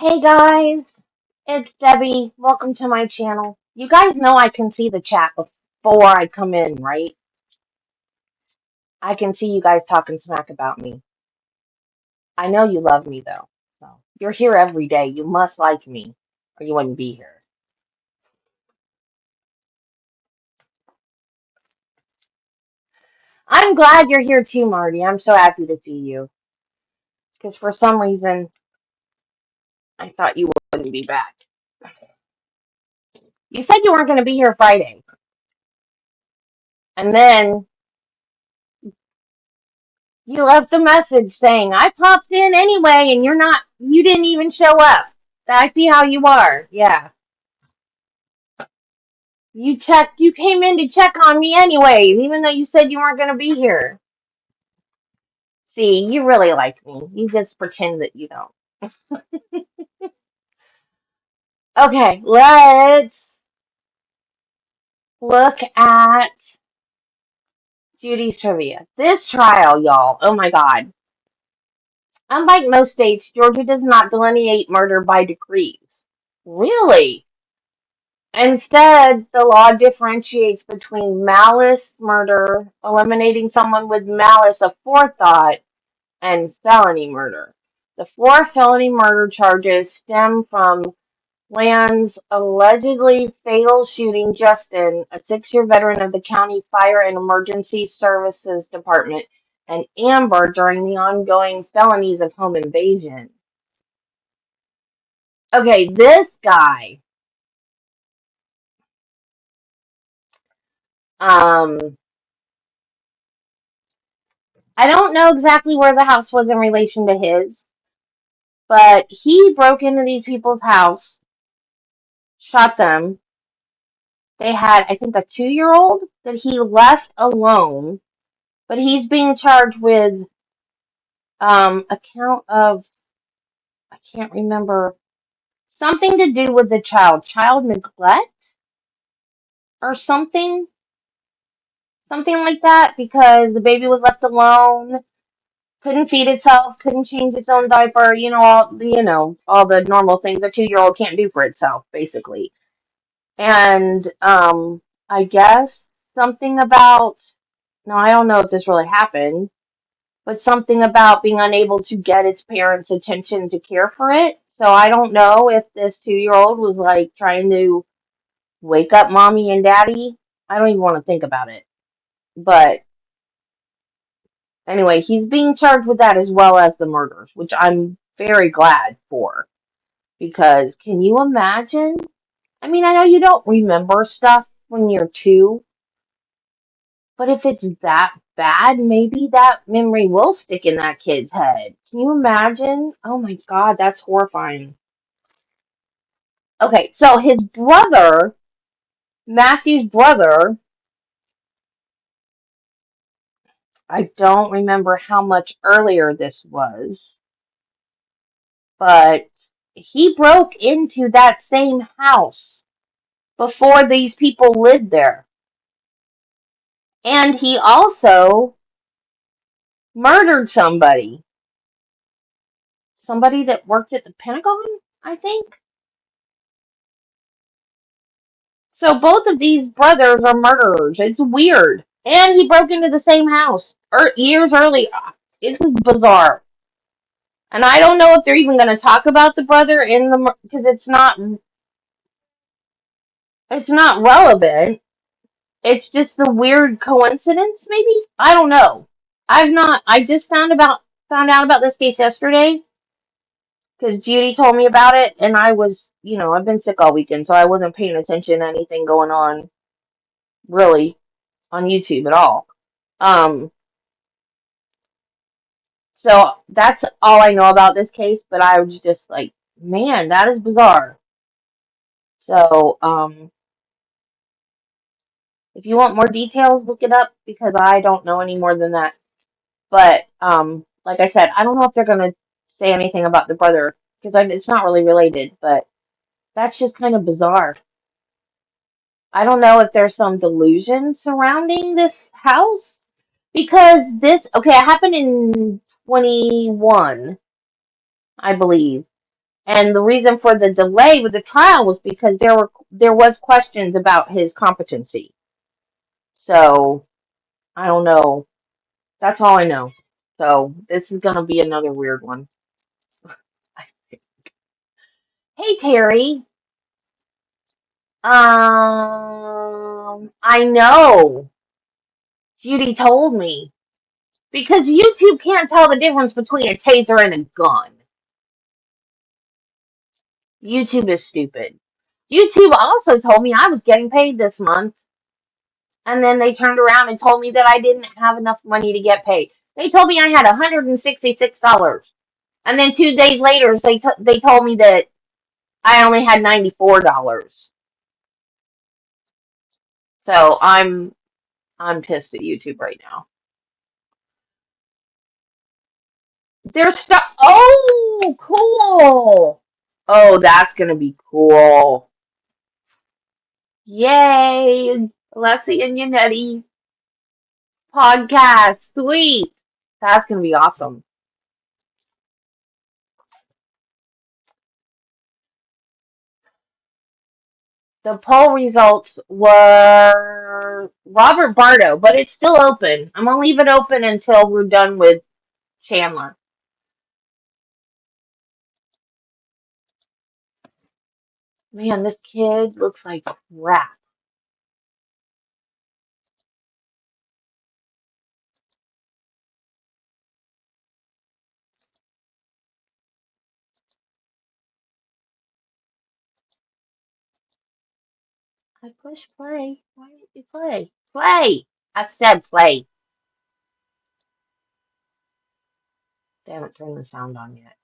Hey guys, it's Debbie. Welcome to my channel. You guys know I can see the chat before I come in, right? I can see you guys talking smack about me. I know you love me though. So you're here every day. You must like me or you wouldn't be here. I'm glad you're here too, Marty. I'm so happy to see you. Because for some reason, I thought you wouldn't be back. You said you weren't going to be here Friday. And then you left a message saying, I popped in anyway, and you didn't even show up. I see how you are. Yeah. You came in to check on me anyways, even though you said you weren't going to be here. See, you really like me. You just pretend that you don't. Okay, let's look at Judy's trivia. This trial, y'all, oh my God. Unlike most states, Georgia does not delineate murder by degrees. Really? Instead, the law differentiates between malice murder, eliminating someone with malice aforethought, and felony murder. The four felony murder charges stem from Lanz allegedly fatal shooting Justin, a 6-year veteran of the county fire and emergency services department, and Amber during the ongoing felonies of home invasion. Okay, this guy, um, I don't know exactly where the house was in relation to his, but he broke into these people's house, shot them. They had, I think, a 2-year-old that he left alone, but he's being charged with a count of, I can't remember, something to do with the child neglect or something like that, because the baby was left alone, couldn't feed itself, couldn't change its own diaper, all the normal things a 2-year-old can't do for itself, basically. And I guess something about, no, I don't know if this really happened, but something about being unable to get its parents' attention to care for it. So I don't know if this 2-year-old was like trying to wake up mommy and daddy. I don't even want to think about it. But anyway, he's being charged with that as well as the murders, which I'm very glad for. Because can you imagine? I mean, I know you don't remember stuff when you're 2, but if it's that bad, maybe that memory will stick in that kid's head. Can you imagine? Oh my God, that's horrifying. Okay, so his brother, Matthew's brother, I don't remember how much earlier this was, but he broke into that same house before these people lived there. And he also murdered somebody. Somebody that worked at the Pentagon, I think. So both of these brothers are murderers. It's weird. And he broke into the same house years early. This is bizarre. And I don't know if they're even going to talk about the brother in the because it's not relevant. It's just a weird coincidence, maybe. I don't know. I just found out about this case yesterday because Judy told me about it, and I was, I've been sick all weekend, so I wasn't paying attention to anything going on really on YouTube at all. Um, so that's all I know about this case, but I was just like, man, that is bizarre. So, if you want more details, look it up because I don't know any more than that. But, like I said, I don't know if they're going to say anything about the brother because it's not really related, but that's just kind of bizarre. I don't know if there's some delusion surrounding this house because okay, it happened in 21, I believe. And the reason for the delay with the trial was because there was questions about his competency. So I don't know. That's all I know. So this is gonna be another weird one. Hey Terry. I know. Judy told me. Because YouTube can't tell the difference between a taser and a gun. YouTube is stupid. YouTube also told me I was getting paid this month. And then they turned around and told me that I didn't have enough money to get paid. They told me I had $166. And then 2 days later, they told me that I only had $94. So I'm pissed at YouTube right now. There's stuff. Oh, cool. Oh, that's gonna be cool. Yay, Leslie and Yanetti podcast. Sweet. That's gonna be awesome. The poll results were Robert Bardo, but it's still open. I'm gonna leave it open until we're done with Chandler. Man, this kid looks like crap. I push play. Why didn't you play? Play! I said play. They haven't turned the sound on yet.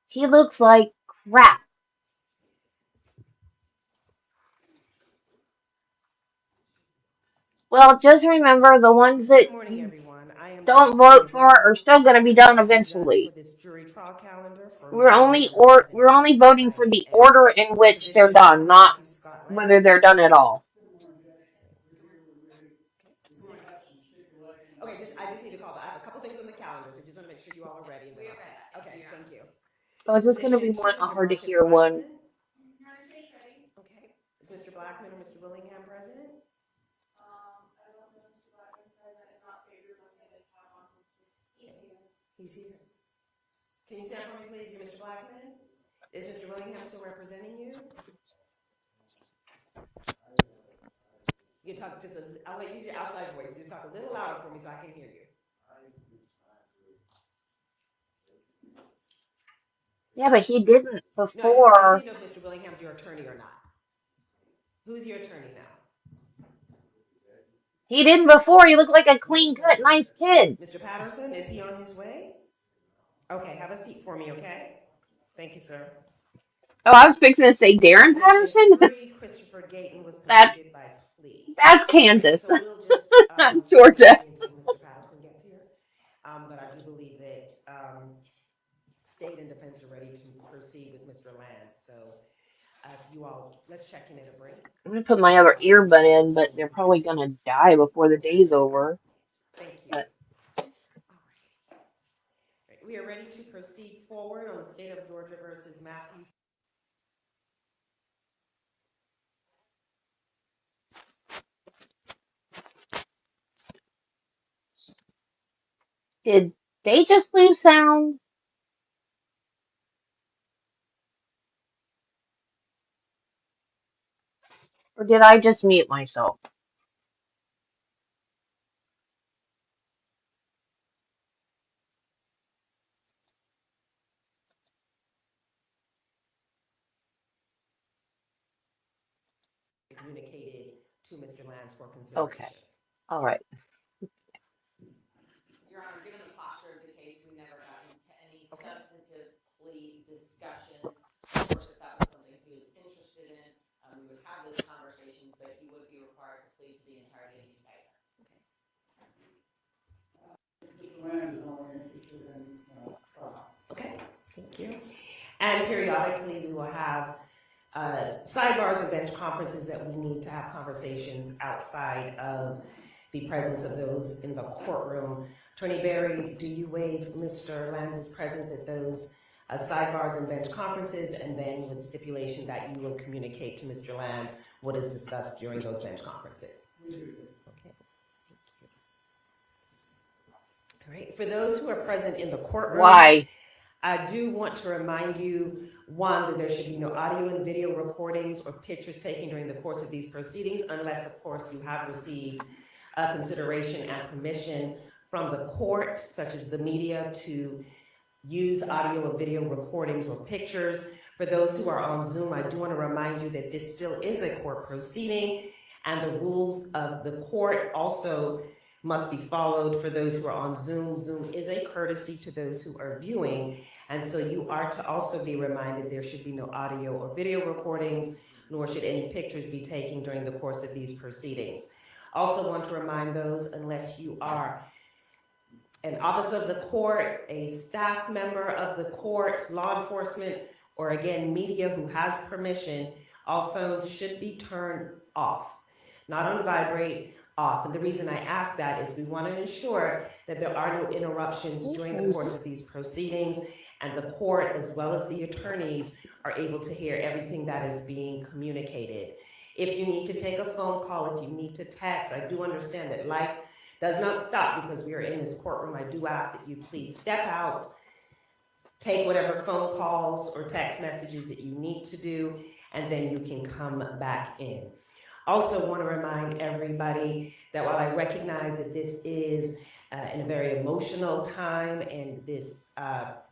He looks like crap. Well, just remember the ones that Good morning, everyone. I am don't vote for are still going to be done eventually. for this jury trial calendar for We're only November we're only 17th. voting for the order in which they're done, not whether they're done at all. Okay, I just need to call back. I have a couple things on the calendar, so just want to make sure you all are ready. And then okay, thank you. Oh, is this going to be a hard to hear one? Okay. Is Mr. Blackman or Mr. Willingham present? He's here. Can you stand for me, please, Mr. Blackman? Is Mr. Willingham still representing you? You can talk I'll let you use your outside voice. Just talk a little louder for me so I can hear you. Yeah, but he didn't before. No, I just need to know if Mr. Willingham's your attorney or not. Who's your attorney now? He didn't before. He looked like a clean-cut, nice kid. Mr. Patterson, is he on his way? Okay, have a seat for me, okay? Thank you, sir. Oh, I was fixing to say Darren Patterson. Christopher Gayton was completed by plea. That's Kansas. Okay, so we'll just, Georgia. Mr. Patterson gets here. But I do believe that state and defense are ready to proceed with Mr. Lanz. So you all, let's check in at a break. I'm going to put my other earbud in, but they're probably going to die before the day's over. Thank you. But we are ready to proceed forward on the state of Georgia versus Matthew. did they just lose sound? Or did I just mute myself? Communicated to Mr. Lanz for consideration. Okay. All right. Your Honor, given the posture of the case, we never got into any substantive plea discussions. Of course, if that was something he was interested in, we would have those conversations, but he would be required to plead to the entirety of the indictment. Okay, thank you. And periodically, we will have sidebars and bench conferences that we need to have conversations outside of the presence of those in the courtroom. Attorney Berry, do you waive Mr. Lanz's presence at those sidebars and bench conferences, and then with stipulation that you will communicate to Mr. Lanz what is discussed during those bench conferences. Okay. Thank you. All right. For those who are present in the courtroom, Why? I do want to remind you, one, that there should be no audio and video recordings or pictures taken during the course of these proceedings, unless, of course, you have received consideration and permission from the court, such as the media, to use audio or video recordings or pictures. For those who are on Zoom, I do want to remind you that this still is a court proceeding, and the rules of the court also must be followed. For those who are on Zoom, Zoom is a courtesy to those who are viewing, and so you are to also be reminded there should be no audio or video recordings, nor should any pictures be taken during the course of these proceedings. Also want to remind those, unless you are an officer of the court, a staff member of the court, law enforcement, or again, media who has permission, all phones should be turned off, not on vibrate, off. And the reason I ask that is we want to ensure that there are no interruptions during the course of these proceedings, and the court, as well as the attorneys, are able to hear everything that is being communicated. If you need to take a phone call, if you need to text, I do understand that life does not stop because we are in this courtroom. I do ask that you please step out, take whatever phone calls or text messages that you need to do, and then you can come back in. Also want to remind everybody that while I recognize that this is in a very emotional time, and this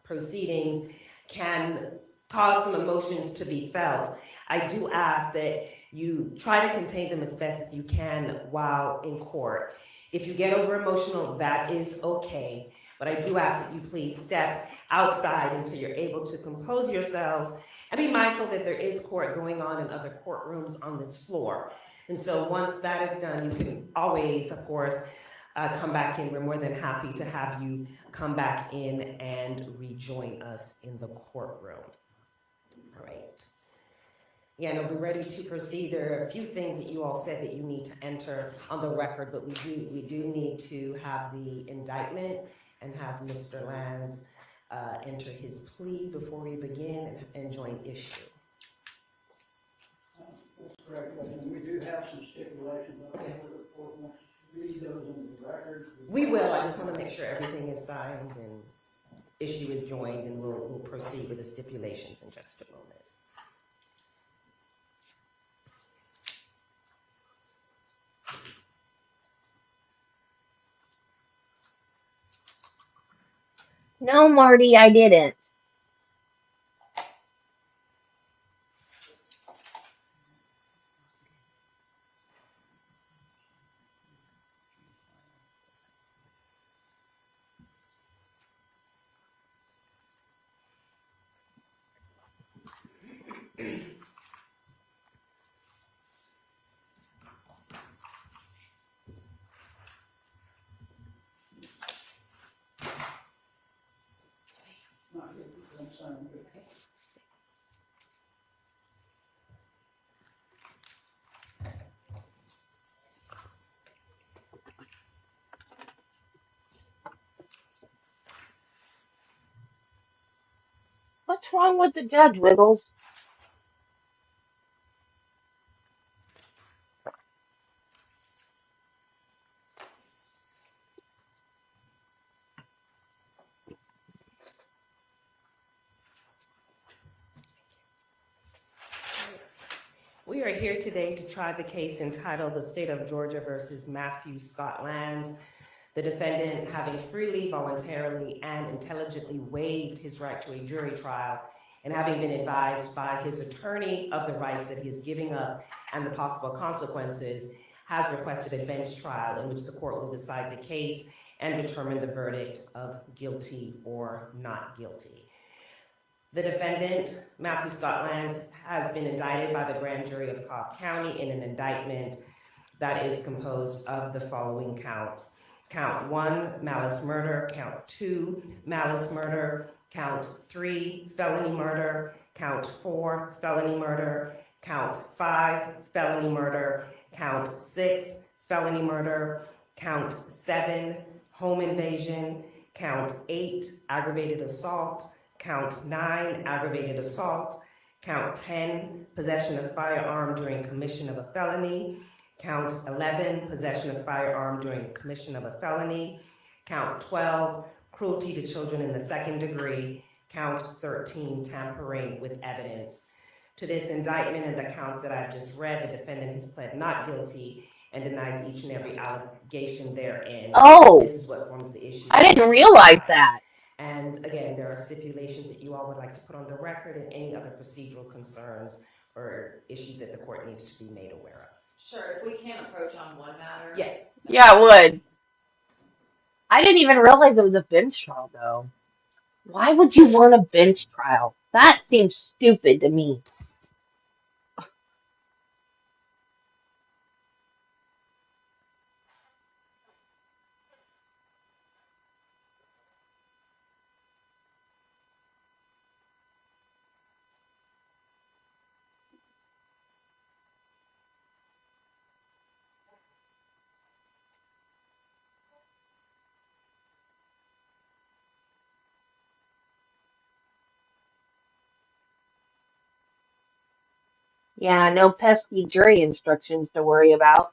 proceedings can cause some emotions to be felt, I do ask that you try to contain them as best as you can while in court. If you get over emotional, that is okay, but I do ask that you please step outside until you're able to compose yourselves, and be mindful that there is court going on in other courtrooms on this floor. And so once that is done, you can always, of course, come back in. We're more than happy to have you come back in and rejoin us in the courtroom. All right. Yeah, no, we're ready to proceed. There are a few things that you all said that you need to enter on the record, but we do need to have the indictment and have Mr. Lanz enter his plea before we begin and join issue. That's correct, and we do have some stipulations. Okay. The court wants to read those in the record. We will. I just want to make sure everything is signed and issue is joined, and we'll proceed with the stipulations in just a moment. No, Marty, I didn't. What's wrong with the judge, Wiggles? We are here today to try the case entitled The State of Georgia versus Matthew Scott Lanz, the defendant having freely, voluntarily, and intelligently waived his right to a jury trial, and having been advised by his attorney of the rights that he is giving up and the possible consequences, has requested a bench trial in which the court will decide the case and determine the verdict of guilty or not guilty. The defendant, Matthew Scott Lanz, has been indicted by the grand jury of Cobb County in an indictment that is composed of the following counts. Count 1, malice murder. Count 2, malice murder. Count 3, felony murder. Count 4, felony murder. Count 5, felony murder. Count 6, felony murder. Count 7, home invasion. Count 8, aggravated assault. Count 9, aggravated assault. Count 10, possession of firearm during commission of a felony. Count 11, possession of firearm during commission of a felony. Count 12, cruelty to children in the second degree. Count 13, tampering with evidence. To this indictment and the counts that I've just read, the defendant has pled not guilty and denies each and every allegation therein. Oh, This is what forms the issue. I didn't realize that. And again, there are stipulations that you all would like to put on the record and any other procedural concerns or issues that the court needs to be made aware of. Sure, if we can't approach on one matter. Yes. Yeah, I would. I didn't even realize it was a bench trial, though. Why would you want a bench trial? That seems stupid to me. Yeah, no pesky jury instructions to worry about.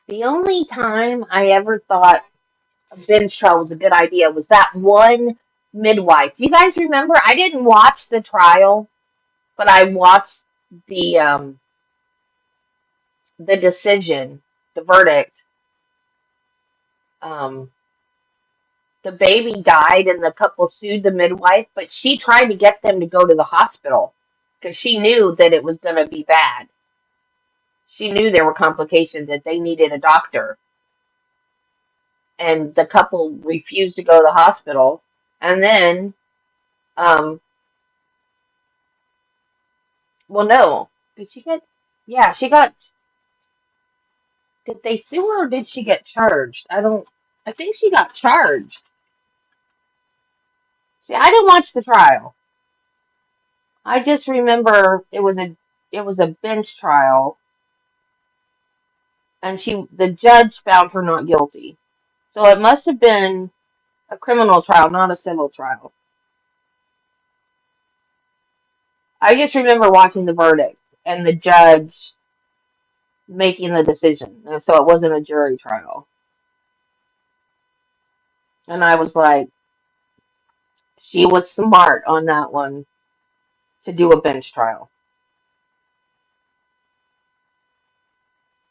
The only time I ever thought a bench trial was a good idea was that one midwife. Do you guys remember? I didn't watch the trial, but I watched the the decision, the verdict. Um, the baby died, and the couple sued the midwife, but she tried to get them to go to the hospital because she knew that it was going to be bad. She knew there were complications, that they needed a doctor, and the couple refused to go to the hospital. And then, um, well, no, did she get? Yeah, she got. Did they sue her or did she get charged? I don't. I think she got charged. See, I didn't watch the trial. I just remember it was a bench trial, and the judge found her not guilty. So it must have been a criminal trial, not a civil trial. I just remember watching the verdict and the judge making the decision. And so it wasn't a jury trial. And I was like, she was smart on that one to do a bench trial.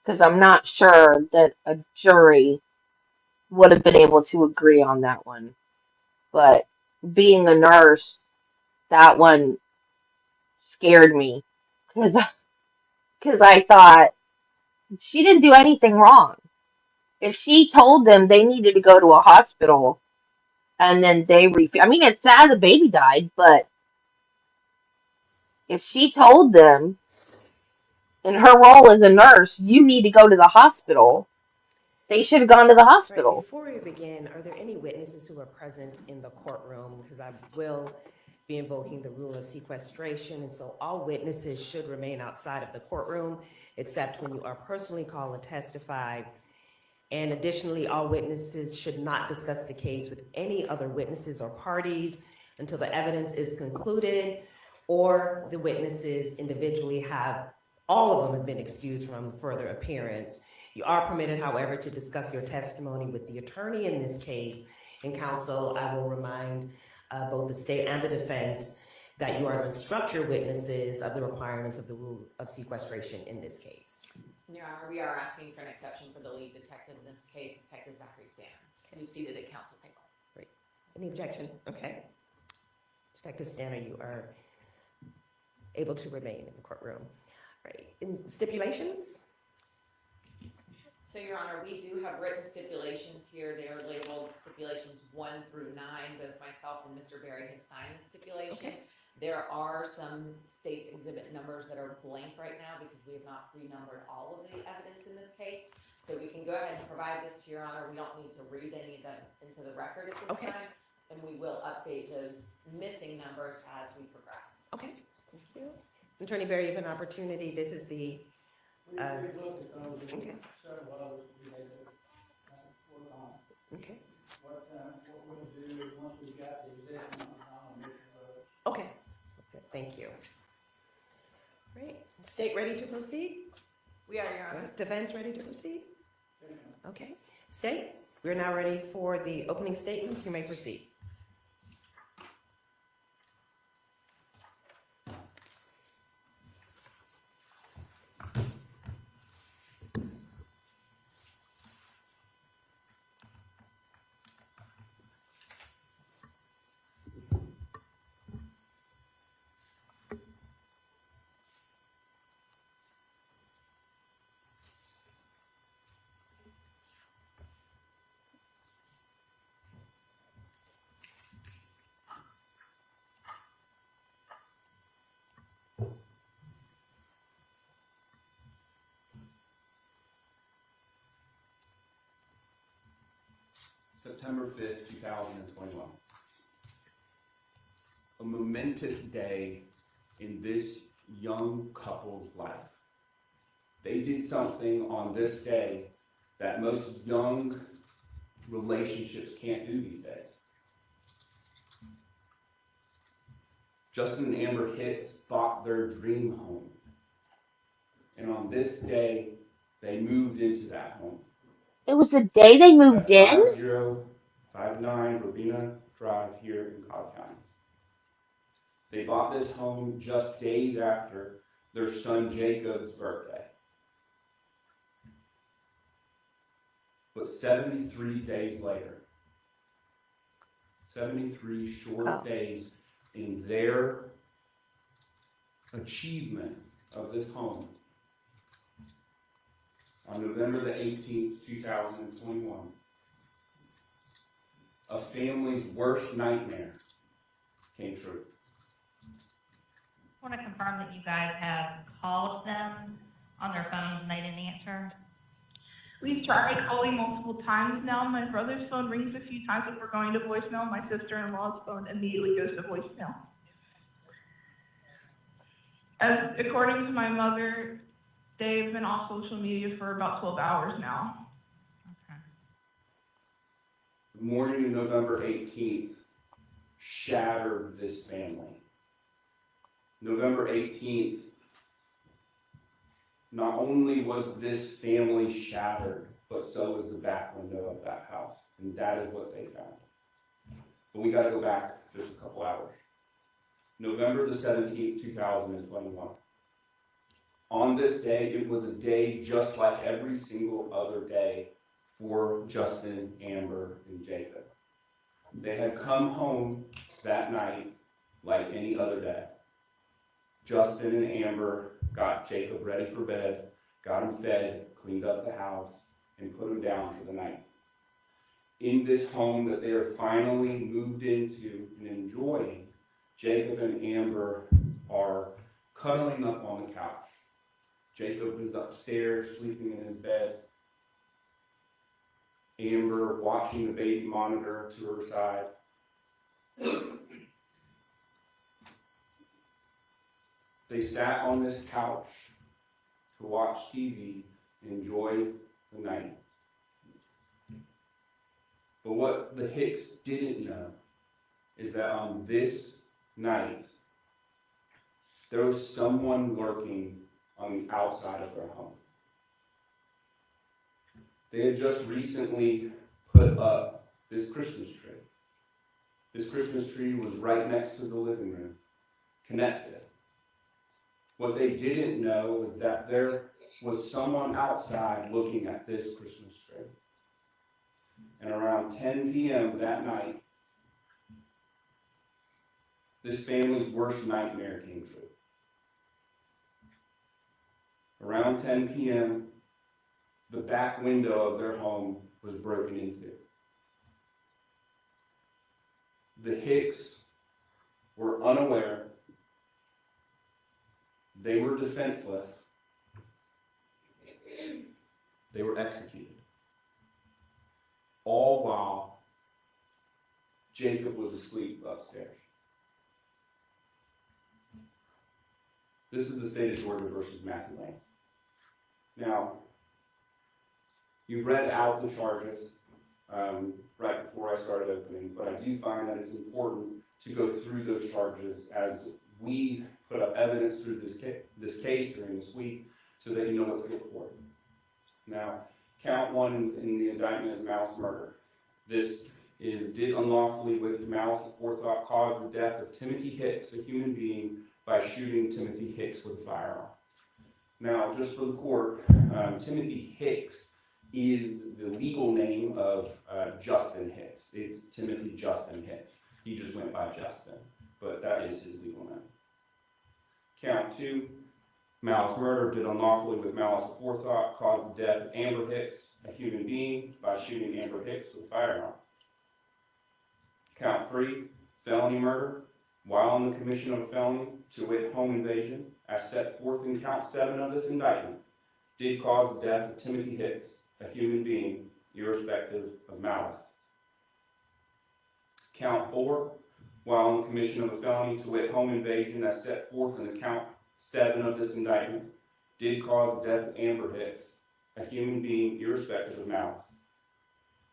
Because I'm not sure that a jury would have been able to agree on that one. But being a nurse, that one scared me. Because I thought, she didn't do anything wrong. If she told them they needed to go to a hospital and then they refused, I mean, it's sad the baby died, but if she told them in her role as a nurse, you need to go to the hospital, they should have gone to the Right, hospital. before we begin, are there any witnesses who are present in the courtroom? Because I will be invoking the rule of sequestration, and so all witnesses should remain outside of the courtroom, except when you are personally called to testify. And additionally, all witnesses should not discuss the case with any other witnesses or parties until the evidence is concluded, or the witnesses individually all of them have been excused from further appearance. You are permitted, however, to discuss your testimony with the attorney in this case. And counsel, I will remind both the state and the defense that you are to instruct your witnesses of the requirements of the rule of sequestration in this case. Your Honor, we are asking for an exception for the lead detective in this case, Detective Zachary Stan, who's seated at counsel table. Great. Any objection? Okay. Detective Stanner, you are able to remain in the courtroom. Right. In stipulations? So, Your Honor, we do have written stipulations here. They are labeled stipulations 1 through 9. Both myself and Mr. Berry have signed the stipulation. Okay. There are some state's exhibit numbers that are blank right now because we have not pre-numbered all of the evidence in this case. So we can go ahead and provide this to Your Honor. We don't need to read any of them into the record at this time. And we will update those missing numbers as we progress. Okay, thank you. Attorney Berry, you have an opportunity. This is the, We looked at those, okay. several others we had to work on. Okay. What we'll do is once we've got the exhibit, I'll make those. Okay, good. Thank you. Great. State ready to proceed? We are, Your Honor. Good. Defense ready to proceed? Okay. State, we're now ready for the opening statements. You may proceed. September 5th, 2021. A momentous day in this young couple's life. They did something on this day that most young relationships can't do these days. Justin and Amber Hicks bought their dream home. And on this day, they moved into that home. It was the day they moved in? 5059 Robina Drive here in Cobb County. They bought this home just days after their son Jacob's birthday. But 73 days later, 73 short days in their achievement of this home, on November the 18th, 2021, a family's worst nightmare came true. I want to confirm that you guys have called them on their phones and they didn't answer. We've tried calling multiple times now. My brother's phone rings a few times if we're going to voicemail. My sister-in-law's phone immediately goes to voicemail. According to my mother, they've been off social media for about 12 hours now. Okay. The morning of November 18th shattered this family. November 18th, not only was this family shattered, but so was the back window of that house. And that is what they found. But we got to go back just a couple hours. November the 17th, 2021. On this day, it was a day just like every single other day for Justin, Amber, and Jacob. They had come home that night like any other day. Justin and Amber got Jacob ready for bed, got him fed, cleaned up the house, and put him down for the night. In this home that they are finally moved into and enjoying, Jacob and Amber are cuddling up on the couch. Jacob is upstairs sleeping in his bed. Amber watching the baby monitor to her side. They sat on this couch to watch TV and enjoy the night. But what the Hicks didn't know is that on this night, there was someone lurking on the outside of their home. They had just recently put up this Christmas tree. This Christmas tree was right next to the living room, connected. What they didn't know was that there was someone outside looking at this Christmas tree. And around 10 p.m. that night, this family's worst nightmare came true. Around 10 p.m., the back window of their home was broken into. The Hicks were unaware. They were defenseless. They were executed. All while Jacob was asleep upstairs. This is the state of Georgia versus Matthew Lanz. Now, you've read out the charges right before I started opening, but I do find that it's important to go through those charges as we put up evidence through this case during this week so that you know what to look for. Now, count one in the indictment is malice murder. This is did unlawfully with malice of forethought cause the death of Timothy Hicks, a human being, by shooting Timothy Hicks with a firearm. Now, just for the court, Timothy Hicks is the legal name of Justin Hicks. It's Timothy Justin Hicks. He just went by Justin, but that is his legal name. Count two, malice murder, did unlawfully with malice of forethought, caused the death of Amber Hicks, a human being, by shooting Amber Hicks with a firearm. Count three, felony murder, while in the commission of a felony, to wit, home invasion, as set forth in count 7 of this indictment, did cause the death of Timothy Hicks, a human being, irrespective of malice. Count 4, while in the commission of a felony, to wit, home invasion, as set forth in the count 7 of this indictment, did cause the death of Amber Hicks, a human being, irrespective of malice.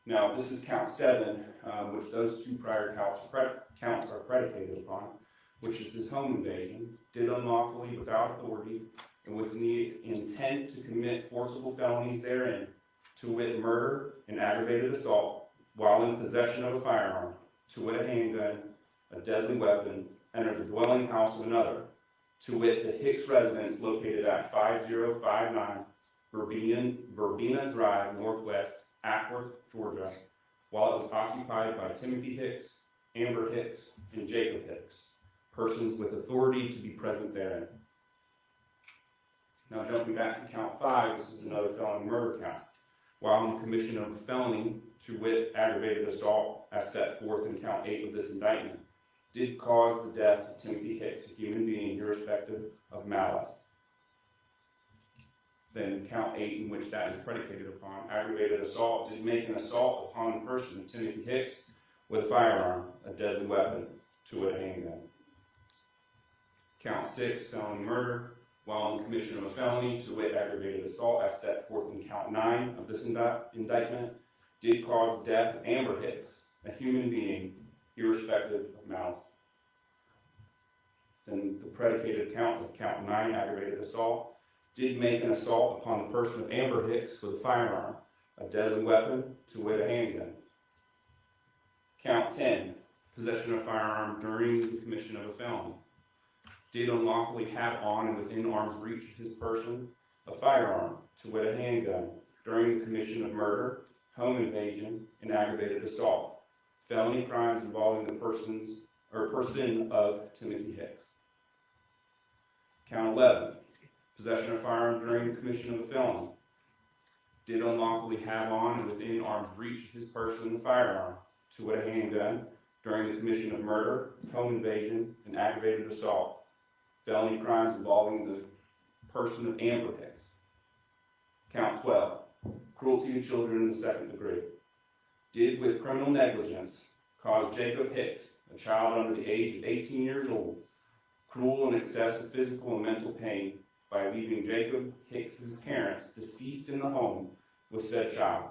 Now, this is count 7, which those two prior counts are predicated upon, which is this home invasion, did unlawfully without authority and with the intent to commit forcible felonies therein, to wit, murder and aggravated assault, while in possession of a firearm, to wit, a handgun, a deadly weapon, enter the dwelling house of another, to wit, the Hicks residence located at 5059 Verbena Drive, Northwest, Ackworth, Georgia, while it was occupied by Timothy Hicks, Amber Hicks, and Jacob Hicks, persons with authority to be present therein. Now, jumping back to count 5, this is another felony murder count. While in the commission of a felony, to wit, aggravated assault, as set forth in count 8 of this indictment, did cause the death of Timothy Hicks, a human being, irrespective of malice. Then count 8, in which that is predicated upon, aggravated assault, did make an assault upon the person of Timothy Hicks with a firearm, a deadly weapon, to wit, a handgun. Count 6, felony murder, while in commission of a felony, to wit, aggravated assault, as set forth in count 9 of this indictment, did cause the death of Amber Hicks, a human being, irrespective of malice. Then the predicated count of count 9, aggravated assault, did make an assault upon the person of Amber Hicks with a firearm, a deadly weapon, to wit, a handgun. Count 10, possession of a firearm during the commission of a felony, did unlawfully have on and within arm's reach of his person a firearm, to wit, a handgun, during the commission of murder, home invasion, and aggravated assault, felony crimes involving the person of Timothy Hicks. Count 11, possession of a firearm during the commission of a felony, did unlawfully have on and within arm's reach of his person a firearm, to wit, a handgun, during the commission of murder, home invasion, and aggravated assault, felony crimes involving the person of Amber Hicks. Count 12, cruelty to children in the 2nd degree, did with criminal negligence cause Jacob Hicks, a child under the age of 18 years old, cruel and excessive physical and mental pain by leaving Jacob Hicks' parents deceased in the home with said child,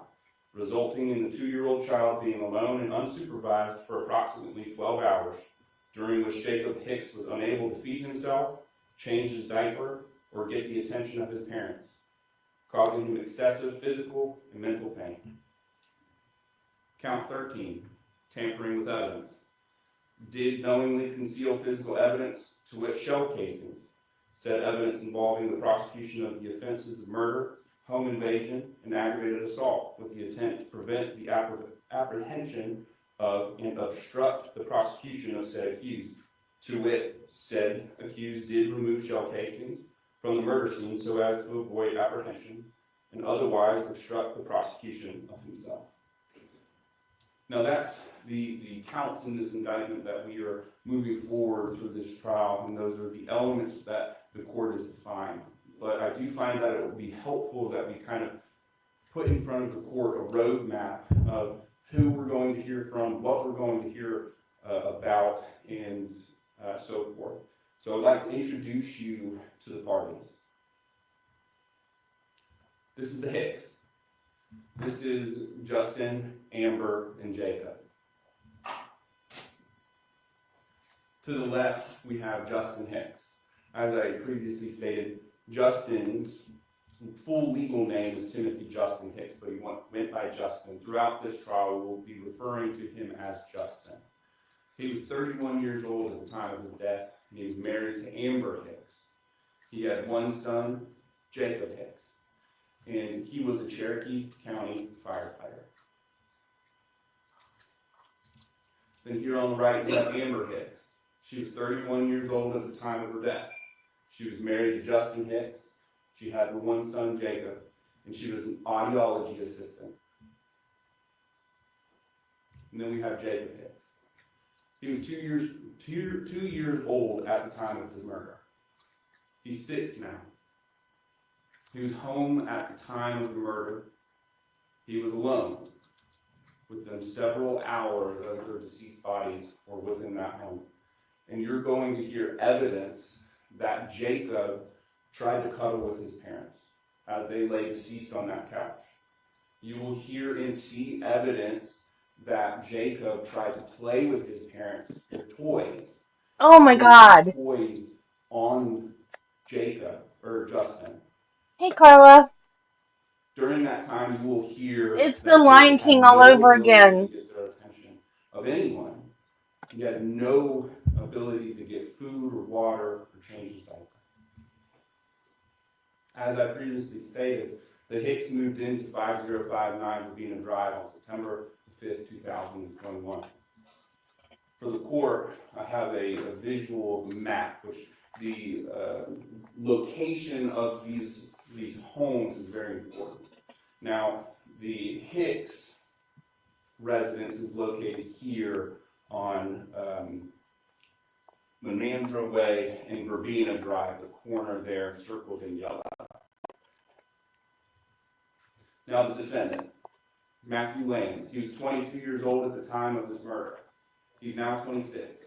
resulting in the 2-year-old child being alone and unsupervised for approximately 12 hours, during which Jacob Hicks was unable to feed himself, change his diaper, or get the attention of his parents, causing him excessive physical and mental pain. Count 13, tampering with evidence, did knowingly conceal physical evidence, to wit, shell casings, said evidence involving the prosecution of the offenses of murder, home invasion, and aggravated assault, with the intent to prevent the apprehension of and obstruct the prosecution of said accused. To wit, said accused did remove shell casings from the murder scene so as to avoid apprehension and otherwise obstruct the prosecution of himself. Now that's the counts in this indictment that we are moving forward through this trial, and those are the elements that the court is to find. But I do find that it would be helpful that we kind of put in front of the court a roadmap of who we're going to hear from, what we're going to hear about, and so forth. So I'd like to introduce you to the parties. This is the Hicks. This is Justin, Amber, and Jacob. To the left, we have Justin Hicks. As I previously stated, Justin's full legal name is Timothy Justin Hicks, but he went by Justin. Throughout this trial, we will be referring to him as Justin. He was 31 years old at the time of his death, and he was married to Amber Hicks. He had one son, Jacob Hicks, and he was a Cherokee County firefighter. Then here on the right, we have Amber Hicks. She was 31 years old at the time of her death. She was married to Justin Hicks. She had her one son, Jacob, and she was an audiology assistant. And then we have Jacob Hicks. He was two years old at the time of his murder. He's 6 now. He was home at the time of the murder. He was alone within several hours of their deceased bodies or within that home. And you're going to hear evidence that Jacob tried to cuddle with his parents as they lay deceased on that couch. You will hear and see evidence that Jacob tried to play with his parents with toys. Oh my God. Toys on Jacob, or Justin. Hey, Carla. During that time, you will hear It's that the Lion Jacob King had all no over ability again. to get their attention of anyone. He had no ability to get food or water or change his diaper. As I previously stated, the Hicks moved into 5059 Rabina Drive on September 5th, 2021. For the court, I have a visual map, which the location of these homes is very important. Now, the Hicks residence is located here on Menandra Way and Verbena Drive, the corner there circled in yellow. Now the defendant, Matthew Lanz, he was 22 years old at the time of this murder. He's now 26.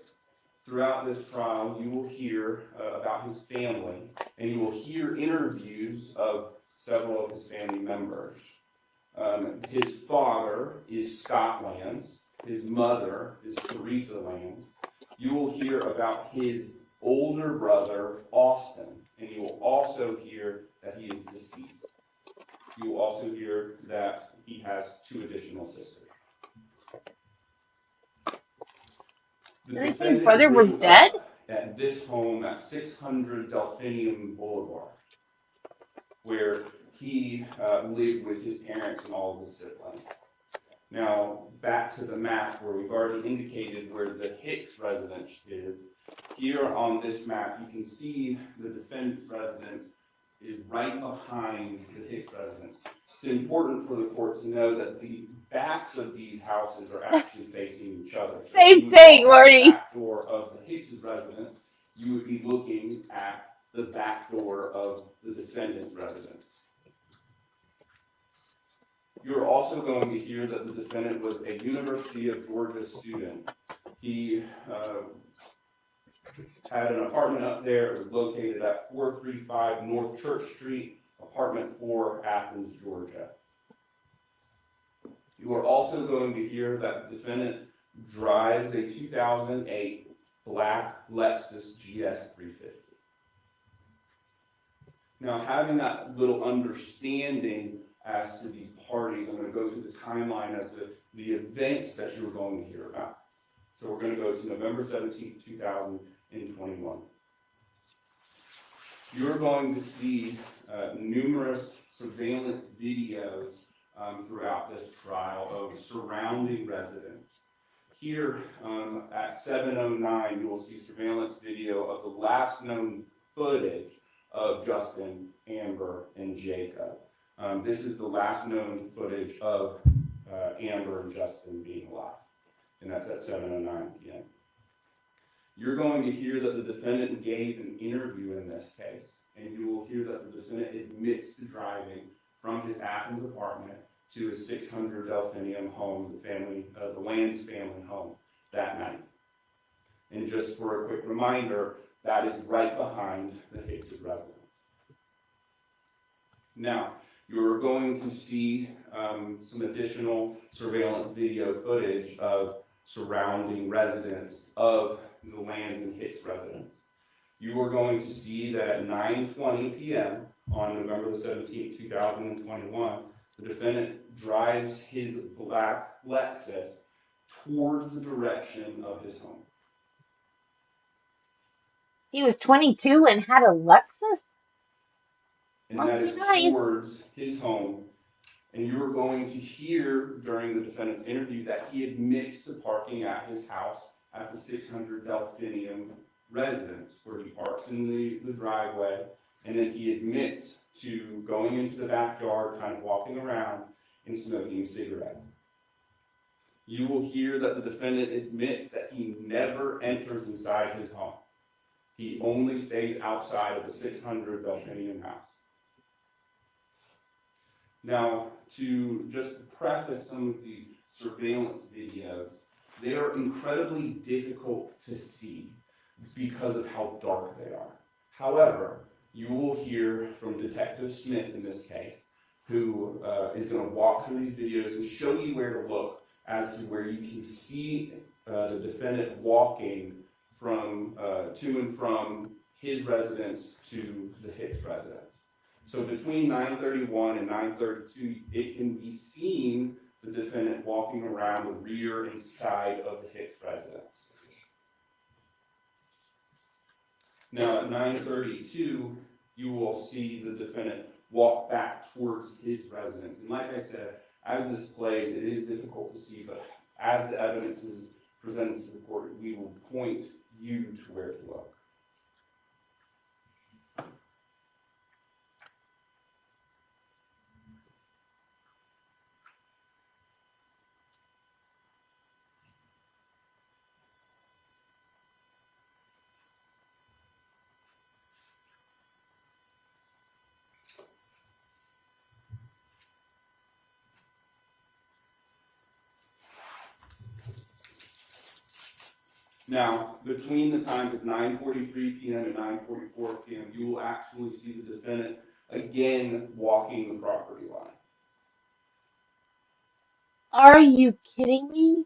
Throughout this trial, you will hear about his family, and you will hear interviews of several of his family members. His father is Scott Lanz. His mother is Teresa Lanz. You will hear about his older brother, Austin, and you will also hear that he is deceased. You will also hear that he has 2 additional sisters. The Did defendant his brother was grew dead? up at this home at 600 Delphinium Boulevard, where he lived with his parents and all of his siblings. Now, back to the map where we've already indicated where the Hicks residence is. Here on this map, you can see the defendant's residence is right behind the Hicks residence. It's important for the court to know that the backs of these houses are actually facing each other. So Same thing, Marty. The back door of the Hicks residence, you would be looking at the back door of the defendant's residence. You're also going to hear that the defendant was a University of Georgia student. He had an apartment up there. It was located at 435 North Church Street, apartment 4, Athens, Georgia. You are also going to hear that the defendant drives a 2008 black Lexus GS 350. Now, having that little understanding as to these parties, I'm going to go through the timeline as to the events that you're going to hear about. So we're going to go to November 17th, 2021. You're going to see numerous surveillance videos throughout this trial of surrounding residents. Here at 7:09, you will see surveillance video of the last known footage of Justin, Amber, and Jacob. This is the last known footage of Amber and Justin being alive, and that's at 7:09 p.m. You're going to hear that the defendant gave an interview in this case, and you will hear that the defendant admits to driving from his Athens apartment to his 600 Delphinium home, the Lanz family home, that night. And just for a quick reminder, that is right behind the Hicks residence. Now, you're going to see some additional surveillance video footage of surrounding residents of the Lanz and Hicks residence. You are going to see that at 9:20 p.m. on November the 17th, 2021, the defendant drives his black Lexus towards the direction of his home. He was 22 and had a Lexus? And Must that be is nice. towards his home. And you are going to hear during the defendant's interview that he admits to parking at his house at the 600 Delphinium residence, where he parks in the driveway, and then he admits to going into the backyard, kind of walking around and smoking a cigarette. You will hear that the defendant admits that he never enters inside his home. He only stays outside of the 600 Delphinium house. Now, to just preface some of these surveillance videos, they are incredibly difficult to see because of how dark they are. However, you will hear from Detective Smith in this case, who is going to walk through these videos and show you where to look as to where you can see the defendant walking from to and from his residence to the Hicks residence. So between 9:31 and 9:32, it can be seen the defendant walking around the rear and side of the Hicks residence. Now at 9:32, you will see the defendant walk back towards his residence. And like I said, as this plays, it is difficult to see, but as the evidence is presented to the court, we will point you to where to look. Now, between the times of 9:43 p.m. and 9:44 p.m., you will actually see the defendant again walking the property line. Are you kidding me?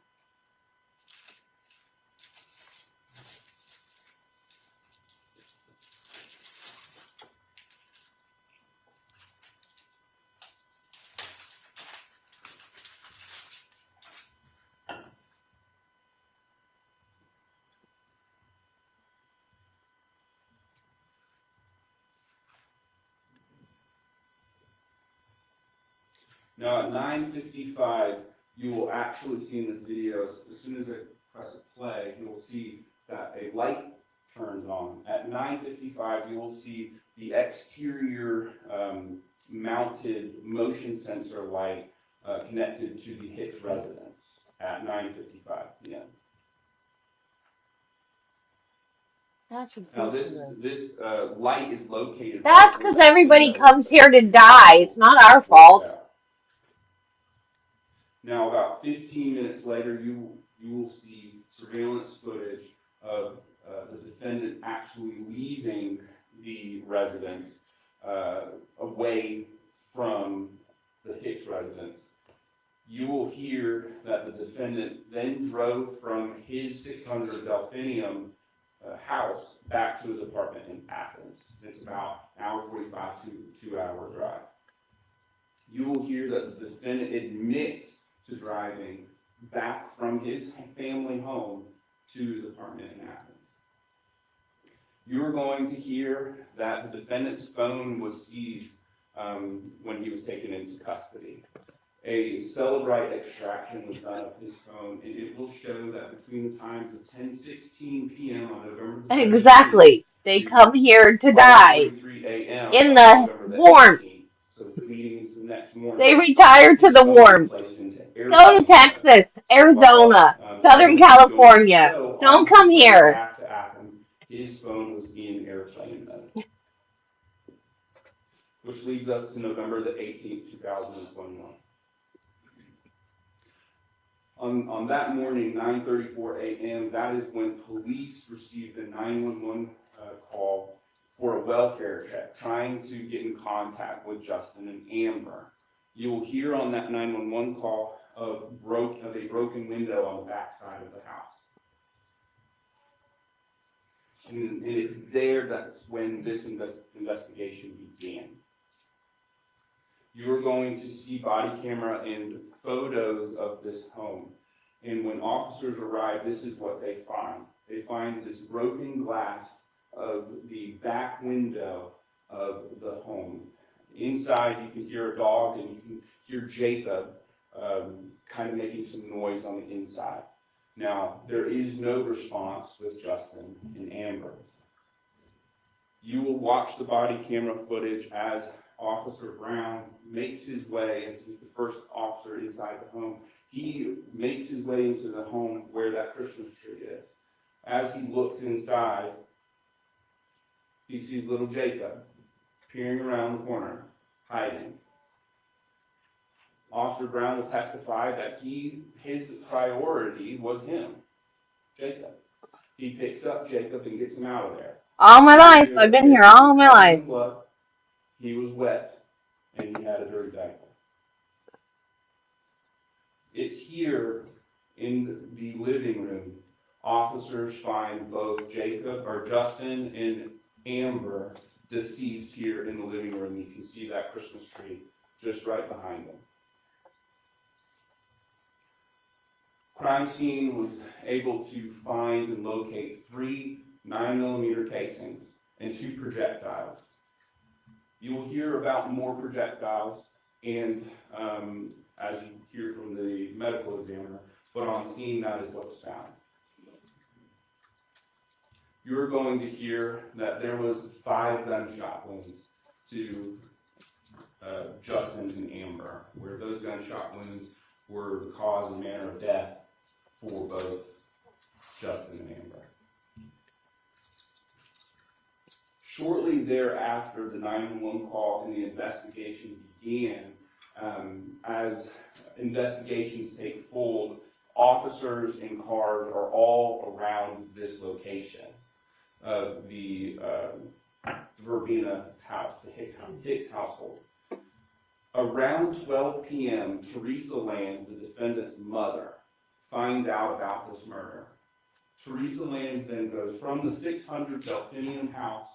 Now at 9:55, you will actually see in this video, as soon as I press play, you will see that a light turns on. At 9:55, you will see the exterior mounted motion sensor light connected to the Hicks residence at 9:55 p.m. That's Now ridiculous. this light is located. That's because everybody comes here to die. It's not our fault. Now, about 15 minutes later, you will see surveillance footage of the defendant actually leaving the residence away from the Hicks residence. You will hear that the defendant then drove from his 600 Delphinium house back to his apartment in Athens. It's about an hour 45 to 2 hour drive. You will hear that the defendant admits to driving back from his family home to his apartment in Athens. You are going to hear that the defendant's phone was seized when he was taken into custody. A Celebrite extraction was done of his phone, and it will show that between the times of 10:16 p.m. on November 17th, Exactly. They come here to die 5:43 a.m. in on the November warmth. 18th, so leading into the morning. They retire to This the phone was warmth. placed into Go to airplane Texas, mode. Arizona, While, Southern Lanz was going to California. show Don't off come his way here. back to Athens, his phone was in airplane mode. Which leads us to November the 18th, 2021. On that morning, 9:34 a.m., that is when police received a 911 call for a welfare check, trying to get in contact with Justin and Amber. You will hear on that 911 call of a broken window on the back side of the house. And it's there that's when this investigation began. You are going to see body camera and photos of this home. And when officers arrive, this is what they find. They find this broken glass of the back window of the home. Inside, you can hear a dog and you can hear Jacob kind of making some noise on the inside. Now, there is no response with Justin and Amber. You will watch the body camera footage as Officer Brown makes his way, as he's the first officer inside the home, he makes his way into the home where that Christmas tree is. As he looks inside, he sees little Jacob peering around the corner, hiding. Officer Brown will testify that his priority was him, Jacob. He picks up Jacob and gets him out of there. All my life. I've been here all my life. He was wet, and he had a dirty diaper. It's here in the living room. Officers find both Justin and Amber deceased here in the living room. You can see that Christmas tree just right behind them. Crime scene was able to find and locate 3 9mm casings and 2 projectiles. You will hear about more projectiles, and as you hear from the medical examiner, but on scene, that is what's found. You're going to hear that there was 5 gunshot wounds to Justin and Amber, where those gunshot wounds were the cause and manner of death for both Justin and Amber. Shortly thereafter, the 911 call and the investigation began. As investigations take hold, officers and cars are all around this location of the Verbena house, the Hicks household. Around 12 p.m., Teresa Lanz, the defendant's mother, finds out about this murder. Teresa Lanz then goes from the 600 Delphinium house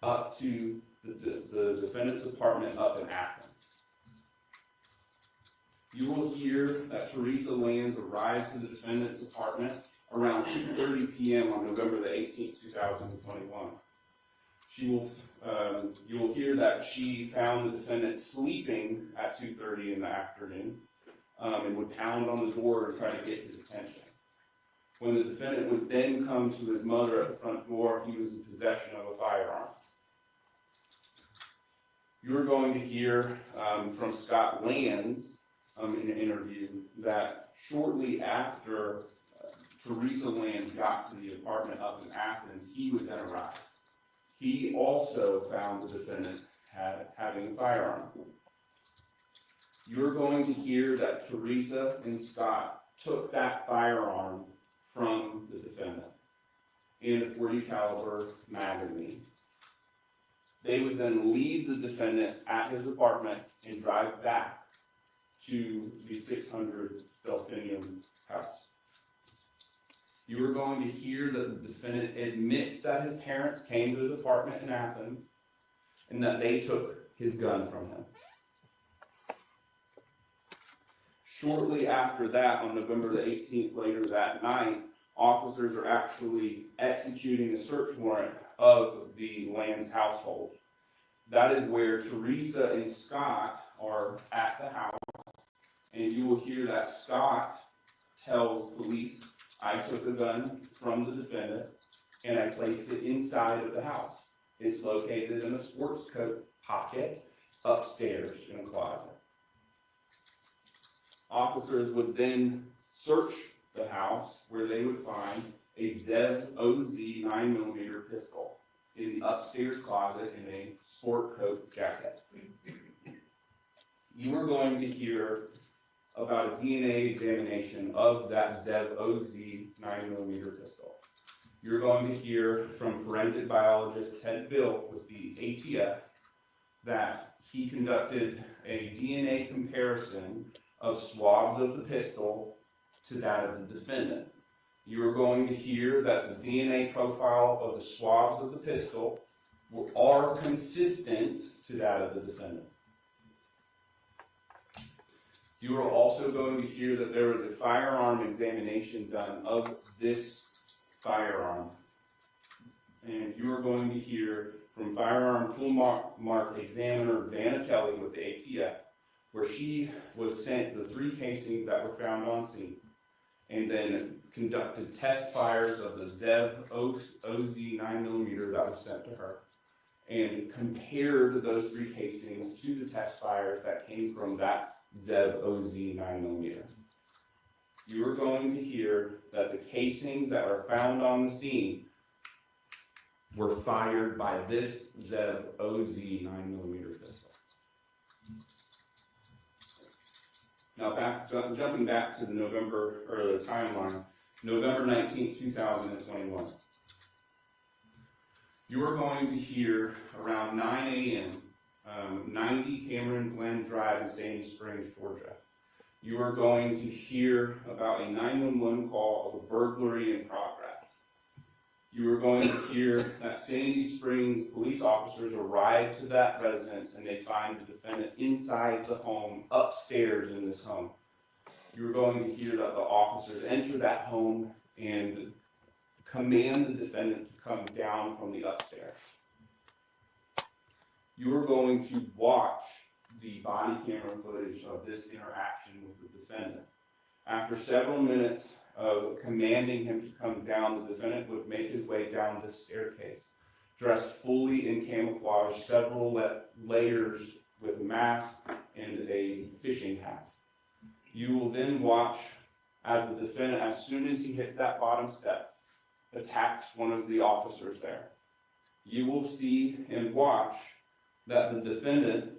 up to the defendant's apartment up in Athens. You will hear that Teresa Lanz arrives to the defendant's apartment around 2:30 p.m. on November the 18th, 2021. You will hear that she found the defendant sleeping at 2:30 in the afternoon and would pound on the door and try to get his attention. When the defendant would then come to his mother at the front door, he was in possession of a firearm. You're going to hear from Scott Lanz in an interview that shortly after Teresa Lanz got to the apartment up in Athens, he would then arrive. He also found the defendant having a firearm. You're going to hear that Teresa and Scott took that firearm from the defendant in a .40 caliber magazine. They would then leave the defendant at his apartment and drive back to the 600 Delphinium house. You are going to hear that the defendant admits that his parents came to his apartment in Athens and that they took his gun from him. Shortly after that, on November the 18th, later that night, officers are actually executing a search warrant of the Lanz household. That is where Teresa and Scott are at the house, and you will hear that Scott tells police, "I took a gun from the defendant and I placed it inside of the house. It's located in a sports coat pocket upstairs in a closet." Officers would then search the house where they would find a Zev OZ 9mm pistol in the upstairs closet in a sport coat jacket. You are going to hear about a DNA examination of that Zev OZ 9mm pistol. You're going to hear from forensic biologist Ted Bill with the ATF that he conducted a DNA comparison of swabs of the pistol to that of the defendant. You are going to hear that the DNA profile of the swabs of the pistol are consistent to that of the defendant. You are also going to hear that there was a firearm examination done of this firearm. And you are going to hear from firearm tool mark examiner Vanna Kelly with the ATF, where she was sent the 3 casings that were found on scene, and then conducted test fires of the Zev OZ 9mm that was sent to her, and compared those 3 casings to the test fires that came from that Zev OZ 9mm. You are going to hear that the casings that are found on the scene were fired by this Zev OZ 9mm pistol. Now, jumping back to the timeline, November 19th, 2021. You are going to hear around 9 a.m., 90 Cameron Glen Drive in Sandy Springs, Georgia. You are going to hear about a 911 call of a burglary in progress. You are going to hear that Sandy Springs police officers arrive to that residence and they find the defendant inside the home, upstairs in this home. You are going to hear that the officers enter that home and command the defendant to come down from the upstairs. You are going to watch the body camera footage of this interaction with the defendant. After several minutes of commanding him to come down, the defendant would make his way down this staircase, dressed fully in camouflage, several layers with mask and a fishing hat. You will then watch as the defendant, as soon as he hits that bottom step, attacks one of the officers there. You will see and watch that the defendant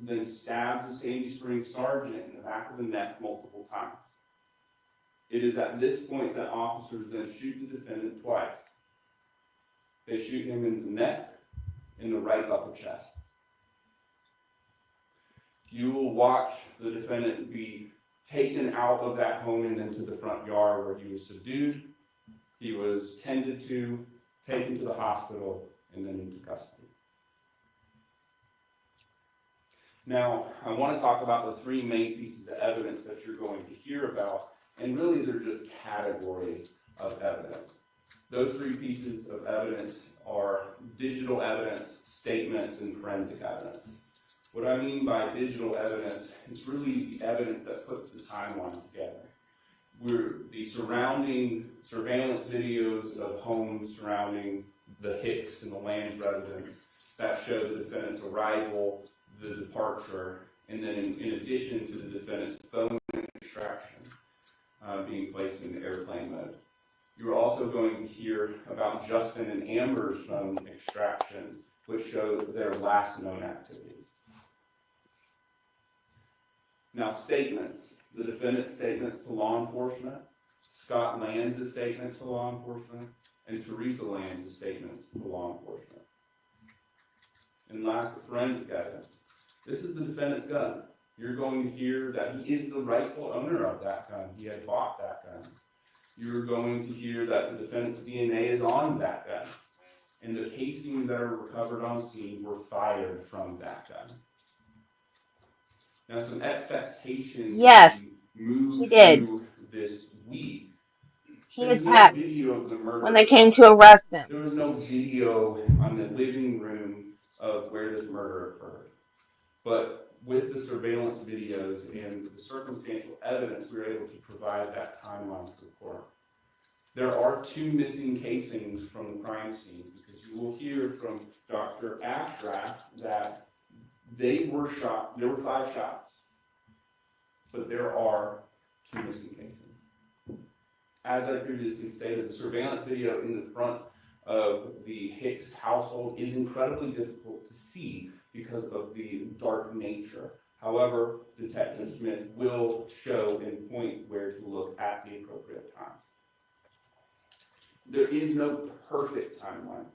then stabs the Sandy Springs sergeant in the back of the neck multiple times. It is at this point that officers then shoot the defendant twice. They shoot him in the neck, in the right upper chest. You will watch the defendant be taken out of that home and into the front yard where he was subdued, he was tended to, taken to the hospital, and then into custody. Now, I want to talk about the 3 main pieces of evidence that you're going to hear about, and really they're just categories of evidence. Those 3 pieces of evidence are digital evidence, statements, and forensic evidence. What I mean by digital evidence, it's really the evidence that puts the timeline together. The surrounding surveillance videos of homes surrounding the Hicks and the Lanz residence that show the defendant's arrival, the departure, and then in addition to the defendant's phone extraction being placed in the airplane mode. You're also going to hear about Justin and Amber's phone extraction, which showed their last known activities. Now, statements. The defendant's statements to law enforcement, Scott Lanz's statements to law enforcement, and Teresa Lanz's statements to law enforcement. And last, the forensic evidence. This is the defendant's gun. You're going to hear that he is the rightful owner of that gun. He had bought that gun. You're going to hear that the defendant's DNA is on that gun. And the casings that are recovered on scene were fired from that gun. Now, some expectations Yes, move he did. through this week. He There's no attacked video of the murder. when they came to arrest him. There was no video on the living room of where this murder occurred. But with the surveillance videos and the circumstantial evidence, we were able to provide that timeline to the court. There are 2 missing casings from the crime scene, because you will hear from Dr. Ashrath that they were shot. There were 5 shots. but there are 2 missing cases. As I previously stated, the surveillance video in the front of the Hicks household is incredibly difficult to see because of the dark nature. However, Detective Smith will show and point where to look at the appropriate times. There is no perfect timeline.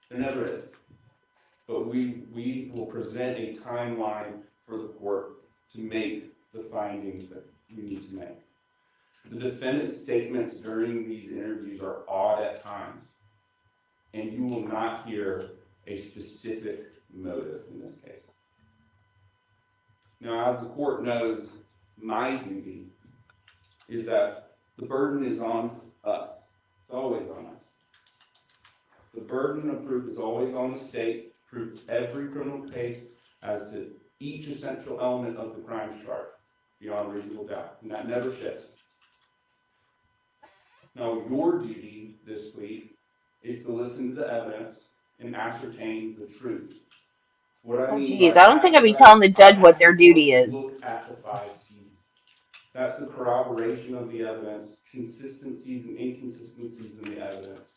There never is. But we will present a timeline for the court to make the findings that we need to make. The defendant's statements during these interviews are odd at times, and you will not hear a specific motive in this case. Now, as the court knows, my duty is that the burden is on us. It's always on us. The burden of proof is always on the state to prove every criminal case as to each essential element of the crime charge beyond reasonable doubt, and that never shifts. Now, your duty this week is to listen to the evidence and ascertain the truth. What I mean Geez, by I don't think that I'd be is telling the judge I what ask their the duty court to is. look at the 5 C's. That's the corroboration of the evidence, consistencies and inconsistencies in the evidence,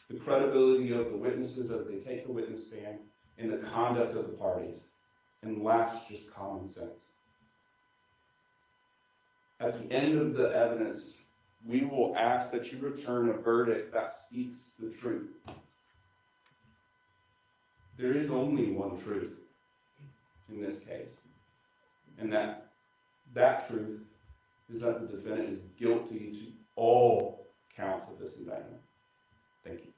the credibility of the witnesses as they take the witness stand, and the conduct of the parties. And last, just common sense. At the end of the evidence, we will ask that you return a verdict that speaks the truth. There is only one truth in this case, and that truth is that the defendant is guilty to all counts of this indictment. Thank you.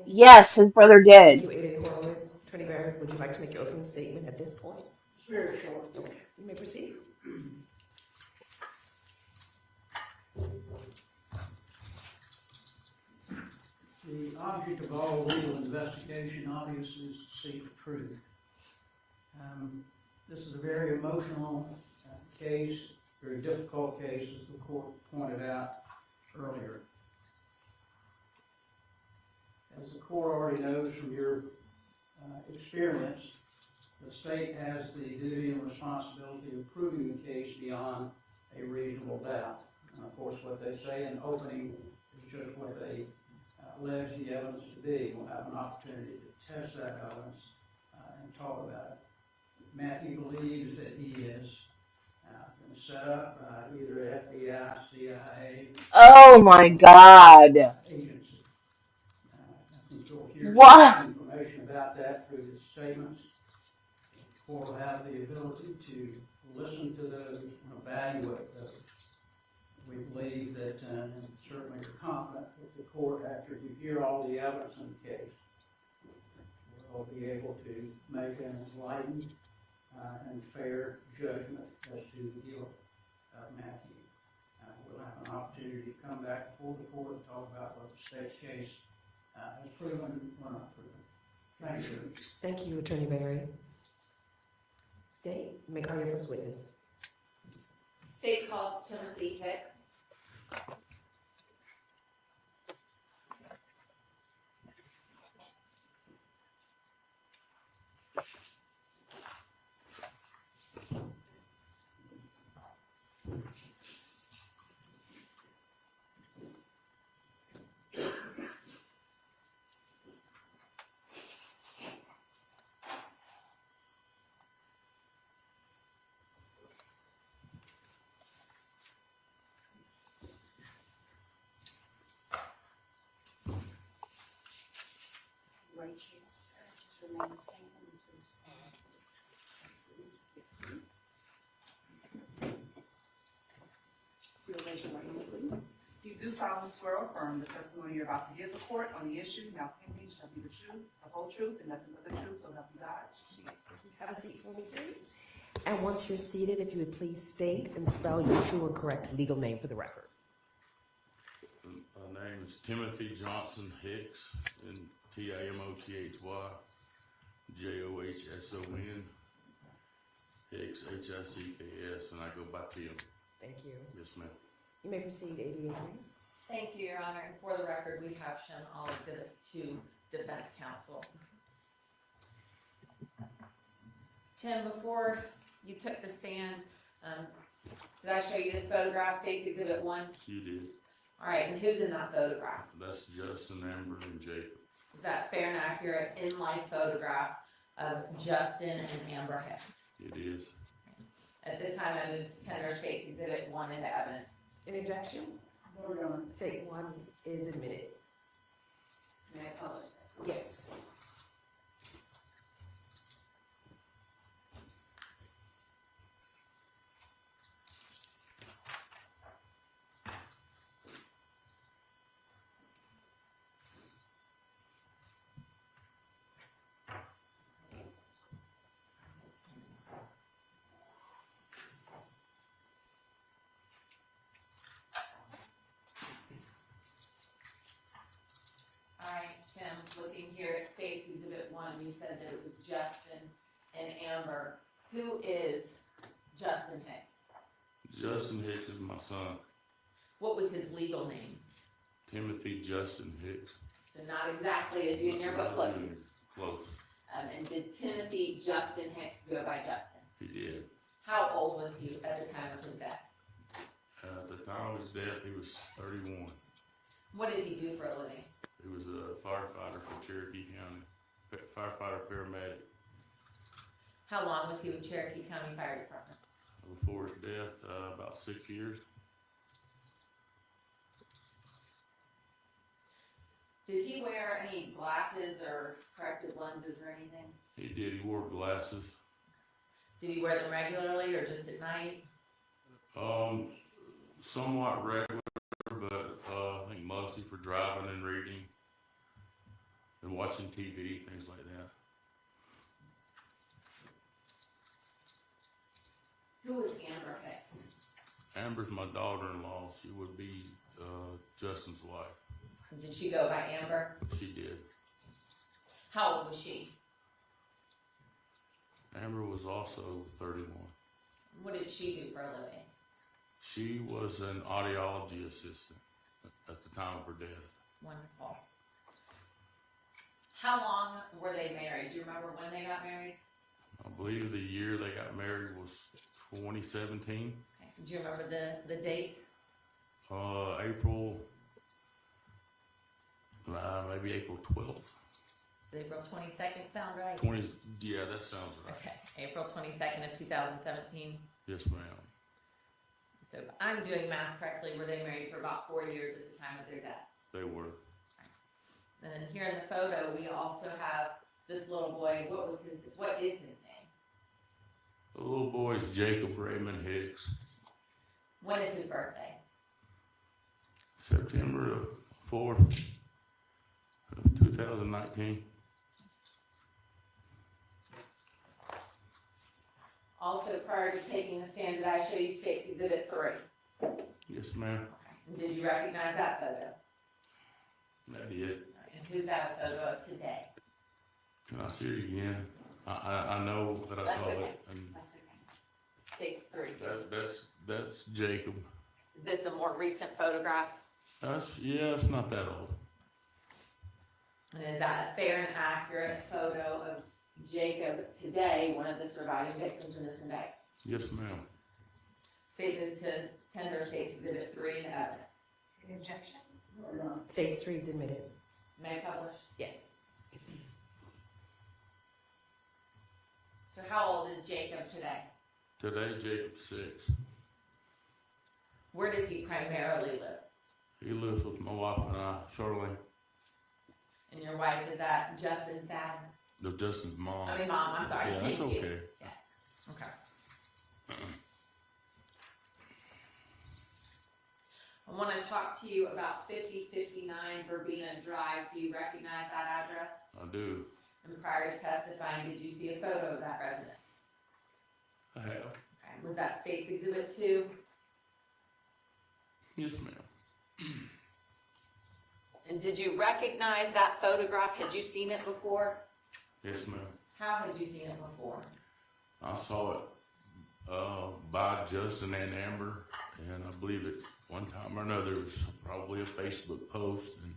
Yes, his brother Thank did. you, Ada Horowitz. Attorney Barrett, would you like to make your opening statement at this point? It's very short. Okay, you may proceed. The object of all legal investigation obviously is to seek the truth. This is a very emotional case, very difficult case, as the court pointed out earlier. As the court already knows from your experience, the state has the duty and responsibility of proving the case beyond a reasonable doubt. And of course, what they say in opening is just what they allege the evidence to be. We'll have an opportunity to test that evidence and talk about it. Matthew believes that he has been set up by either FBI, CIA, Oh my God. agency. I think you'll hear What? some information about that through his statements. The court will have the ability to listen to those and evaluate those. We believe that, and certainly are confident that the court, after you hear all the evidence in the case, will be able to make an enlightened and fair judgment as to the guilt of Matthew. We'll have an opportunity to come back before the court and talk about what the state's case has proven or not proven. Thank you. Thank you, Attorney Barrett. State, you may call your first witness. State calls Timothy Hicks. Right here, sir. Just remain standing until it's You'll raise your right hand, please. You do solemnly swear or affirm the testimony you're about to give the court on the issue now pending shall be the truth, the whole truth, and nothing but the truth, so help you God. Have a seat for me, please. And once you're seated, if you would please state and spell your true and correct legal name for the record. My name is Timothy Johnson Hicks, and Timothy Johson, Hicks, Hicks, and I go by Tim. Thank you. Yes, ma'am. You may proceed, ADA. Thank you, Your Honor. And for the record, we have shown all exhibits to defense counsel. Tim, before you took the stand, Did I show you this photograph, State's Exhibit 1? You did. All right, and who's in that photograph? That's Justin, Amber, and Jacob. Is that fair and accurate in-life photograph of Justin and Amber Hicks? It is. At this time, I move to tender State's Exhibit 1 into evidence. Any objection? Vote on. State 1 is admitted. May I publish this? Yes. All right, Tim, looking here at State's Exhibit 1, you said that it was Justin and Amber. Who is Justin Hicks? Justin Hicks is my son. What was his legal name? Timothy Justin Hicks. So not exactly a junior, but close. Junior. Close. And did Timothy Justin Hicks go by Justin? He did. How old was he at the time of his death? At the time of his death, he was 31. What did he do for a living? He was a firefighter for Cherokee County. Firefighter paramedic. How long was he with Cherokee County Fire Department? Before his death, about 6 years. Did he wear any glasses or corrective lenses or anything? He did. He wore glasses. Did he wear them regularly or just at night? Somewhat regular, but I think mostly for driving and reading and watching TV, things like that. Who was Amber Hicks? Amber's my daughter-in-law. She would be Justin's wife. Did she go by Amber? She did. How old was she? Amber was also 31. What did she do for a living? She was an audiology assistant at the time of her death. Wonderful. How long were they married? Do you remember when they got married? I believe the year they got married was 2017. Okay. Do you remember the date? April, maybe April 12th. Does April 22nd sound right? Yeah, that sounds right. Okay, April 22nd of 2017. Yes, ma'am. So if I'm doing math correctly, were they married for about 4 years at the time of their deaths? They were. And then here in the photo, we also have this little boy. What is his name? The little boy is Jacob Raymond Hicks. When is his birthday? September 4th of 2019. Also, prior to taking the stand, did I show you State's Exhibit 3? Yes, ma'am. And did you recognize that photo? I did. And who's that a photo of today? Can I see it again? I know that I That's saw okay. it. And That's okay. State's 3. that's Jacob. Is this a more recent photograph? It's not that old. And is that a fair and accurate photo of Jacob today, one of the surviving victims in this indictment? Yes, ma'am. State this to tender State's Exhibit 3 into evidence. Any objection? States 3 is admitted. May I publish? Yes. So how old is Jacob today? Today, Jacob's 6. Where does he primarily live? He lives with my wife and I, Charlene. And your wife, is that Justin's dad? No, Justin's mom. Mom, I'm sorry. Yeah, that's Thank you. okay. Yes. Okay. I want to talk to you about 5059 Verbena Drive. Do you recognize that address? I do. And prior to testifying, did you see a photo of that residence? I have. Okay. Was that State's Exhibit 2? Yes, ma'am. And did you recognize that photograph? Had you seen it before? Yes, ma'am. How had you seen it before? I saw it by Justin and Amber, and I believe it one time or another it was probably a Facebook post, and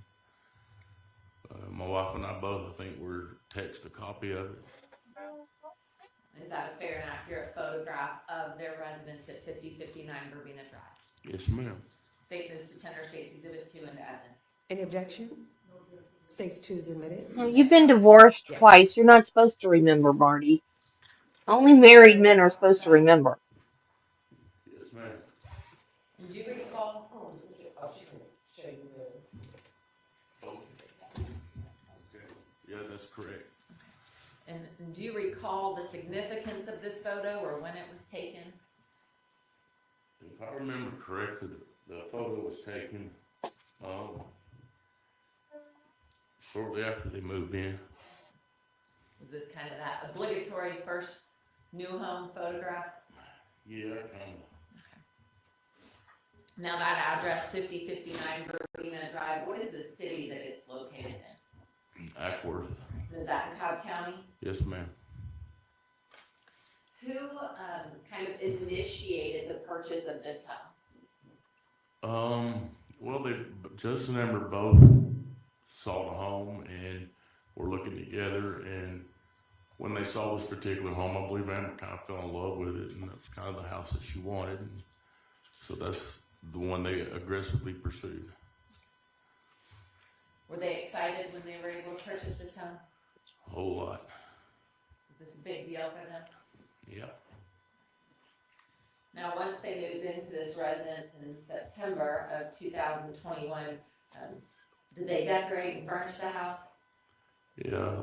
my wife and I both, I think, were text a copy of it. Is that a fair and accurate photograph of their residence at 5059 Verbena Drive? Yes, ma'am. State moves to tender States Exhibit 2 into evidence. Any objection? States 2 is admitted. No, you've been divorced Yes. twice. You're not supposed to remember, Marty. Only married men are supposed to remember. Yes, ma'am. Do you recall? Yeah, that's correct. And do you recall the significance of this photo or when it was taken? If I remember correctly, the photo was taken shortly after they moved in. Was this kind of that obligatory first new home photograph? Yeah, kind Now that address, 5059 Verbena Drive, what is the city that it's located in? of Ackworth. Is that in Cobb County? Yes, ma'am. Who kind of initiated the purchase of this home? Well, Justin and Amber both saw the home and were looking together. And when they saw this particular home, I believe Amber kind of fell in love with it, and that's kind of the house that she wanted. And so that's the one they aggressively pursued. Were they excited when they were able to purchase this home? A whole lot. Was this a big deal for them? Yeah. Now, once they moved into this residence in September of 2021, did they decorate and furnish the house? Yeah,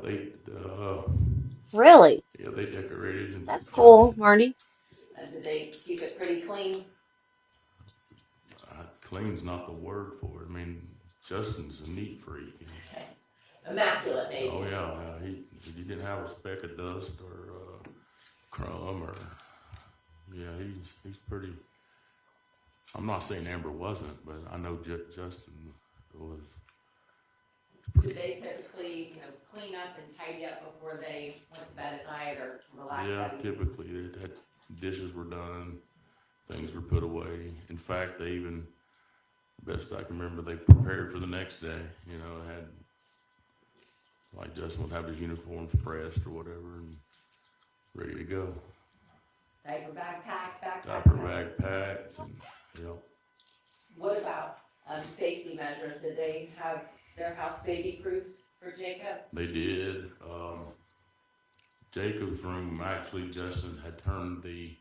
Really? they decorated. And That's cool, Marty. Did they keep it pretty clean? Clean's not the word for it. I mean, Justin's a neat freak. Okay. Immaculate, maybe. Oh yeah, he didn't have a speck of dust or crumb or he's pretty. I'm not saying Amber wasn't, but I know Justin was. Did they typically, clean up and tidy up before they went to bed at night or relax? Yeah, at night? typically that dishes were done, things were put away. In fact, they even, best I can remember, they prepared for the next day. Had like Justin would have his uniforms pressed or whatever and ready to go. Diaper bag packed, backpack Diaper packed? bag packed and What about safety measures? Did they have their house baby proofed for Jacob? They did. Jacob's room, actually, Justin had turned the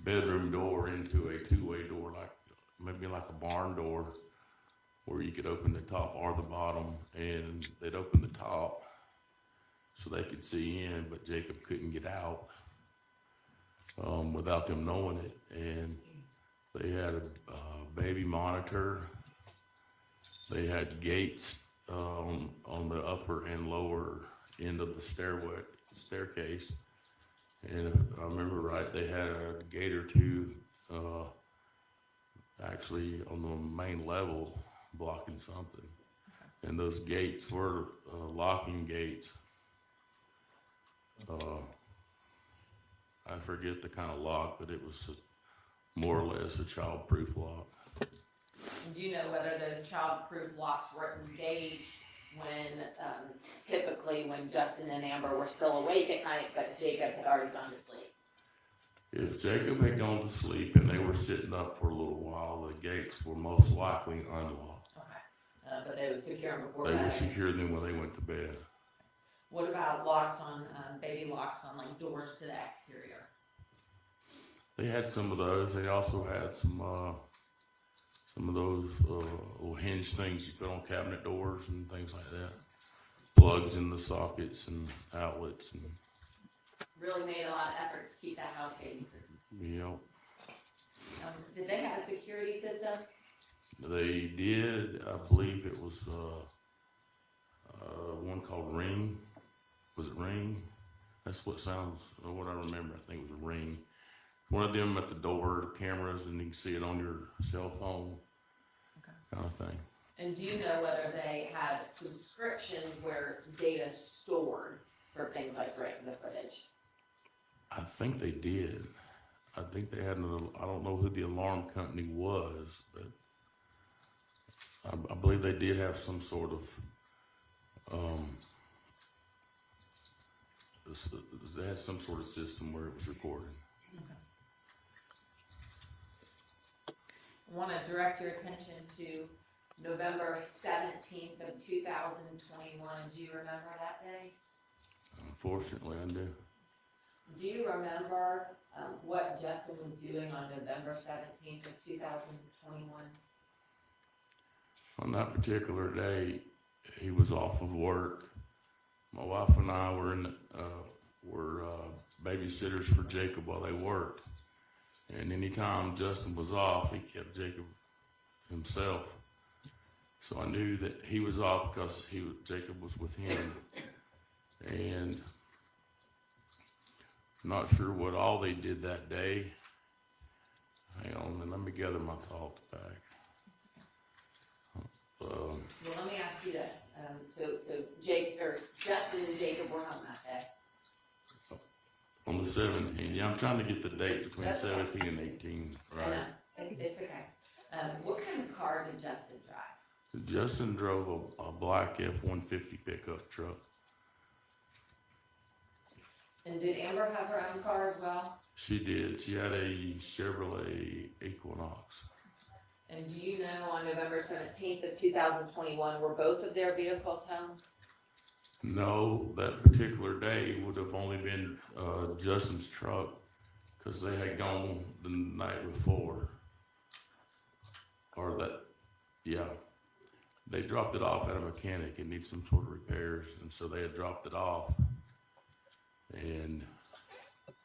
bedroom door into a two-way door, maybe like a barn door, where you could open the top or the bottom, and they'd open the top so they could see in, but Jacob couldn't get out without them knowing it. And they had a baby monitor. They had gates on the upper and lower end of the staircase. And if I remember right, they had a gate or two actually on the main level blocking something. And those gates were locking gates. I forget the kind of lock, but it was more or less a child-proof lock. Do you know whether those child-proof locks were engaged when, typically when Justin and Amber were still awake at night, but Jacob had already gone to sleep? If Jacob had gone to sleep and they were sitting up for a little while, the gates were most likely unlocked. Okay. But they would secure them before They bed? would secure them when they went to bed. What about locks on, baby locks on like doors to the exterior? They had some of those. They also had some of those little hinge things you put on cabinet doors and things like that. Plugs in the sockets and outlets and. Really made a lot of efforts to keep that house baby proof. Did they have a security system? They did. I believe it was one called Ring. Was it Ring? That's what what I remember. I think it was a Ring. One of them at the door, cameras, and you can see it on your cell phone, kind of thing. And do you know whether they had subscriptions where data stored for things like breaking the footage? I think they did. I think they had I don't know who the alarm company was, but I believe they did have some sort of they had some sort of system where it was recorded. I want to direct your attention to November 17th of 2021. Do you remember that day? Unfortunately, I do. Do you remember what Justin was doing on November 17th of 2021? On that particular day, he was off of work. My wife and I were babysitters for Jacob while they worked. And anytime Justin was off, he kept Jacob himself. So I knew that he was off because Jacob was with him. And not sure what all they did that day. Hang on, let me gather my thoughts back. Well, let me ask you this. So Justin and Jacob were home that day. On the 17th, yeah, I'm trying to get the date between That's 17 and 18, I right? know. It's okay. What kind of car did Justin drive? Justin drove a black F-150 pickup truck. And did Amber have her own car as well? She did. She had a Chevrolet Equinox. And do you know on November 17th of 2021, were both of their vehicles home? No, that particular day would have only been Justin's truck because they had gone the night before. They dropped it off at a mechanic. It needs some sort of repairs, and so they had dropped it off and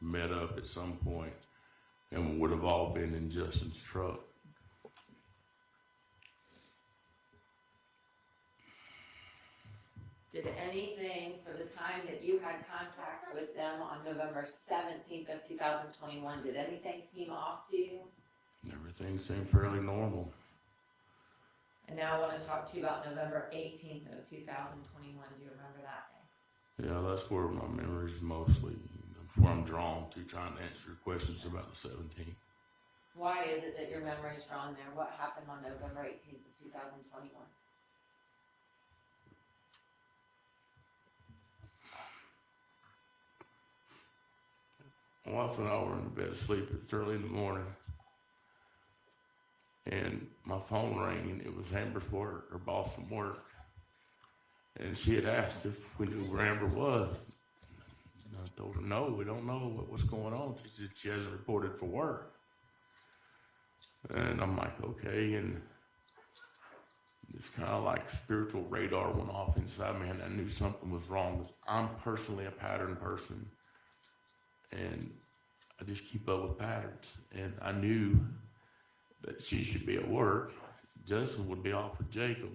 met up at some point, and would have all been in Justin's truck. Did anything for the time that you had contact with them on November 17th of 2021, did anything seem off to you? Everything seemed fairly normal. And now I want to talk to you about November 18th of 2021. Do you remember that day? Yeah, that's where my memories mostly, that's where I'm drawn to trying to answer your questions about the 17th. Why is it that your memory is drawn there? What happened on November 18th of 2021? My wife and I were in bed asleep. It was early in the morning. And my phone rang, and it was Amber's work, her boss from work. And she had asked if we knew where Amber was. And I told her, no, we don't know what's going on. She said she hasn't reported for work. And I'm like, okay. And it's kind of like spiritual radar went off inside me, and I knew something was wrong. I'm personally a pattern person, and I just keep up with patterns. And I knew that she should be at work. Justin would be off with Jacob.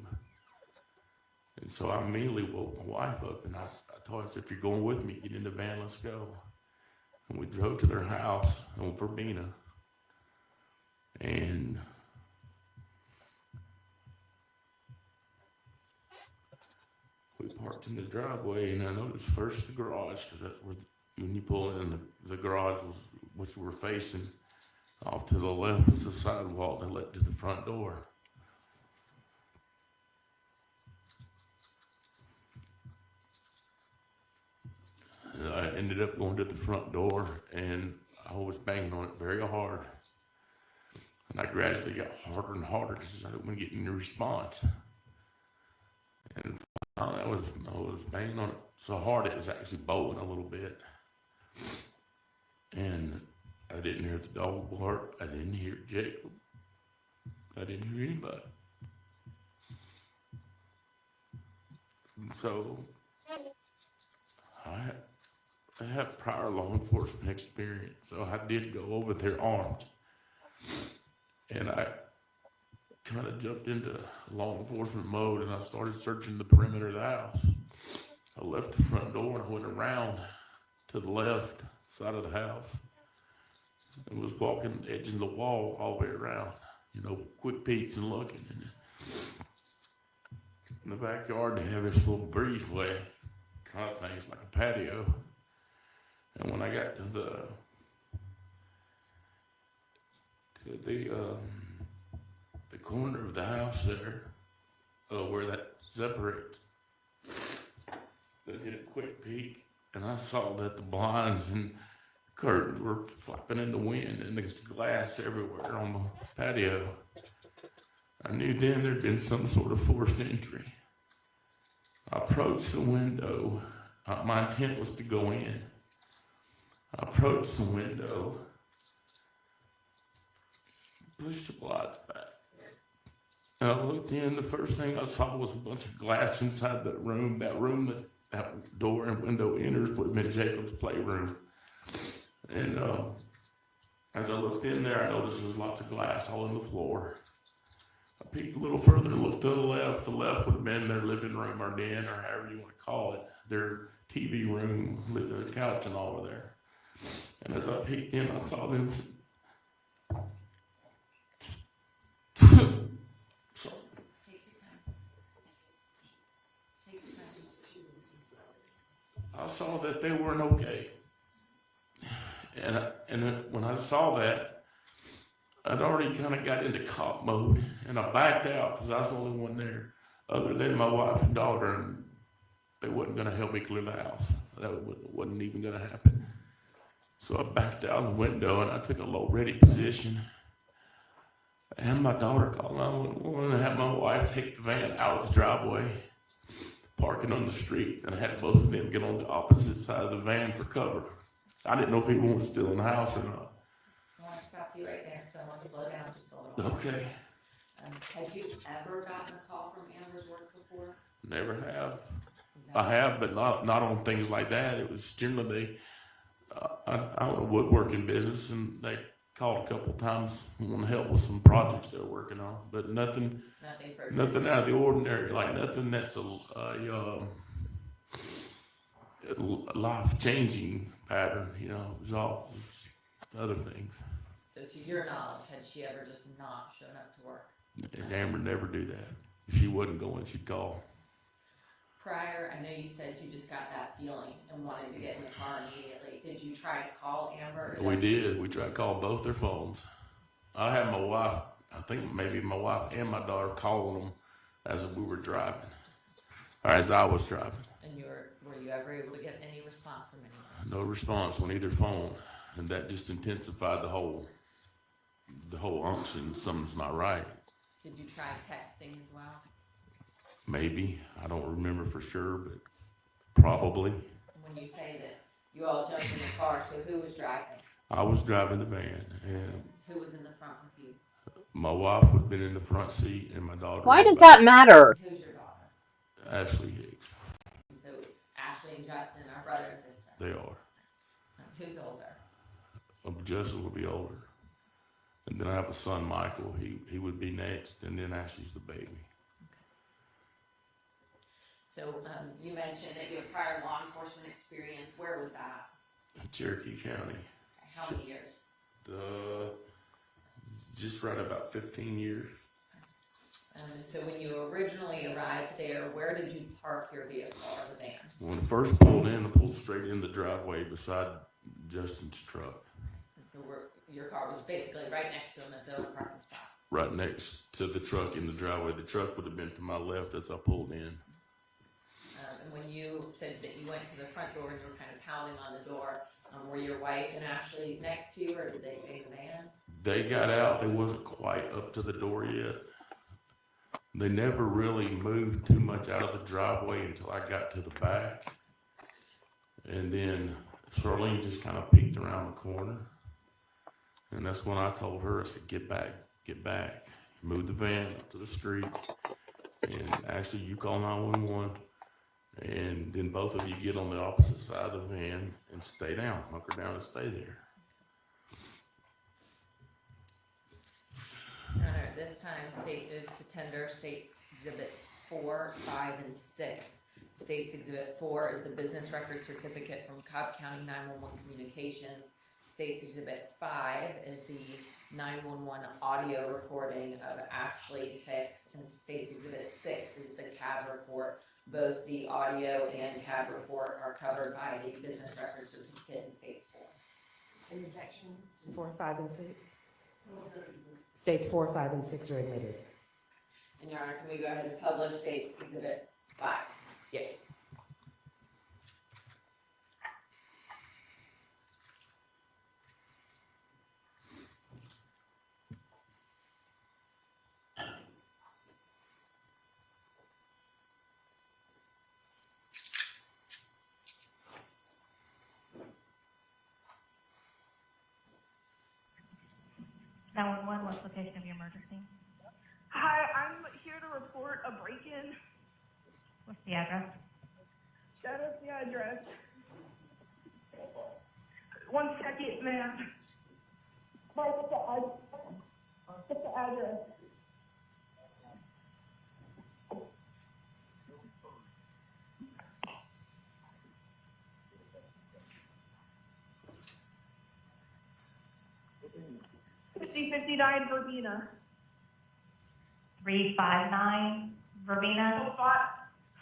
And so I immediately woke my wife up, and I told her, I said, if you're going with me, get in the van, let's go. And we drove to their house on Verbena. And we parked in the driveway, and I noticed first the garage, because that's where, when you pull in, the garage was, which we were facing. Off to the left was the sidewalk that led to the front door. And I ended up going to the front door, and I was banging on it very hard. And I gradually got harder and harder because I didn't get any response. And finally I was banging on it so hard it was actually bowing a little bit. And I didn't hear the dog bark. I didn't hear Jacob. I didn't hear anybody. And so I have prior law enforcement experience, so I did go over there armed. And I kind of jumped into law enforcement mode, and I started searching the perimeter of the house. I left the front door and went around to the left side of the house and was walking the edge of the wall all the way around, quick peeks and looking. And in the backyard, they have this little breezeway kind of thing. It's like a patio. And when I got to the corner of the house there, where that separates, I did a quick peek, and I saw that the blinds and curtains were flapping in the wind, and there's glass everywhere on the patio. I knew then there'd been some sort of forced entry. I approached the window. My intent was to go in. I approached the window, pushed the blinds back. And I looked in, the first thing I saw was a bunch of glass inside that room. That door and window enters would have been Jacob's playroom. And as I looked in there, I noticed there was lots of glass all on the floor. I peeked a little further and looked to the left. The left would have been their living room or den, or however you want to call it, their TV room, the couch and all of there. And as I peeked in, I saw them. Take your time. Take your time. I saw that they weren't okay. And when I saw that, I'd already kind of got into cop mode, and I backed out because I was the only one there, other than my wife and daughter, and they wasn't going to help me clear the house. That wasn't even going to happen. So I backed out the window, and I took a low-ready position. And my daughter called 911 and had my wife take the van out of the driveway, parking on the street, and I had both of them get on the opposite side of the van for cover. I didn't know if anyone was still in the house or not. I want to stop you right there, so I want to slow down just a little. Okay. Had you ever gotten a call from Amber's work before? Never have. I have, but not on things like that. It was generally, I own a woodworking business, and they called a couple of times and want to help with some projects they're working on, but nothing out of the ordinary, like nothing that's a life-changing pattern, you know. It was all other things. So to your knowledge, had she ever just not shown up to work? And Amber never do that. If she wasn't going, she'd call. Prior, I know you said you just got that feeling and wanted to get in the car immediately. Did you try to call Amber? We did. We tried to call both their phones. I had my wife, I think maybe my wife and my daughter calling them as we were driving, or as I was driving. And were you ever able to get any response from anyone? No response on either phone, and that just intensified the whole unction. Something's not right. Did you try texting as well? Maybe. I don't remember for sure, but probably. When you say that you all jumped in the car, so who was driving? I was driving the van, and Who was in the front with you? my wife would have been in the front seat, and my daughter. Why does that matter? Who's your daughter? Ashley Hicks. And so Ashley and Justin are brother and sister. They are. Who's older? Justin will be older. And then I have a son, Michael. He would be next, and then Ashley's the baby. So you mentioned that you have prior law enforcement experience. Where was that? In Cherokee County. How many years? Just right about 15 years. And so when you originally arrived there, where did you park your vehicle or the van? When I first pulled in, I pulled straight in the driveway beside Justin's truck. And so your car was basically right next to him at the parking spot. Right next to the truck in the driveway. The truck would have been to my left as I pulled in. And when you said that you went to the front door and you were kind of pounding on the door, were your wife and Ashley next to you, or did they stay in the van? They got out. They wasn't quite up to the door yet. They never really moved too much out of the driveway until I got to the back. And then Charlene just kind of peeked around the corner. And that's when I told her, I said, get back. Move the van up to the street. And actually, you call 911. And then both of you get on the opposite side of the van and stay down. Hunker down and stay there. Your Honor, at this time, state moves to tender States Exhibits 4, 5, and 6. States Exhibit 4 is the business record certificate from Cobb County 911 Communications. States Exhibit 5 is the 911 audio recording of Ashley Hicks, and States Exhibit 6 is the CAD report. Both the audio and CAD report are covered by the business record certificate in States 4. Interjection. 4, 5, and 6. States 4, 5, and 6 are admitted. And Your Honor, can we go ahead and publish States Exhibit 5? Yes. emergency? Hi, I'm here to report a break-in. What's the address? That is the address. 1 second, ma'am. What's the address? $5059 Verbena. 359 Verbena?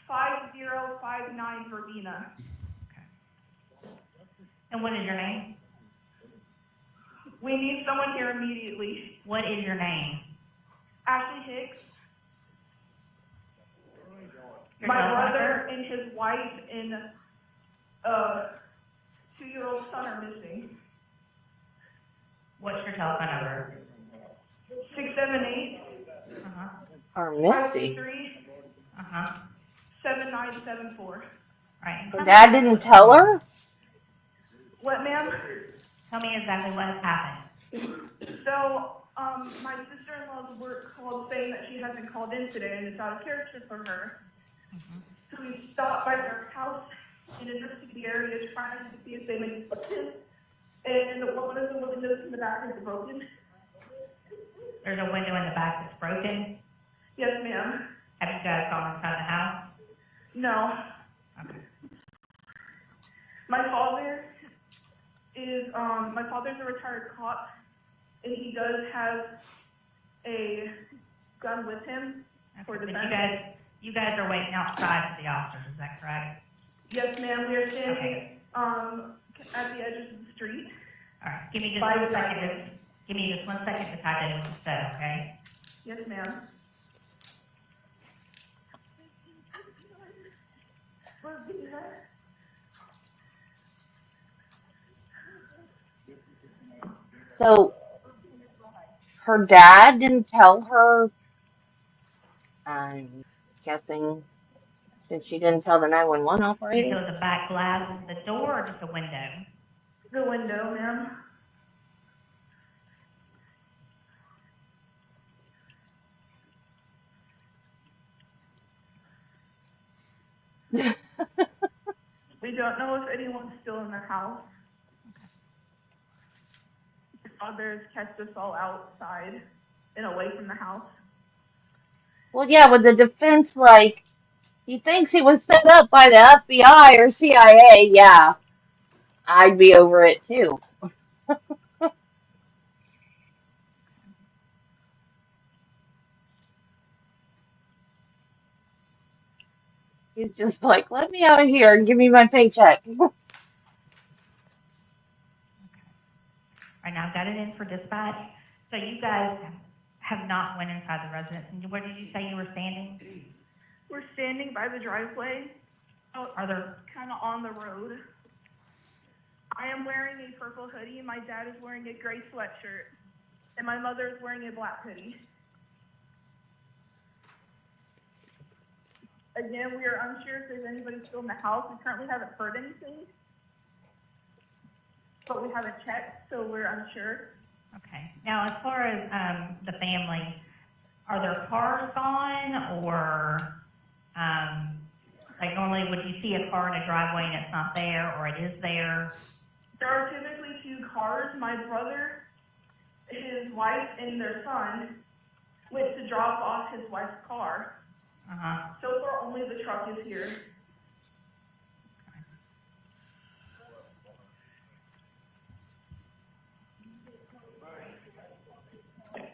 5059 Verbena. And what is your name? We need someone here immediately. What is your name? Ashley Hicks. Your My telephone brother number? and his wife and 2-year-old son are missing. What's your telephone number? 678 Uh-huh. Or Misty. 523 Uh-huh. 7974. Right. Her dad didn't tell her? What, ma'am? Tell me exactly what has happened. So, my sister-in-law's work called saying that she hasn't called in today and it's out of character for her. So we stopped by their house and invested the area trying to see if they made questions. And one of the windows in the back is broken. There's a window in the back that's broken. Yes, ma'am. Have you guys gone inside the house? No. Okay. My father's a retired cop, and he does have a gun with him for But defense. you guys are waiting outside for the officers, is that correct? Yes, ma'am, we are standing, Okay. at the edges of the street. All right, give me just By one the second. driveway. Give me just 1 second to type that in what you said, okay? Yes, ma'am. So, her dad didn't tell her, I'm guessing, since she didn't tell the 911 So operator. the back glass is the door or just a window? The window, ma'am. We don't know if anyone's still in the house. My father's kept us all outside and away from the house. Well, yeah, with the defense, like, he thinks he was set up by the FBI or CIA. Yeah, I'd be over it too. He's just like, let me out of here and give me my paycheck. All right, now I've got it in for dispatch. So you guys have not went inside the residence. And where did you say you were standing? We're standing by the driveway, Are there, kind of on the road. I am wearing a purple hoodie, my dad is wearing a gray sweatshirt, and my mother is wearing a black hoodie. Again, we are unsure if there's anybody still in the house. We currently haven't heard anything, but we haven't checked, so we're unsure. okay. Now, as far as the family, are there cars gone or, like normally would you see a car in a driveway and it's not there or it is there? There are typically 2 cars. My brother, his wife, and their son went to drop off his wife's car. Uh-huh. So far, only the truck is here.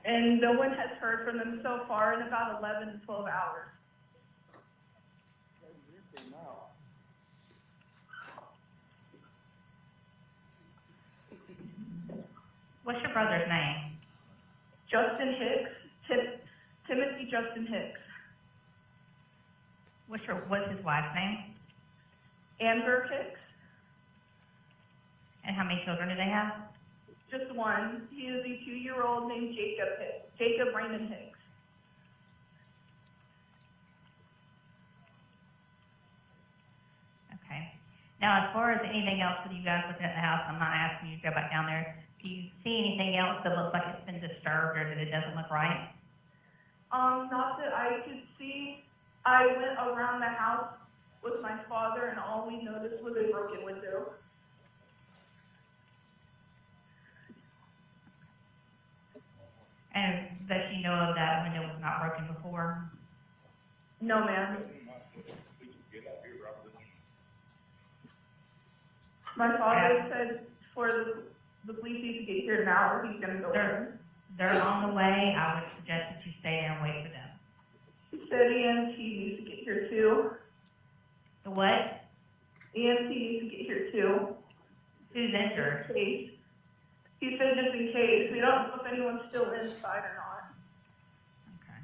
And no one has heard from them so far in about 11 to 12 hours. What's your brother's name? Justin Hicks, Timothy Justin Hicks. What's his wife's name? Amber Hicks, And how many children do they have? just one. He is a 2-year-old named Jacob Raymond Hicks. Okay. Now, as far as anything else with you guys looking at the house, I'm not asking you to go back down there. Do you see anything else that looks like it's been disturbed or that it doesn't look right? Not that I could see. I went around the house with my father, and all we noticed was a broken window. And that you know of that window was not broken before? No, ma'am. My father said for the police need to get here now, or he's gonna go in. They're on the way. I would suggest that you stay there and wait for them. He said EMT needs to get here too. The what? EMT needs to get here too. Who's injured? In case. He said just in case. We don't know if anyone's still inside or not. Okay.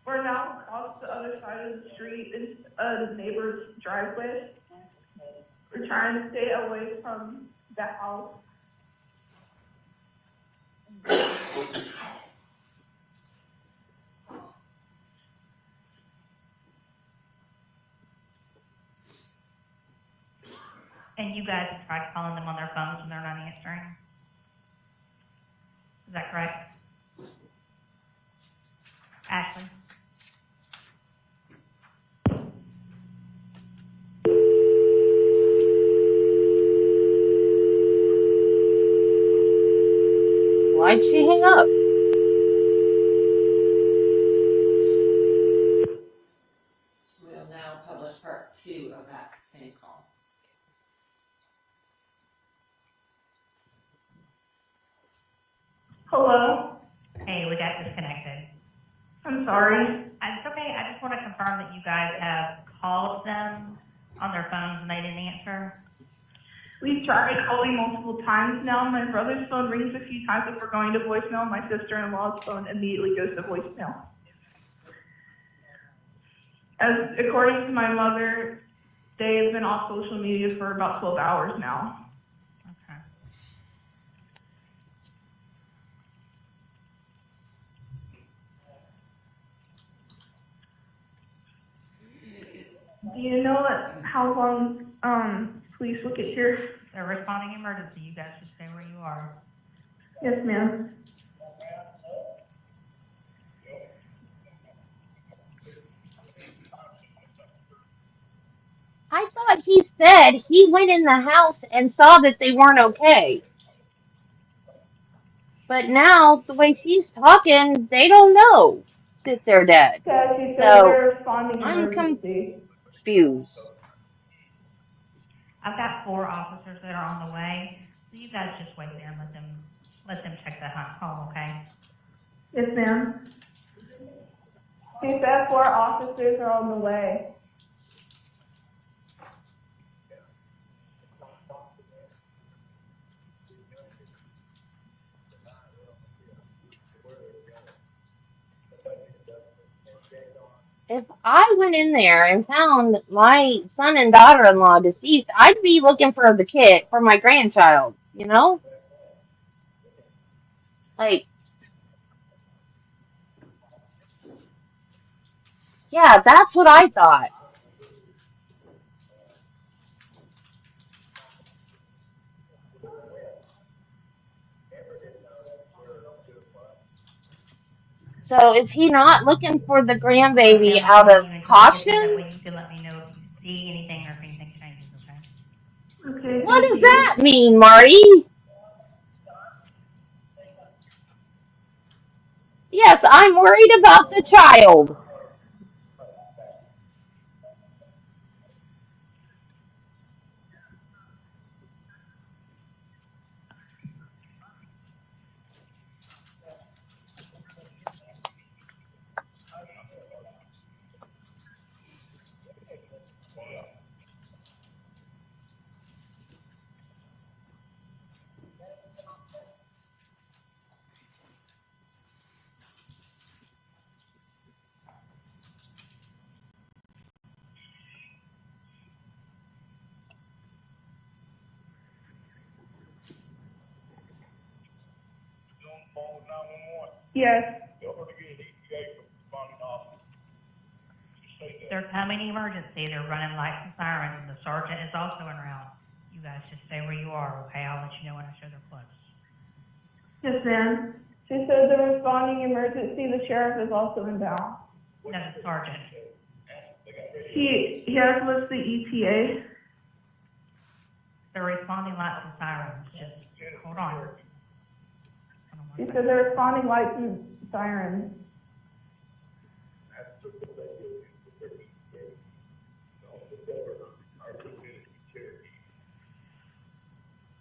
We're now across the other side of the street in a neighbor's driveway. We're trying to stay away from the house. And you guys have tried calling them on their phones and they're not answering? Is that correct? Ashley? Why'd she hang up? We'll now publish part 2 of that same call. Hello? Hey, we got disconnected. I'm sorry. It's okay. I just want to confirm that you guys have called them on their phones and they didn't answer. We've tried calling multiple times now. My brother's phone rings a few times if we're going to voicemail. My sister-in-law's phone immediately goes to voicemail. As according to my mother, they've been off social media for about 12 hours now. Okay. Do you know how long police will get here? They're responding emergency. You guys should stay where you are. Yes, ma'am. I thought he said he went in the house and saw that they weren't okay. But now, the way she's talking, they don't know that they're dead. Yeah, she said So, they're responding I'm emergency. confused. I've got 4 officers that are on the way. So you guys just wait there and let them check the home, okay? Yes, ma'am. She said 4 officers are on the way. If I went in there and found my son and daughter-in-law deceased, I'd be looking for the kid, for my grandchild, you know? Like, yeah, that's what I thought. So is he not looking for the grandbaby out of caution? We need to let me know if you see anything or if anything changes, okay? Okay. What thank does you. that mean, Marty? Yes, I'm worried about the child. Yes. They're coming emergency. They're running lights and sirens, and the sergeant is also en route. You guys just stay where you are, okay? I'll let you know when I show they're close. Yes, ma'am. She said they're responding emergency. The sheriff is also inbound. No, the sergeant. He has listed the ETA. They're responding lights and sirens. Just hold on. Hold on She one said they're responding lights and sirens.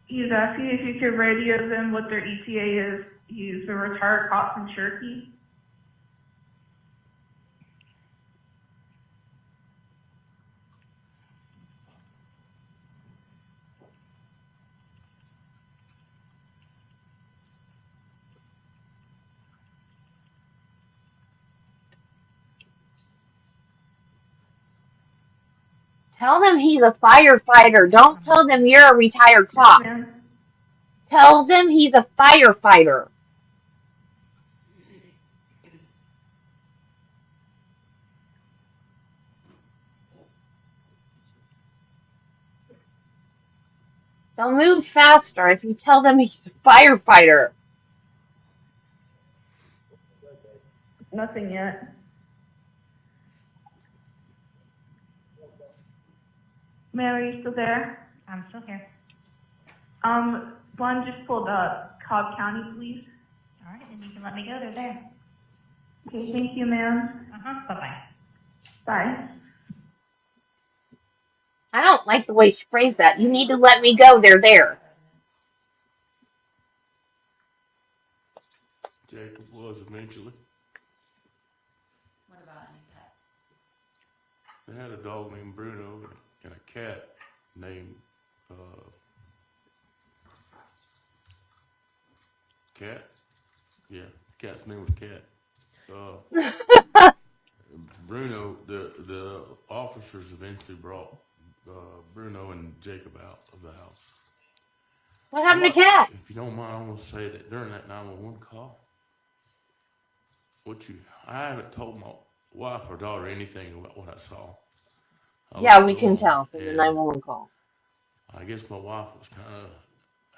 He's asking if you could radio them what their ETA is. He's a retired cop from Cherokee. Tell them he's a firefighter. Don't tell them you're a retired cop. Ma'am. Tell them he's a firefighter. They'll move faster if you tell them he's a firefighter. Nothing yet. Ma'am, are you still there? I'm still here. One just pulled up. Cobb County, please. All right, then you can let me go. They're there. Okay, thank you, ma'am. Bye-bye. Bye. I don't like the way she phrased that. You need to let me go. They're there. Jacob was eventually. What about any pets? They had a dog named Bruno and a cat named Cat. Yeah, cat's name was Cat. Bruno, the officers eventually brought Bruno and Jacob out of the house. What happened to Cat? If you don't mind, I want to say that during that 911 call, I haven't told my wife or daughter anything about what I saw. Yeah, we can tell from the 911 call. I guess my wife was kind of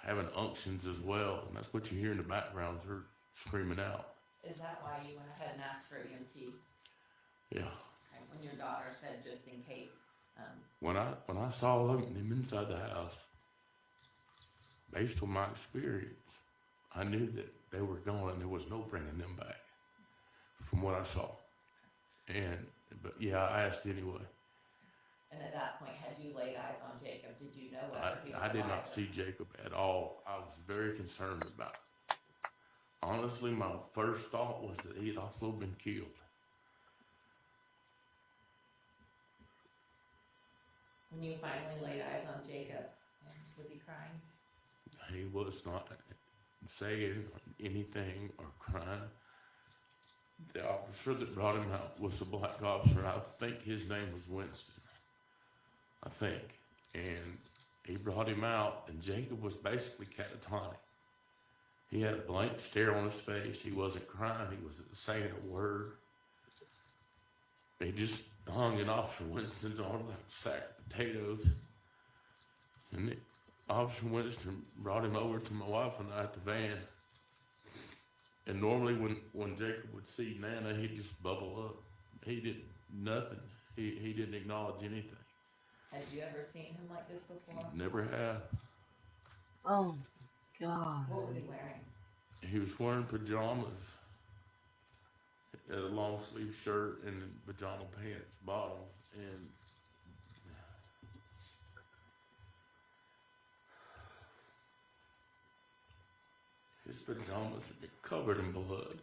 having unctions as well, and that's what you hear in the background, is her screaming out. Is that why you went ahead and asked for EMT? Yeah. Okay, when your daughter said just in case. When I saw them inside the house, based on my experience, I knew that they were gone and there was no bringing them back from what I saw. But yeah, I asked anyway. And at that point, had you laid eyes on Jacob? Did you know whether he was I did alive? not see Jacob at all. I was very concerned about it. Honestly, my first thought was that he had also been killed. When you finally laid eyes on Jacob, was he crying? He was not saying anything or crying. The officer that brought him out was a black officer. I think his name was Winston. I think. And he brought him out, and Jacob was basically catatonic. He had a blank stare on his face. He wasn't crying. He wasn't saying a word. He just hung in Officer Winston's arm like a sack of potatoes. And Officer Winston brought him over to my wife and I at the van. And normally when Jacob would see Nana, he'd just bubble up. He did nothing. He didn't acknowledge anything. Had you ever seen him like this before? Never have. Oh, God. What was he wearing? He was wearing pajamas, a long sleeve shirt and pajama pants bottom, and his pajamas had been covered in blood,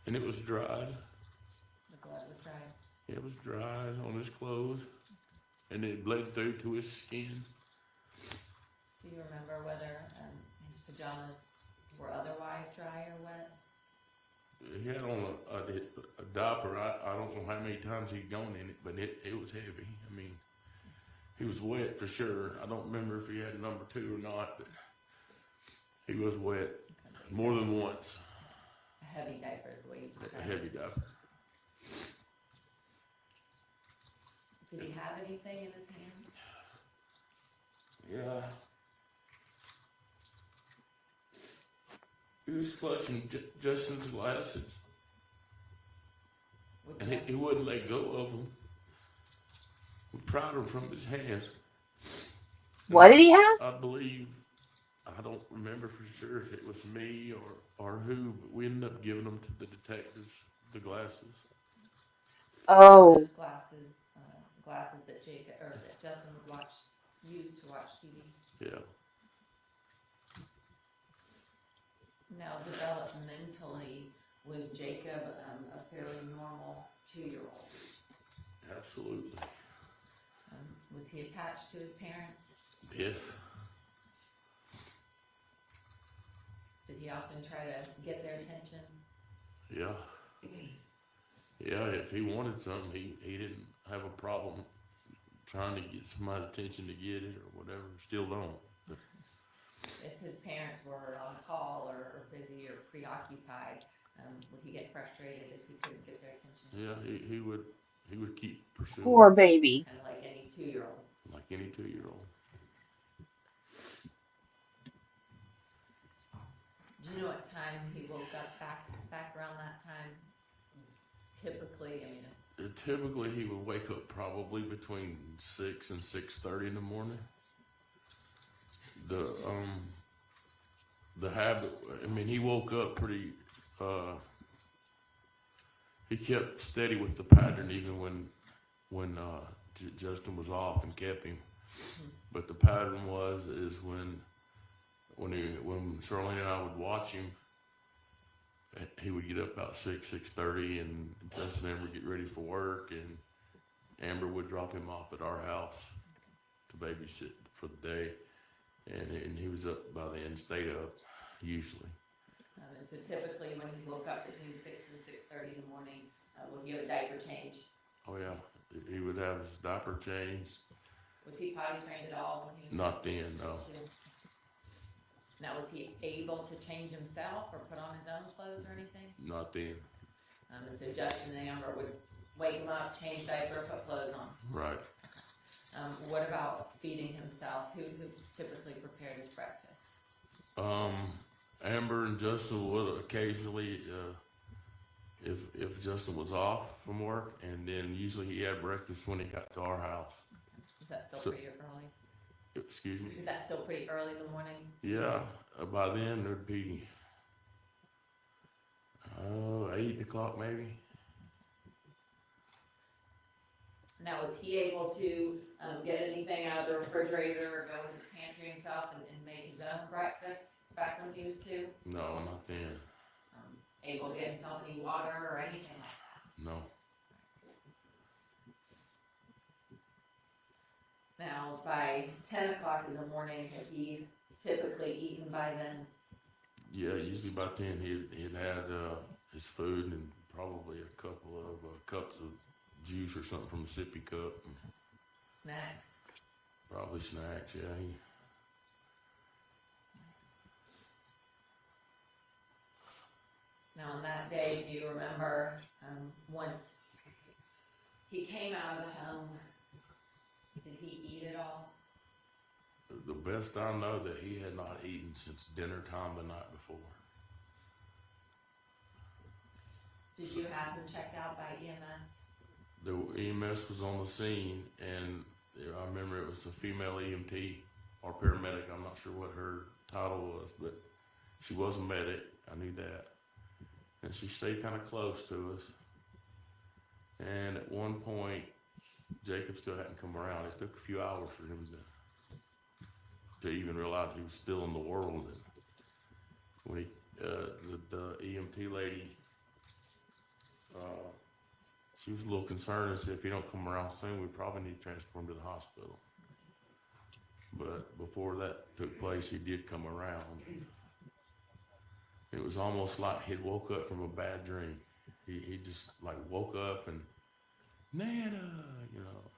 and it was dried. The blood was dry. It was dried on his clothes, and it bled through to his skin. Do you remember whether his pajamas were otherwise dry or wet? He had on a diaper. I don't know how many times he'd gone in it, but it was heavy. I mean, he was wet for sure. I don't remember if he had number 2 or not, but he was wet more than once. A heavy diaper is the way you A described heavy it. diaper. Did he have anything in his hands? Yeah. He was clutching Justin's glasses, Would and Justin- he wouldn't let go of them. We pried them from his hand. What did he have? I believe, I don't remember for sure if it was me or who, but we ended up giving them to the detectives, the glasses. Oh, Those glasses that Jacob, or that Justin would use to watch TV. Yeah. Now, developmentally, was Jacob a fairly normal 2-year-old? Absolutely. Was he attached to his parents? Yes. Did he often try to get their attention? Yeah. Yeah, if he wanted something, he didn't have a problem trying to get somebody's attention to get it or whatever. Still don't. If his parents were on call or busy or preoccupied, would he get frustrated if he couldn't get their attention? Yeah, he would keep pursuing. poor baby. Kind of like any 2-year-old. Like any 2-year-old. Do you know what time he woke up back around that time? Typically, Typically, he would wake up probably between 6 and 6:30 in the morning. The habit. I mean, he woke up pretty. He kept steady with the pattern even when Justin was off and kept him. But the pattern is when Charlene and I would watch him, he would get up about 6:30, and Justin and Amber would get ready for work, and Amber would drop him off at our house to babysit for the day, and he was up by then, stayed up usually. and so typically when he woke up between 6 and 6:30 in the morning, would he have a diaper change? Oh yeah, he would have his diaper changed. Was he potty trained at all when he was? Not then, no. Now, was he able to change himself or put on his own clothes or anything? Not then. And so Justin and Amber would wake him up, change diaper, put clothes on. Right. What about feeding himself? Who typically prepared his breakfast? Amber and Justin would occasionally, if Justin was off from work, and then usually he had breakfast when he got to our house. Is that still So- pretty early? Excuse me? Is that still pretty early in the morning? Yeah, by then there'd be 8 o'clock maybe. Now, was he able to get anything out of the refrigerator or go into the pantry himself and make his own breakfast back when he was 2? No, not then. Able to get himself any water or anything like that? No. Now, by 10 o'clock in the morning, had he typically eaten by then? Yeah, usually by then he'd had his food and probably a couple of cups of juice or something from a sippy cup. Snacks? Probably snacks, yeah. Now, on that day, do you remember once he came out of the home, did he eat at all? The best I know that he had not eaten since dinner time the night before. Did you have him checked out by EMS? The EMS was on the scene, and I remember it was a female EMT or paramedic. I'm not sure what her title was, but she was a medic. I knew that. And she stayed kind of close to us. And at one point, Jacob still hadn't come around. It took a few hours for him to even realize he was still in the world. And when the EMT lady, she was a little concerned and said, if you don't come around soon, we probably need to transfer him to the hospital. But before that took place, he did come around. It was almost like he'd woke up from a bad dream. He just like woke up and, Nana, you know.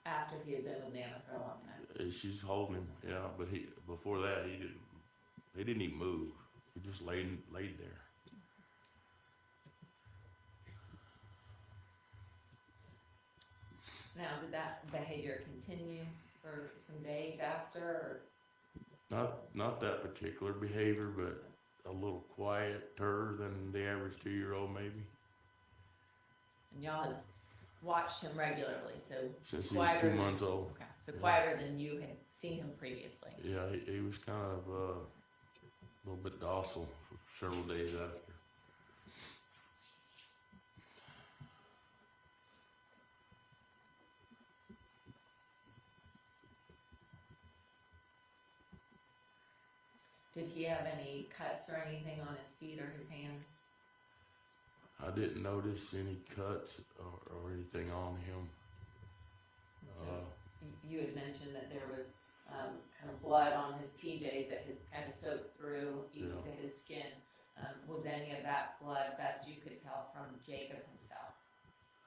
After he had been with Nana for a long time. She's holding him, yeah, but before that he didn't even move. He just laid there. Now, did that behavior continue for some days after, or? Not that particular behavior, but a little quieter than the average 2-year-old maybe. And y'all had watched him regularly, so Since he was 2 months old. Okay, so quieter than you had seen him previously. Yeah, he was kind of a little bit docile for several days after. Did he have any cuts or anything on his feet or his hands? I didn't notice any cuts or anything on him. So you had mentioned that there was kind of blood on his PJs that had kind of soaked through even to his skin. Was any of that blood, best you could tell, from Jacob himself?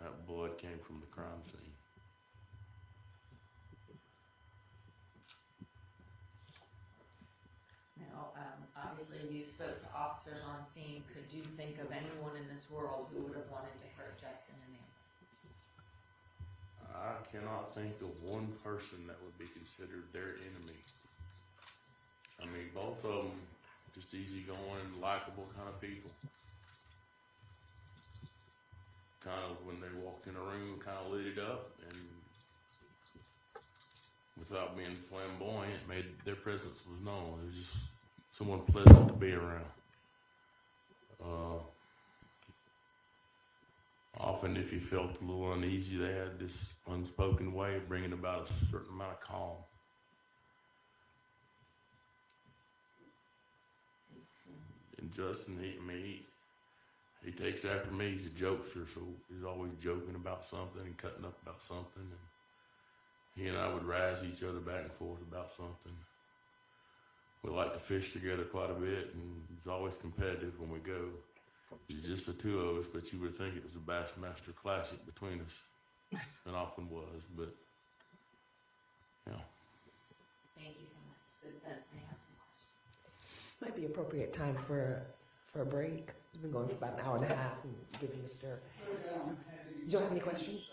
That blood came from the crime scene. Now, obviously you spoke to officers on scene. Could you think of anyone in this world who would have wanted to hurt Justin and Amber? I cannot think of one person that would be considered their enemy. I mean, both of them just easygoing, likable kind of people. Kind of when they walked in a room, kind of lit it up, and without being flamboyant, made their presence was known. It was just someone pleasant to be around. Often, if you felt a little uneasy, they had this unspoken way of bringing about a certain amount of calm. And Justin, he takes after me. He's a jokester, so he's always joking about something and cutting up about something. And he and I would razz each other back and forth about something. We like to fish together quite a bit, and it's always competitive when we go. It's just the two of us, but you would think it was a Bassmaster Classic between us. It often was, but yeah. Thank you so much. That's me. I have some questions. Might be appropriate time for a break. We've been going for about an hour and a half and giving Mr. You don't have any questions?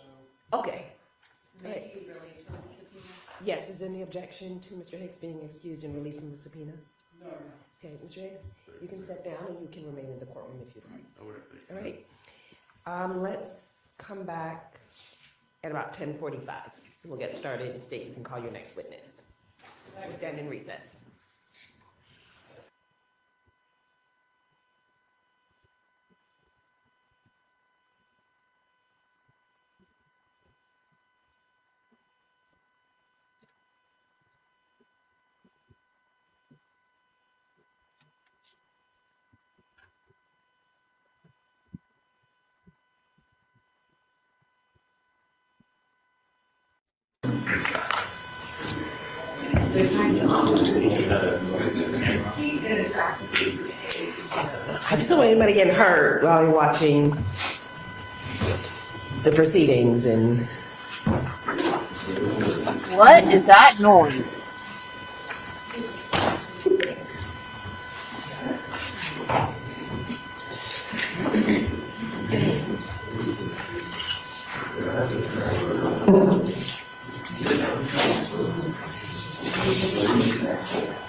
Okay. May Right. he be released from the subpoena? Yes, is there any objection to Mr. Hicks being excused and released from the subpoena? No, Okay, Mr. Hicks, you can sit down and you can remain in the courtroom if you'd like. I All would right. Let's come back at about 10:45. We'll get started and state you can call your next witness. We'll stand in recess. I just don't want anybody getting hurt while you're watching the proceedings and What is that noise?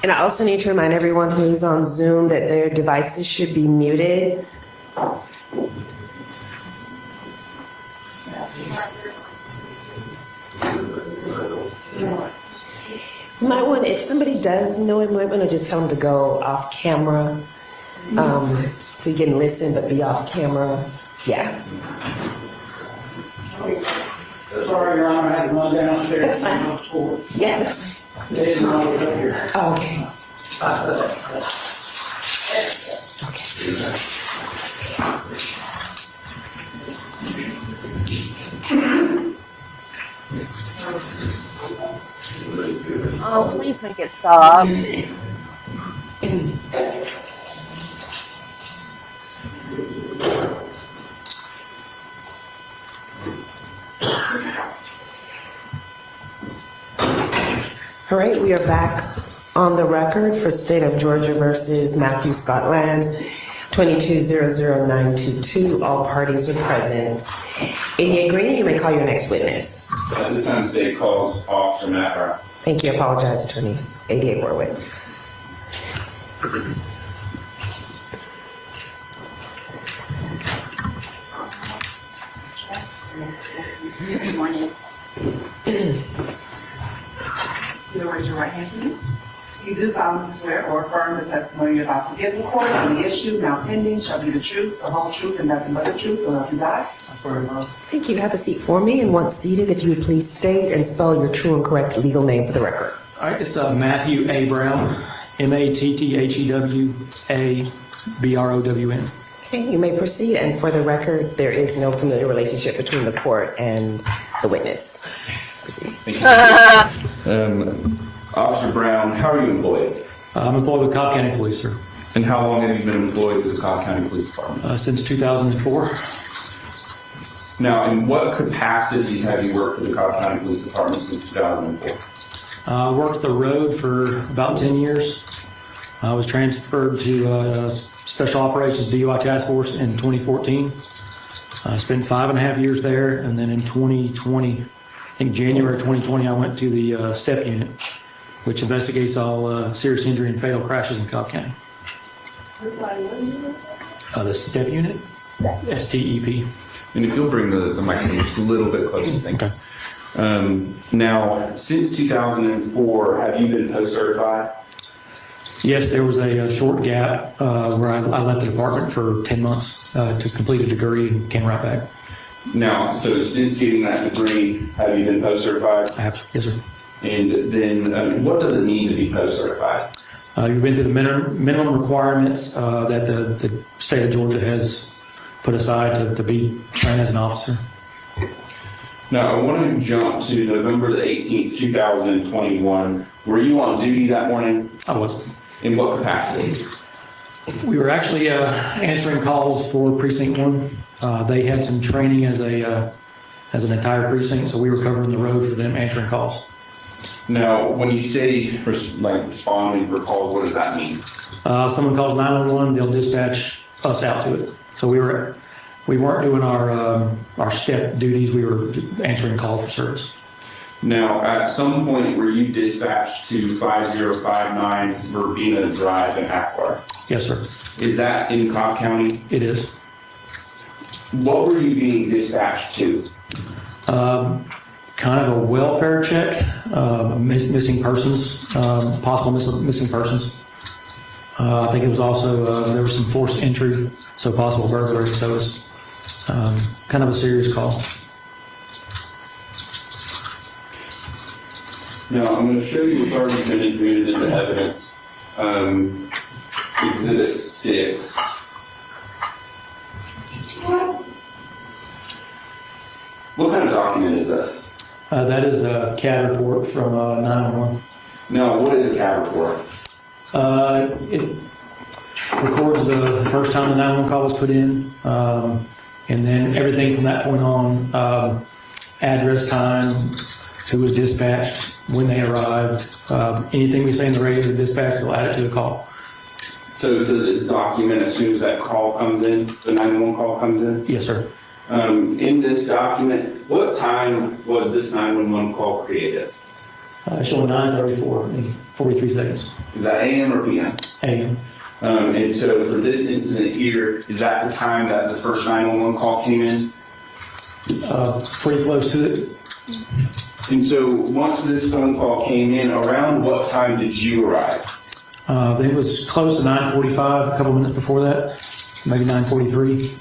And I also need to remind everyone who's on Zoom that their devices should be muted. You might want, if somebody does know it, might want to just tell them to go off camera, so you can listen but be off camera. Yeah. sorry, Your Honor, I had to run downstairs. That's fine. Yeah, that's fine. They didn't know I was up here. Oh, okay. Oh, please make it stop. All right, we are back on the record for State of Georgia versus Matthew Scott Lanz. 22-00922. All parties are present. In the agreement, you may call your next witness. At this time, state calls Officer Matt Brown. Thank you. I apologize, Attorney 88 Warwick. Good morning. You raise your right hand, please. You do solemnly swear or affirm the testimony you're about to give the court on the issue now pending shall be the truth, the whole truth, and nothing but the truth, so help you God. I swear to God. Thank you. Have a seat for me, and once seated, if you would please state and spell your true and correct legal name for the record. All right, it's Matthew A. Brown, MATTHEWABROWN. Okay, you may proceed, and for the record, there is no familiar relationship between the court and the witness. Proceed. Thank you. Officer Brown, how are you employed? I'm employed with Cobb County Police, sir, And how long have you been employed with the Cobb County Police Department? since 2004. Now, in what capacities have you worked for the Cobb County Police Department since 2004? I worked the road for about 10 years. I was transferred to Special Operations DUI Task Force in 2014. I spent 5.5 years there, and then in 2020, I think January 2020, I went to the STEP unit, which investigates all serious injury and fatal crashes in Cobb County. The STEP unit? STEP. And if you'll bring the microphone just a little bit closer, thank you. Okay. Now, since 2004, have you been post-certified? Yes, there was a short gap where I left the department for 10 months to complete a degree and came right back. Now, so since getting that degree, have you been post-certified? I have, yes, sir. And then what does it mean to be post-certified? You've been through the minimum requirements that the state of Georgia has put aside to be trained as an officer. Now, I want to jump to November the 18th, 2021. Were you on duty that morning? I was. In what capacity? We were actually answering calls for Precinct 1. They had some training as an entire precinct, so we were covering the road for them, answering calls. Now, when you say responding for calls, what does that mean? Someone calls 911, they'll dispatch us out to it. So we weren't doing our step duties. We were answering calls for service. Now, at some point, were you dispatched to 5059 Verbena Drive in Akbar? Yes, sir. Is that in Cobb County? It is. What were you being dispatched to? Kind of a welfare check, missing persons, possible missing persons. I think it was also, there was some forced entry, so possible burglary, so it's kind of a serious call. Now, I'm going to show you what's already been included in the evidence. Exhibit 6. What kind of document is this? That is a CAD report from 911. Now, what is a CAD report? It records the first time the 911 call was put in, and then everything from that point on, address, time, who was dispatched, when they arrived, anything we say in the radio to the dispatch will add it to the call. So does it document as soon as that call comes in, the 911 call comes in? Yes, sir. In this document, what time was this 911 call created? Showing 9:34 and 43 seconds. Is that AM or PM? AM. And so for this incident here, is that the time that the first 911 call came in? Pretty close to it. And so once this phone call came in, around what time did you arrive? It was close to 9:45, a couple minutes before that, maybe 9:43.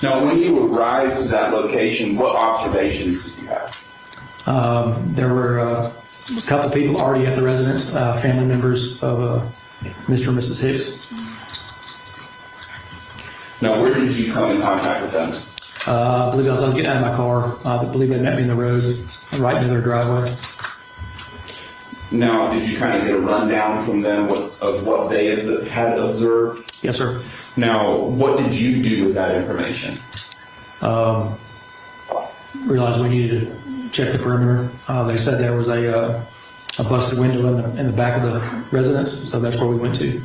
Now, when you arrived to that location, what observations did you have? There were a couple people already at the residence, family members of Mr. and Mrs. Hicks. Now, where did you come in contact with them? I believe as I was getting out of my car, I believe they met me in the road, right near their driveway. Now, did you kind of get a rundown from them of what they had observed? Yes, sir. Now, what did you do with that information? Realized we needed to check the perimeter. They said there was a busted window in the back of the residence, so that's where we went to.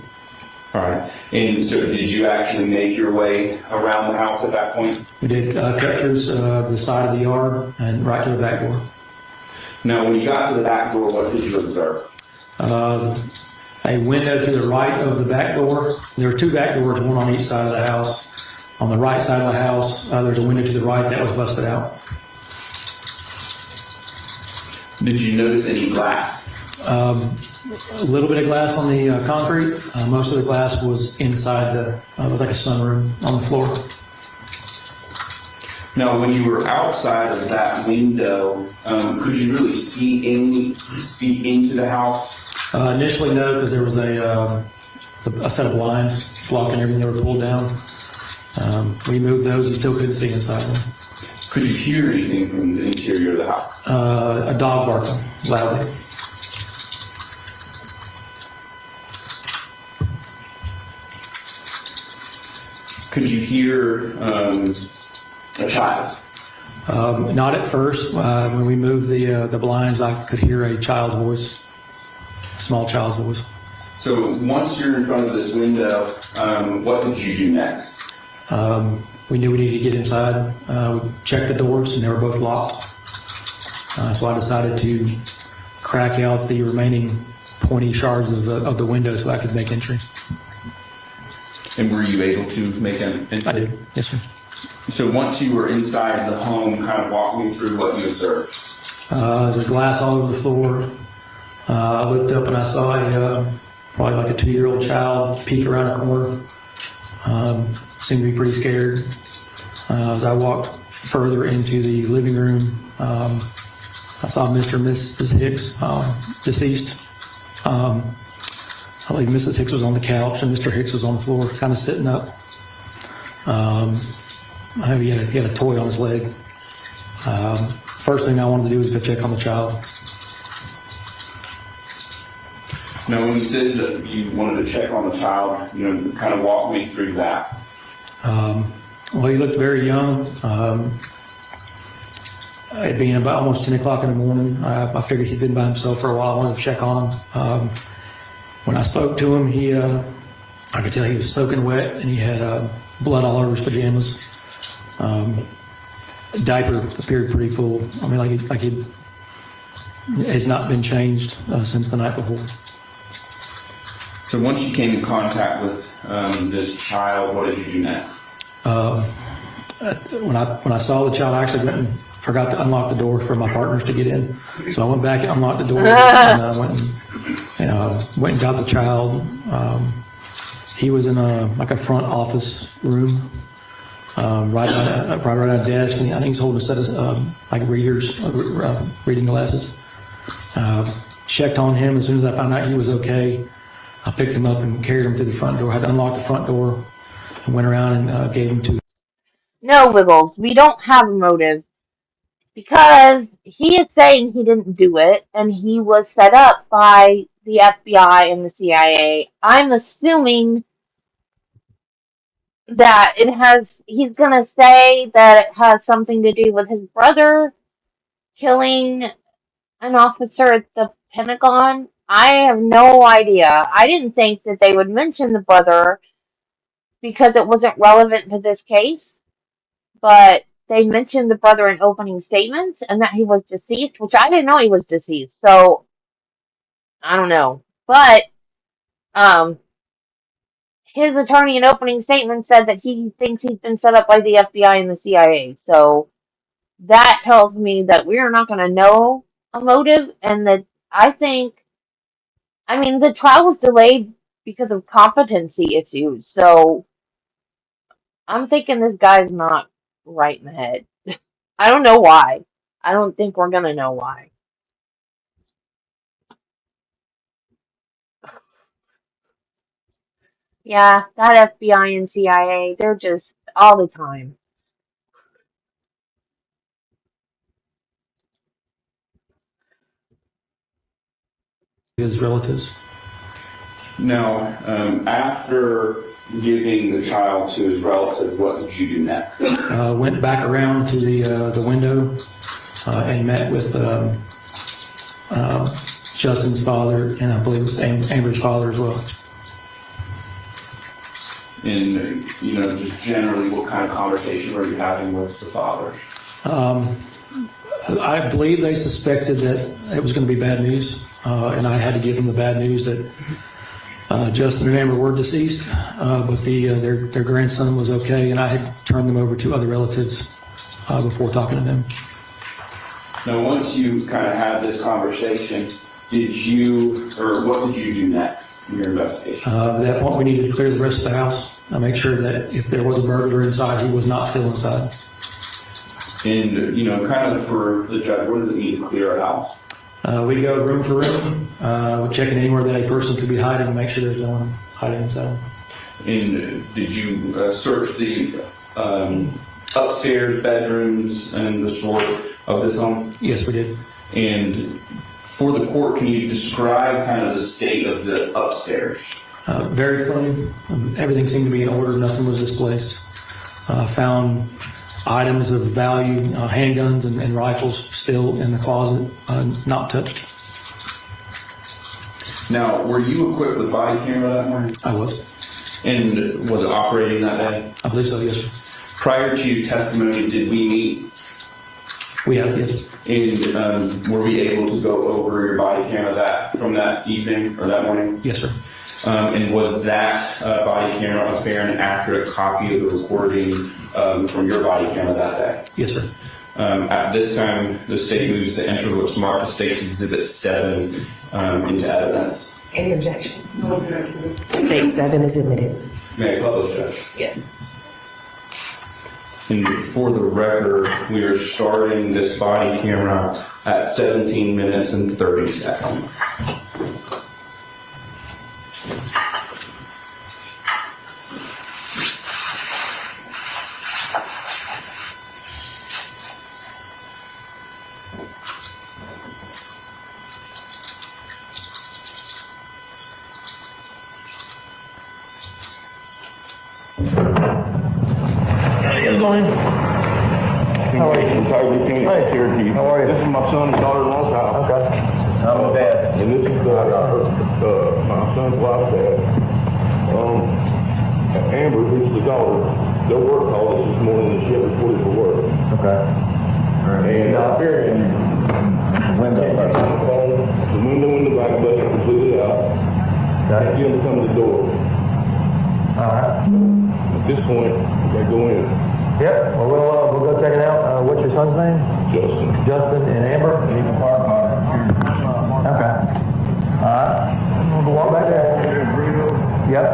All right. And so did you actually make your way around the house at that point? We did cut through the side of the yard and right to the back door. Now, when you got to the back door, what did you observe? A window to the right of the back door. There were two back doors, one on each side of the house. On the right side of the house, there's a window to the right that was busted out. Did you notice any glass? A little bit of glass on the concrete. Most of the glass was inside it was like a sunroom on the floor. Now, when you were outside of that window, could you really see into the house? Initially, no, because there was a set of blinds blocking everything that were pulled down. We moved those, you still couldn't see inside them. Could you hear anything from the interior of the house? A dog barking loudly. Could you hear a child? Not at first. When we moved the blinds, I could hear a child's voice, a small child's voice. So once you're in front of this window, what did you do next? We knew we needed to get inside. We checked the doors, and they were both locked. So I decided to crack out the remaining pointy shards of the window so I could make entry. And were you able to make an entry? I did, yes, sir. So once you were inside the home, kind of walk me through what you observed. There's glass all over the floor. I looked up and I saw probably like a 2-year-old child peek around a corner. Seemed to be pretty scared. As I walked further into the living room, I saw Mr. and Mrs. Hicks, deceased. I believe Mrs. Hicks was on the couch and Mr. Hicks was on the floor, kind of sitting up. He had a toy on his leg. First thing I wanted to do was go check on the child. Now, when you said that you wanted to check on the child, kind of walk me through that. Well, he looked very young. It being about almost 10 o'clock in the morning, I figured he'd been by himself for a while. I wanted to check on him. When I spoke to him, I could tell he was soaking wet and he had blood all over his pajamas. Diaper appeared pretty full. I mean, like he has not been changed since the night before. So once you came in contact with this child, what did you do next? When I saw the child, I actually went and forgot to unlock the door for my partners to get in. So I went back and unlocked the door, and I went and got the child. He was in a front office room, right on a desk, and I think he's holding a set of reading glasses. Checked on him as soon as I found out he was okay. I picked him up and carried him through the front door. I had to unlock the front door and went around and gave him to. No, Wiggles, we don't have a motive because he is saying he didn't do it and he was set up by the FBI and the CIA. I'm assuming that he's going to say that it has something to do with his brother killing an officer at the Pentagon. I have no idea. I didn't think that they would mention the brother because it wasn't relevant to this case, but they mentioned the brother in opening statements and that he was deceased, which I didn't know he was deceased, so I don't know. But his attorney in opening statement said that he thinks he's been set up by the FBI and the CIA, so that tells me that we are not going to know a motive, and that the trial was delayed because of competency issues, so I'm thinking this guy's not right in the head. I don't know why. I don't think we're going to know why. Yeah, that FBI and CIA, they're just all the time. His relatives. Now, after giving the child to his relatives, what did you do next? Went back around to the window and met with Justin's father, and I believe it was Amber's father as well. And, just generally, what kind of conversation were you having with the fathers? I believe they suspected that it was going to be bad news, and I had to give them the bad news that Justin and Amber were deceased, but their grandson was okay, and I had turned them over to other relatives before talking to them. Now, once you kind of had this conversation, what did you do next in your investigation? At that point, we needed to clear the rest of the house, make sure that if there was a burglar inside, he was not still inside. And, kind of for the judge, what does it mean to clear a house? We go room for room, we're checking anywhere that a person could be hiding to make sure there's no one hiding inside. And did you search the upstairs bedrooms and the sort of this home? Yes, we did. And for the court, can you describe kind of the state of the upstairs? Very clean. Everything seemed to be in order. Nothing was displaced. Found items of value, handguns and rifles still in the closet, not touched. Now, were you equipped with body camera that morning? I was. And was it operating that day? I believe so, yes, sir. Prior to your testimony, did we meet? We have, yes. And were we able to go over your body camera from that evening or that morning? Yes, sir. And was that body camera a fair and accurate copy of the recording from your body camera that day? Yes, sir. At this time, the state moves to enter what's marked as State's Exhibit 7 into evidence. Any objection? State 7 is admitted. May I publish, Judge? Yes. And for the record, we are starting this body camera at 17 minutes and 30 seconds. Good morning. How are you? Hey, Cherokee. How are you? This is my son and daughter-in-law's house. Okay. I'm a dad. And this is my son's wife's dad. Amber, who's the daughter, their work called us this morning and she had reported for work. Okay. And I hear the window in the back busted completely out. I get them to come to the door. Alright. At this point, they go in. Yep, well, we'll go check it out. What's your son's name? Justin. Justin and Amber? Okay. Alright. We'll walk back there. Yep.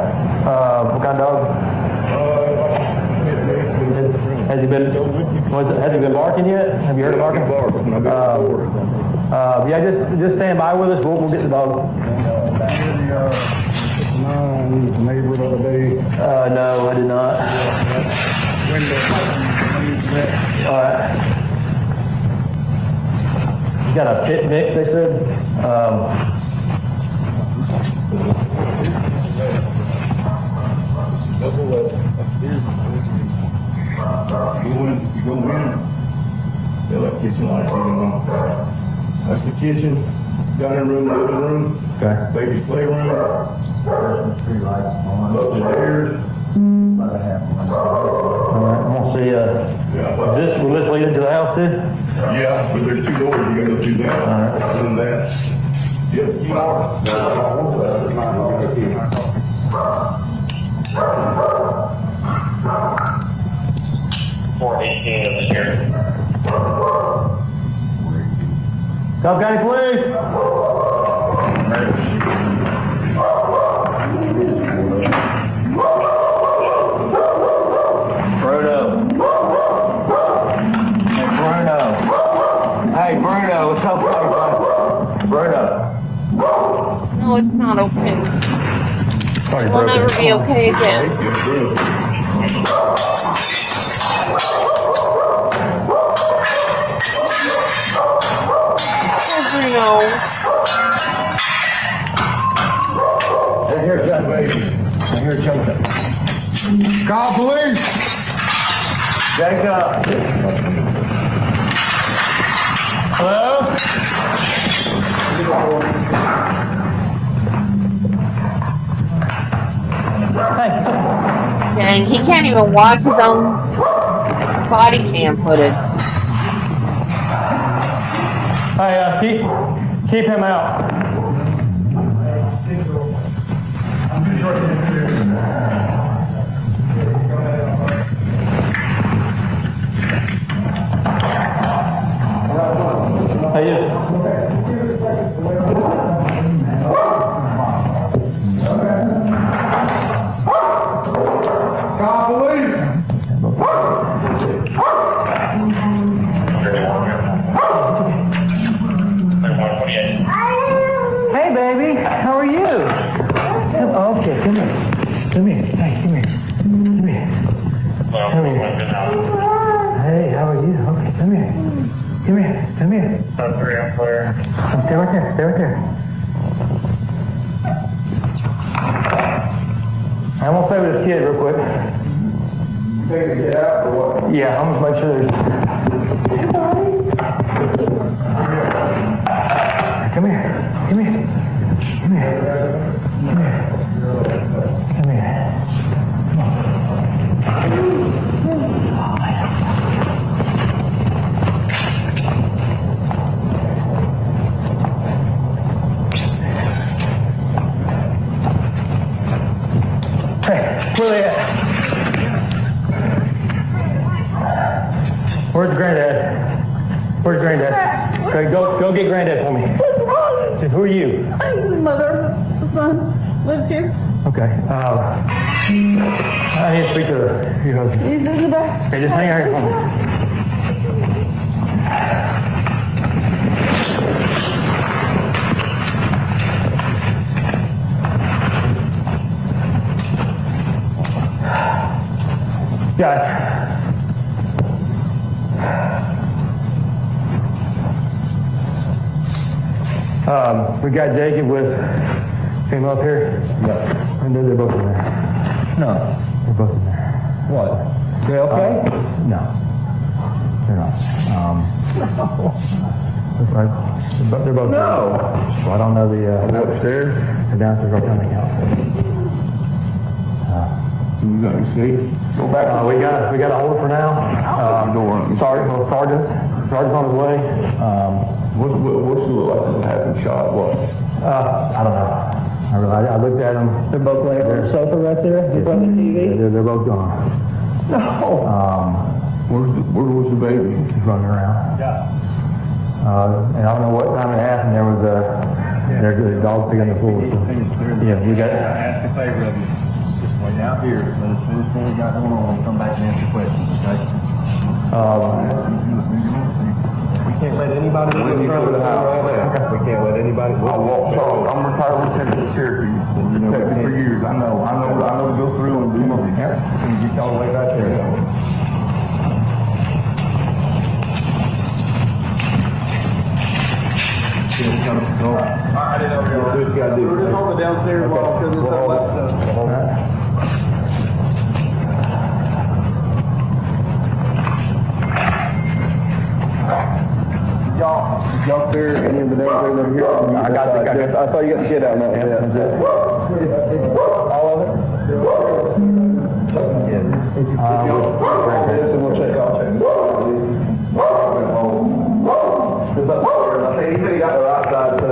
What kind of dog? Has he been barking yet? Have you heard him barking? Yeah, just stand by with us. We'll get the dog. Neighbor the other day. No, I did not. Alright. You got a pit mix, they said? Go in. They let kitchen lights on. That's the kitchen, dining room, living room. Okay. Baby's playroom. Upstairs. Alright, I'm gonna see, will this lead into the house too? Yeah, but there's two doors, you gotta go through that. Alright. Other than that, yep, you are. Cobb County Police! Hey Bruno, what's up, buddy? Bruno. No, it's not open. Sorry, It will never be okay again. Oh, I hear choking. Call police! Jacob! Hello? Hey. even watch his own body cam footage. Hey, keep him out. Hey, yes. Hey, baby, how are you? Okay, come here. Come here. Hey, come here. Come here. Come here. Hey, how are you? Okay, come here. Come here. Come here. Stay right there. Stay right there. I'm gonna stay with this kid real quick. Take the kid out or what? Yeah, I'm gonna make sure there's. Come here. Come here. Come here. Come here. Come here. Hey, where they at? Where's Granddad? Where's Granddad? Okay, go get Granddad for me. What's wrong? Who are you? I'm his mother. The son lives here. Okay. I need to speak to your husband. He's in the back. Okay, just hang out here for me. Guys. We got Jacob with him up here. Yeah. And they're both in there. No. They're both in there. What? They okay? No. They're not. Looks like they're both. No. Well, I don't know the. Upstairs? They're downstairs right down the couch. You got your seat? Go back. We got a hold for now. Sergeant's on his way. What's it look like that happened shot? What? I don't know. I looked at them. They're both laying on the sofa right there in front of the TV. They're both gone. No. Where was the baby? He's running around. Yeah. And I don't know what time it happened. There was there's a dog pig on the floor. So, yeah, we got. Ask a favor of you. Just wait out here. Let us finish what we got going on and come back and answer questions. Okay? We can't let anybody When you go to the house. We can't let anybody. I'm retired lieutenant of security. You know, for years. I know to go through and do nothing. Yep. And get y'all way back there. All right, I didn't know. What you gotta do? We're just on the downstairs wall because it's all that stuff. Y'all clear any of the names over here? I saw you got the kid out now. Yeah, that's it. All of it? Yeah. We'll check out. It's upstairs. I think he said he got the right side too.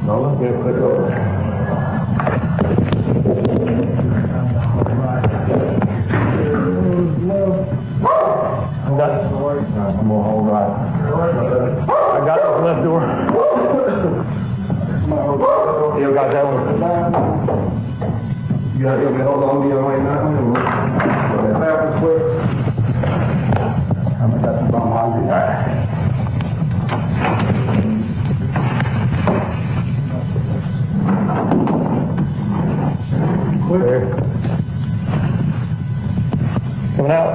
Nola, yeah, put it over. I'm gonna hold right. I got this left door. You got that one? You got to hold on to the other way now. I got the bum hungry. All right. There. Coming out.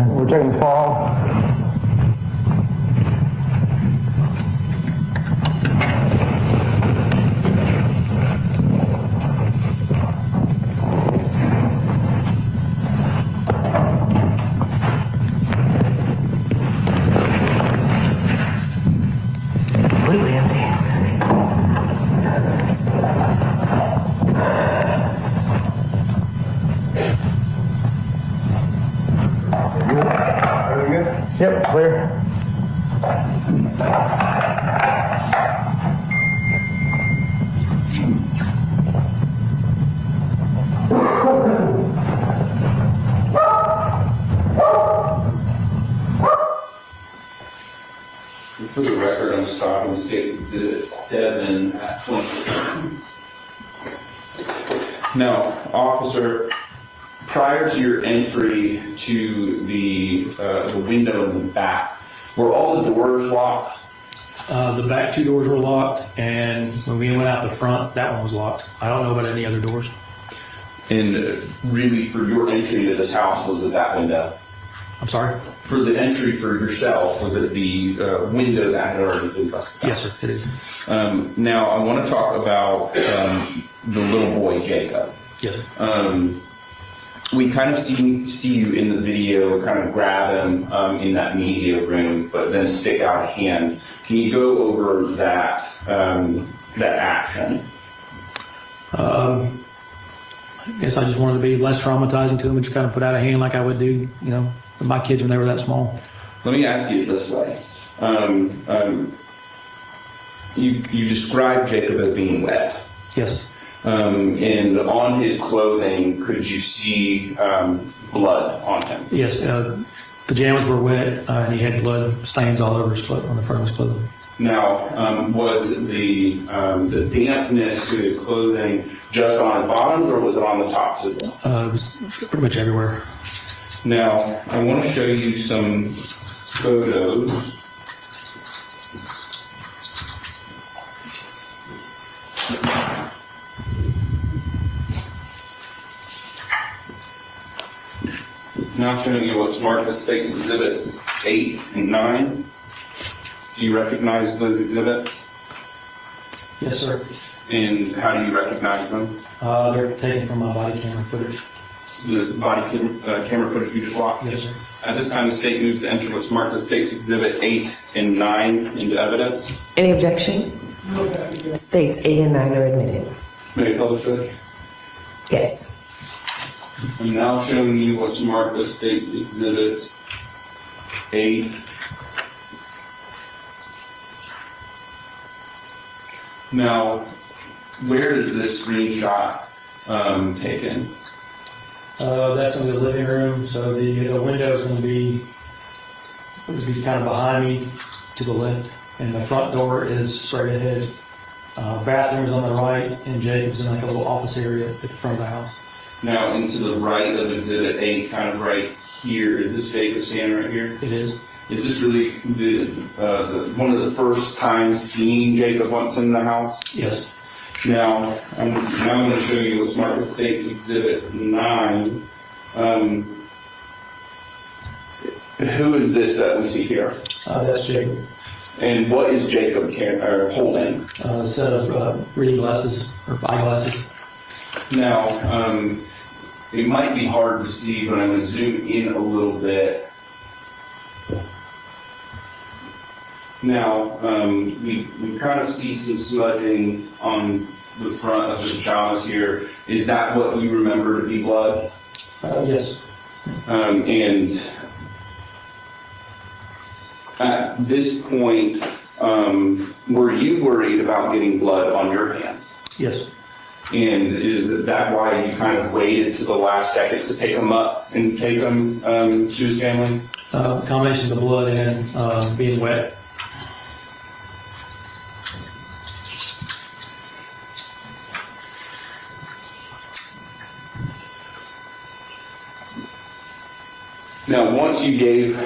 We're checking the fall. Clear? For the record, I'm stopping States Exhibit 7 at 20 seconds. Now, officer, prior to your entry to the window in the back, were all the doors locked? The back two doors were locked, and when we went out the front, that one was locked. I don't know about any other doors. And really, for your entry to this house, was it that window? I'm sorry? For the entry for yourself, was it the window that had already been busted out? Yes, sir, it is. Now, I want to talk about the little boy, Jacob. Yes, sir. We kind of see you in the video kind of grab him in that media room, but then stick out a hand. Can you go over that action? I guess I just wanted to be less traumatizing to him and just kind of put out a hand like I would do, with my kids when they were that small. Let me ask you this way. You described Jacob as being wet. Yes. And on his clothing, could you see blood on him? Yes, pajamas were wet, and he had blood stains all over his on the front of his clothing. Now, was the dampness to his clothing just on his bottoms, or was it on the tops as well? It was pretty much everywhere. Now, I want to show you some photos. Now showing you what's marked as States Exhibits 8 and 9. Do you recognize those exhibits? Yes, sir. And how do you recognize them? They're taken from my body camera footage. The body camera footage you just watched? Yes, sir. At this time, the state moves to enter what's marked as States Exhibit 8 and 9 into evidence. Any objection? States 8 and 9 are admitted. May I publish this? Yes. I'm now showing you what's marked as States Exhibit 8. Now, where is this screenshot taken? That's going to be the living room, so the window is going to be kind of behind me to the left, and the front door is straight ahead. Bathroom's on the right, and Jacob's in like a little office area at the front of the house. Now, into the right of Exhibit 8, kind of right here, is this Jacob standing right here? It is. Is this really one of the first times seeing Jacob once in the house? Yes. Now, I'm going to show you what's marked as States Exhibit 9. Who is this that we see here? That's Jacob. And what is Jacob holding? A set of reading glasses, or eyeglasses. Now, it might be hard to see, but I'm going to zoom in a little bit. Now, we kind of see some smudging on the front of the pajamas here. Is that what you remember to be blood? Yes. And at this point, were you worried about getting blood on your hands? Yes. And is that why you kind of waited to the last second to pick him up and take him to his family? Combination of the blood and being wet. Now, once you gave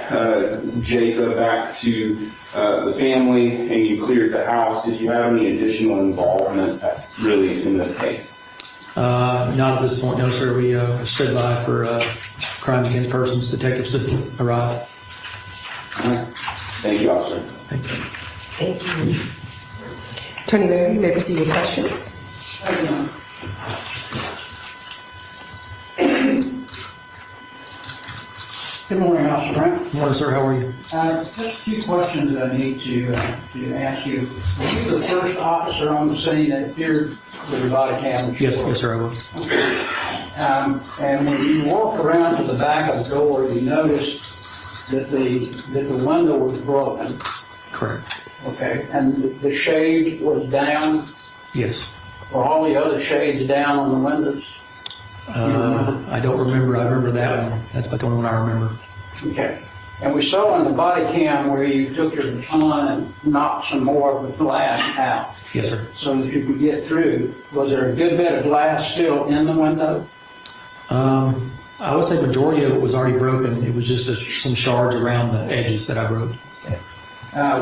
Jacob back to the family and you cleared the house, did you have any additional involvement really in the case? Not at this point, no, sir. We stood by for crimes against persons. Detectives to arrive. Thank you, officer. Thank you. Thank you. Attorney Barry, you may proceed with questions. Good morning, Officer Brent. Good morning, sir. How are you? Just a few questions that I need to ask you. Were you the first officer on the scene that appeared with your body cam? Yes, sir, I was. And when you walked around to the back of the door, you noticed that the window was broken, Correct. okay, and the shade was down, Yes. or all the other shades down on the windows? I don't remember. I remember that one. That's about the only one I remember. Okay. And we saw in the body cam where you took your baton and knocked some more of the glass out Yes, sir. so that you could get through. Was there a good bit of glass still in the window? I would say majority of it was already broken. It was just some shards around the edges that I broke.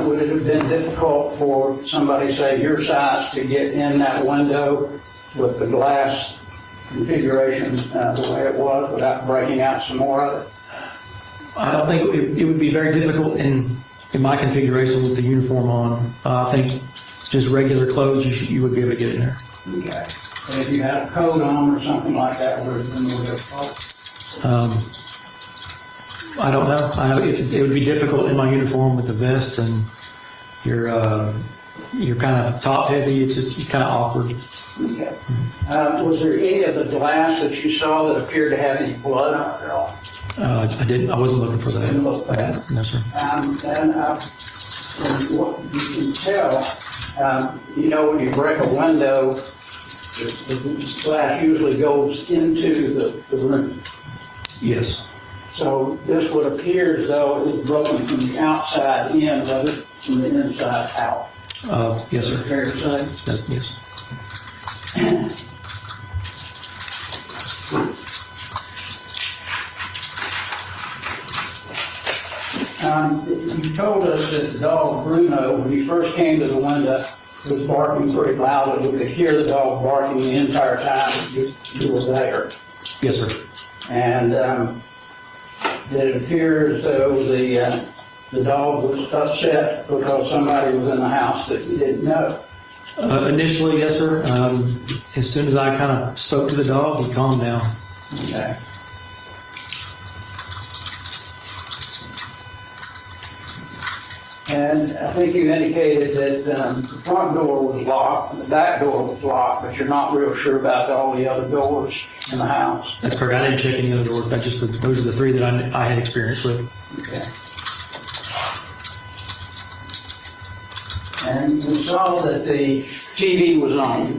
Would it have been difficult for somebody, say, your size to get in that window with the glass configuration the way it was without breaking out some more of it? I don't think it would be very difficult in my configuration with the uniform on. I think just regular clothes, you would be able to get in there. Okay. And if you had a coat on or something like that, would it have been more difficult? I don't know. It would be difficult in my uniform with the vest, and you're kind of top heavy. It's just kind of awkward. Okay. Was there any of the glass that you saw that appeared to have any blood on it at all? I didn't. I wasn't looking for that. Didn't look for that. No, sir. And what you can tell, when you break a window, the glass usually goes into the room. Yes. So this would appear as though it was broken from the outside in rather than from the inside out. Yes, sir. Fair to say? Yes. You told us that the dog Bruno, when he first came to the window, was barking pretty loudly. We could hear the dog barking the entire time you were there. Yes, sir. And did it appear as though the dog was upset because somebody was in the house that you didn't know? Initially, yes, sir. As soon as I kind of spoke to the dog, he calmed down. Okay. And I think you indicated that the front door was locked and the back door was locked, but you're not real sure about all the other doors in the house. That's correct. I didn't check any other doors. Those are the three that I had experience with. Okay. And we saw that the TV was on.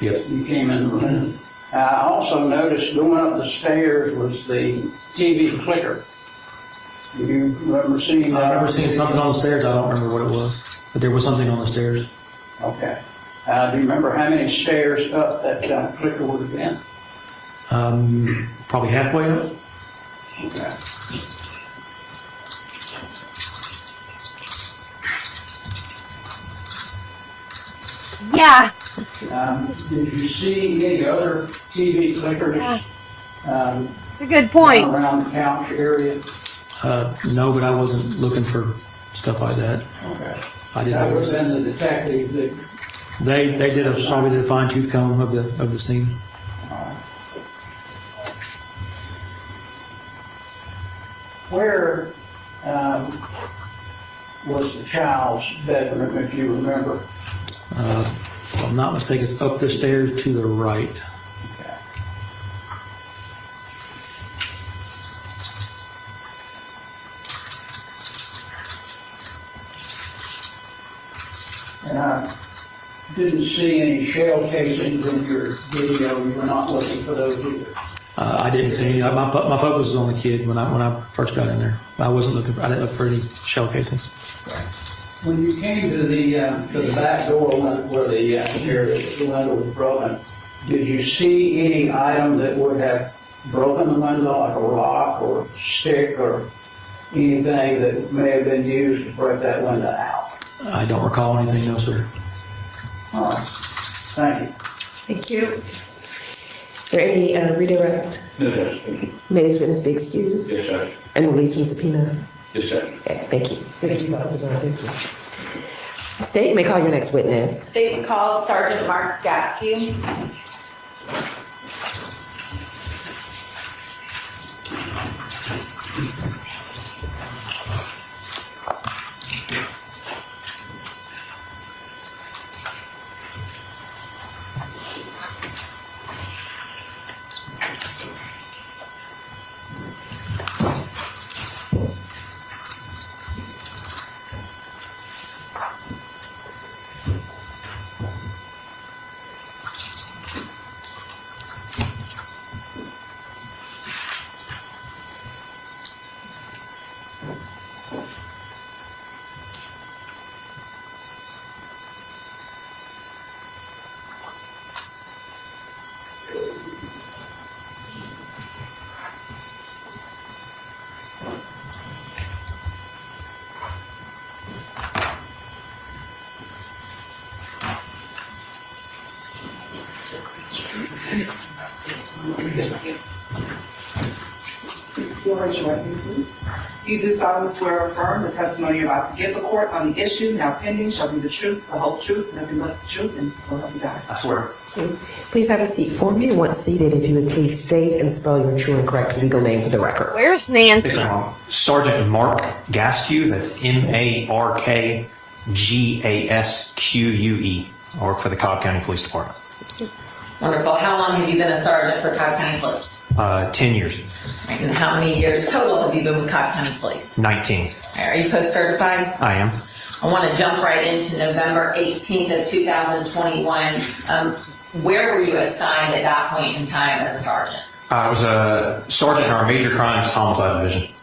Yes. You came in the room. I also noticed going up the stairs was the TV clicker. Do you remember seeing that? I remember seeing something on the stairs. I don't remember what it was, but there was something on the stairs. Okay. Do you remember how many stairs up that clicker would have been? Probably halfway up. Okay. Yeah. Did you see any other TV clickers? It's a good point. Around the couch area? No, but I wasn't looking for stuff like that. Okay. I didn't. That was in the detective that. They probably did a fine tooth comb of the scene. Where was the child's bedroom, if you remember? If I'm not mistaken, it's up the stairs to the right. Okay. And I didn't see any shell casings in your video. You were not looking for those either. I didn't see any. My focus was on the kid when I first got in there. I didn't look for any shell casings. When you came to the back door where the window was broken, did you see any item that would have broken the window, like a rock or stick or anything that may have been used to break that window out? I don't recall anything, no, sir. All right. Thank you. Thank you. Is there any redirect? No, Judge. May this witness be excused? Yes, Judge. And released from subpoena? Yes, Judge. Okay, thank you. Thank you. State, you may call your next witness. State calls Sergeant Mark Gaskew. You'll raise your right hand, please. You do solemnly swear or affirm the testimony you're about to give the court on the issue now pending shall be the truth, the whole truth, nothing but the truth, and so help you God. I swear. Please have a seat for me. Once seated, if you would please state and spell your true and correct legal name for the record. Where's Nancy? Sergeant Mark Gasque, that's Markgasque, I work for the Cobb County Police Department. Wonderful. How long have you been a sergeant for Cobb County Police? 10 years, Right, and how many years total have you been with Cobb County Police? 19. Are you post-certified? I am. I want to jump right into November 18th of 2021. Where were you assigned at that point in time as a sergeant? I was a sergeant in our major crimes homicide division.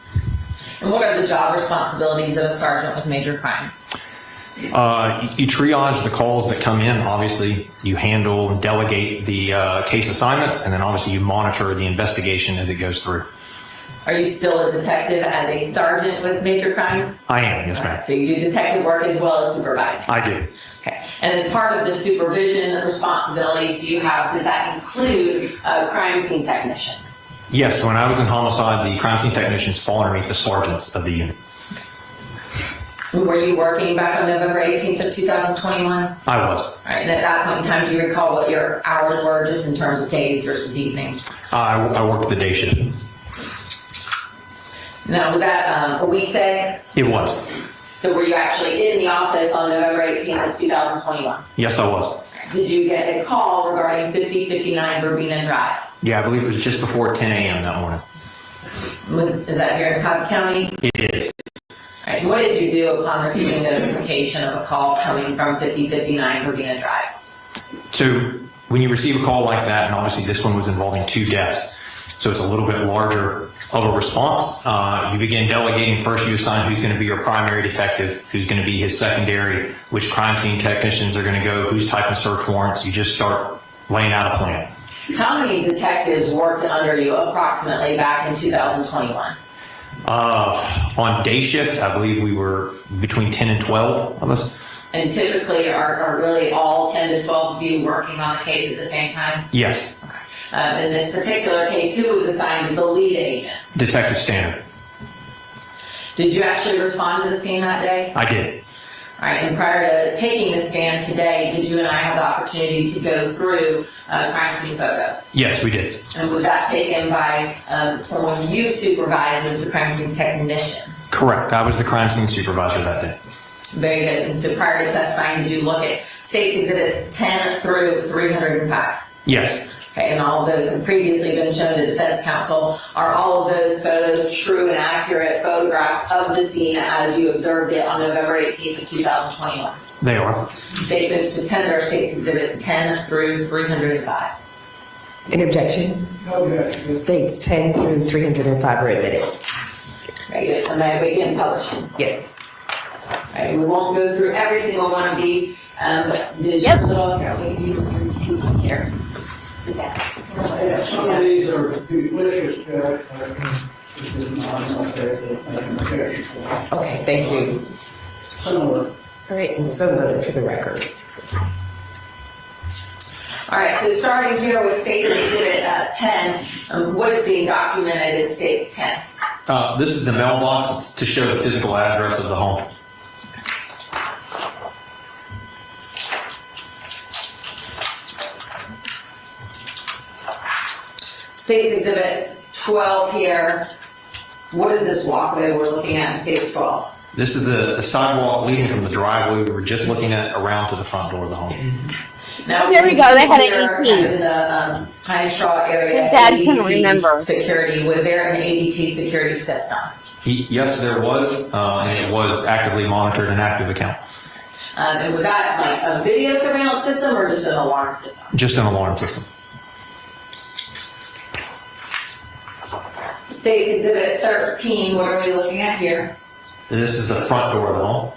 And what are the job responsibilities of a sergeant with major crimes? You triage the calls that come in. Obviously, you handle and delegate the case assignments, and then obviously you monitor the investigation as it goes through. Are you still a detective as a sergeant with major crimes? I am, yes, ma'am. So you do detective work as well as supervising? I do. Okay. And as part of the supervision responsibilities you have, does that include crime scene technicians? Yes, when I was in homicide, the crime scene technicians fall underneath the sergeants of the unit. Were you working back on November 18th of 2021? I was. All right, and at that point in time, do you recall what your hours were just in terms of days versus evenings? I worked the day shift. Now, was that a weekday? It was. So were you actually in the office on November 18th of 2021? Yes, I was. Did you get a call regarding 5059 Verbena Drive? Yeah, I believe it was just before 10 a.m. that morning. Is that here in Cobb County? It is. All right, what did you do upon receiving notification of a call coming from 5059 Verbena Drive? So when you receive a call like that, and obviously this one was involving 2 deaths, so it's a little bit larger of a response. You begin delegating. First, you assign who's going to be your primary detective, who's going to be his secondary, which crime scene technicians are going to go, who's typing search warrants. You just start laying out a plan. How many detectives worked under you approximately back in 2021? On day shift, I believe we were between 10 and 12 of us. And typically, are really all 10 to 12 of you working on the case at the same time? Yes. In this particular case, who was assigned as the lead agent? Detective Standard. Did you actually respond to the scene that day? I did. All right, and prior to taking the stand today, did you and I have the opportunity to go through crime scene photos? Yes, we did. And was that taken by someone you supervised as the crime scene technician? Correct. I was the crime scene supervisor that day. Very good. And so prior to testifying, did you look at State's Exhibits 10 through 305? Yes. Okay, and all of those have previously been shown to defense counsel. Are all of those photos true and accurate photographs of the scene as you observed it on November 18th of 2021? They are. Statements to tender State's Exhibit 10 through 305. Any objection? No objection. States 10 through 305 are admitted. Very good. And may I begin publishing? Yes. All right, we won't go through every single one of these, but there's Yep. a little here. Some of these are duplicious, Okay, thank you. similar. All right, and so noted for the record. All right, so starting here with State's Exhibit 10, what is being documented in State's 10? This is the mailbox. It's to show the physical address of the home. State's Exhibit 12 here. What is this walkway we're looking at in State's 12? This is the sidewalk leading from the driveway we were just looking at around to the front door of the home. Now, There we go, they had an here ADT. in the Pine Straw area. His dad couldn't ADT remember. Security, was there an ADT security system? Yes, there was, and it was actively monitored, an active account. And was that like a video surveillance system or just an alarm system? Just an alarm system. State's Exhibit 13, what are we looking at here? This is the front door of the home.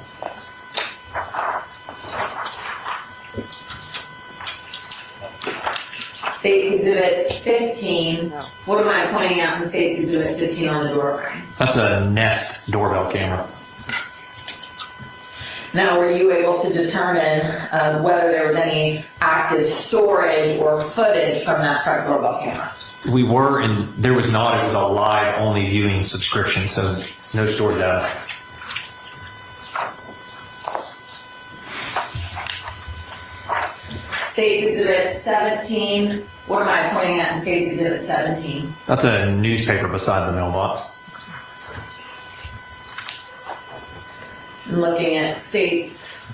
State's Exhibit 15, what am I pointing out in State's Exhibit 15 on the door frame? That's a Nest doorbell camera. Now, were you able to determine whether there was any active storage or footage from that front doorbell camera? We were, and there was not. It was a live only viewing subscription, so no stored data. State's Exhibit 17. What am I pointing at in State's Exhibit 17? That's a newspaper beside the mailbox. I'm looking at State's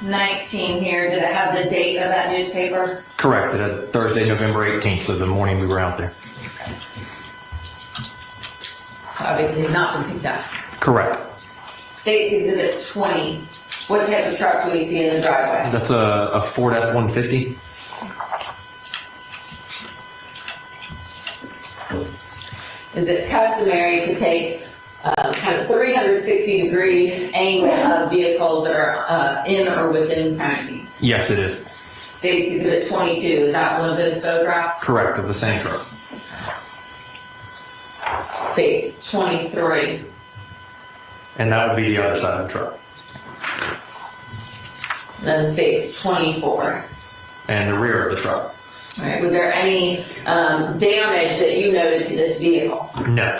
19 here. Did it have the date of that newspaper? Correct. It had Thursday, November 18th, so the morning we were out there. So obviously not been picked up. Correct. State's Exhibit 20. What type of truck do we see in the driveway? That's a Ford F-150. Is it customary to take kind of 360-degree angle of vehicles that are in or within premises? Yes, it is. State's Exhibit 22, is that one of those photographs? Correct, of the same truck. State's 23. And that would be the other side of the truck. Then State's 24. And the rear of the truck. All right. Was there any damage that you noted to this vehicle? No.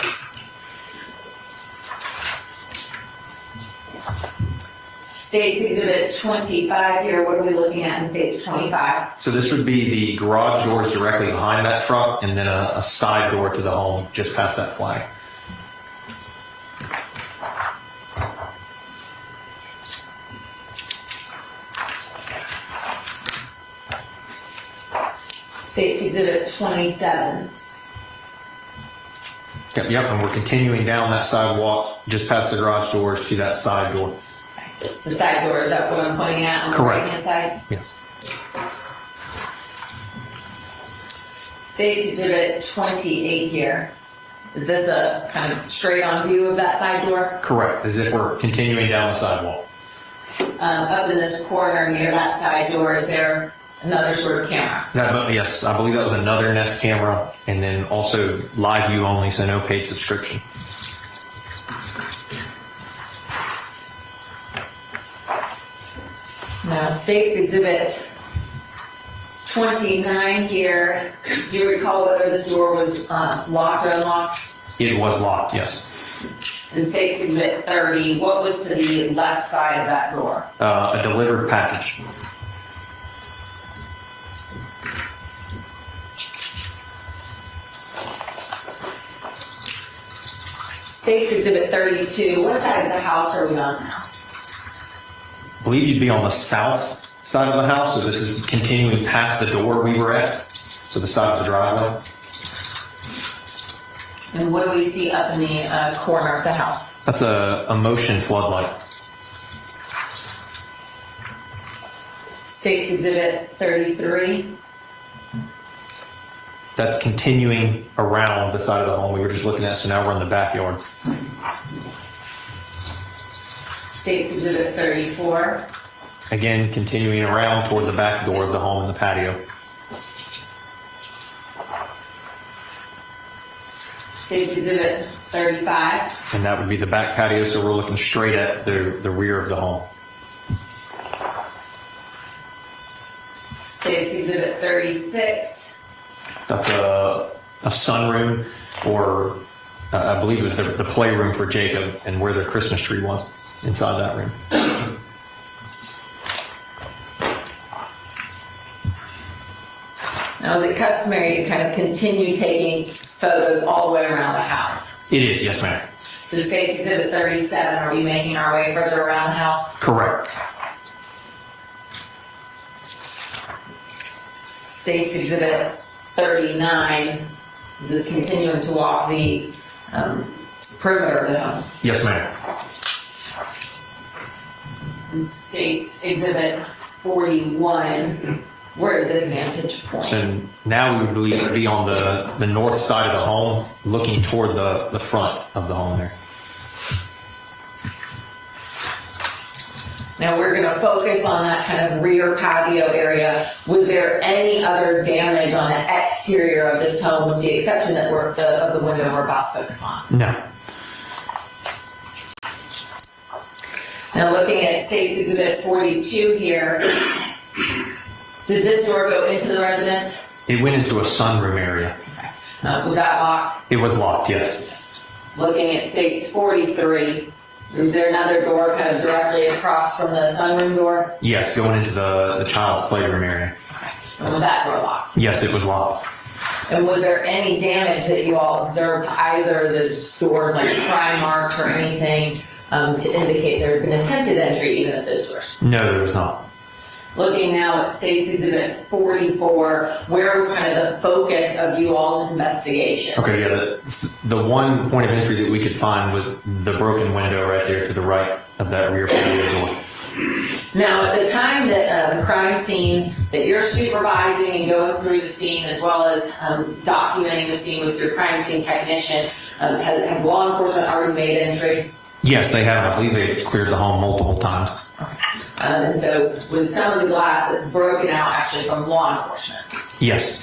State's Exhibit 25 here, what are we looking at in State's 25? So this would be the garage doors directly behind that truck, and then a side door to the home just past that flag. State's Exhibit 27. Yep, and we're continuing down that sidewalk just past the garage doors to that side door. The side door, is that what I'm pointing at on the Correct. right-hand side? Yes. State's Exhibit 28 here. Is this a kind of straight-on view of that side door? Correct, as if we're continuing down the sidewalk. Up in this corner near that side door, is there another sort of camera? Yes, I believe that was another Nest camera, and then also live view only, so no paid subscription. Now, State's Exhibit 29 here. Do you recall whether this door was locked or unlocked? It was locked, yes. In State's Exhibit 30, what was to the left side of that door? A delivered package. State's Exhibit 32, what side of the house are we on now? I believe you'd be on the south side of the house, so this is continuing past the door we were at, so the side of the driveway. And what do we see up in the corner of the house? That's a motion floodlight. State's Exhibit 33. That's continuing around the side of the home we were just looking at, so now we're in the backyard. State's Exhibit 34. Again, continuing around toward the back door of the home and the patio. State's Exhibit 35. And that would be the back patio, so we're looking straight at the rear of the home. State's Exhibit 36. That's a sunroom, or I believe it was the playroom for Jacob, and where their Christmas tree was inside that room. Now, is it customary to kind of continue taking photos all the way around the house? It is, yes, ma'am. So State's Exhibit 37, are we making our way further around the house? Correct. State's Exhibit 39, is this continuing to walk the perimeter of the home? Yes, ma'am. And State's Exhibit 41, where is this vantage point? And now we would believe to be on the north side of the home, looking toward the front of the home there. Now we're going to focus on that kind of rear patio area. Was there any other damage on the exterior of this home, with the exception that of the window we're about to focus on? No. Now looking at State's Exhibit 42 here, did this door go into the residence? It went into a sunroom area. Was that locked? It was locked, yes. Looking at State's 43, is there another door kind of directly across from the sunroom door? Yes, going into the child's playroom area. And was that door locked? Yes, it was locked. And was there any damage that you all observed to either of those doors, like pry marks or anything, to indicate there had been attempted entry even at those doors? No, there was not. Looking now at State's Exhibit 44, where was kind of the focus of you all's investigation? Okay, yeah, the one point of entry that we could find was the broken window right there to the right of that rear patio door. Now, at the time that the crime scene, that you're supervising and going through the scene, as well as documenting the scene with your crime scene technician, have law enforcement already made entry? Yes, they have. I believe they cleared the home multiple times. And so, with some of the glass that's broken out actually from law enforcement? Yes.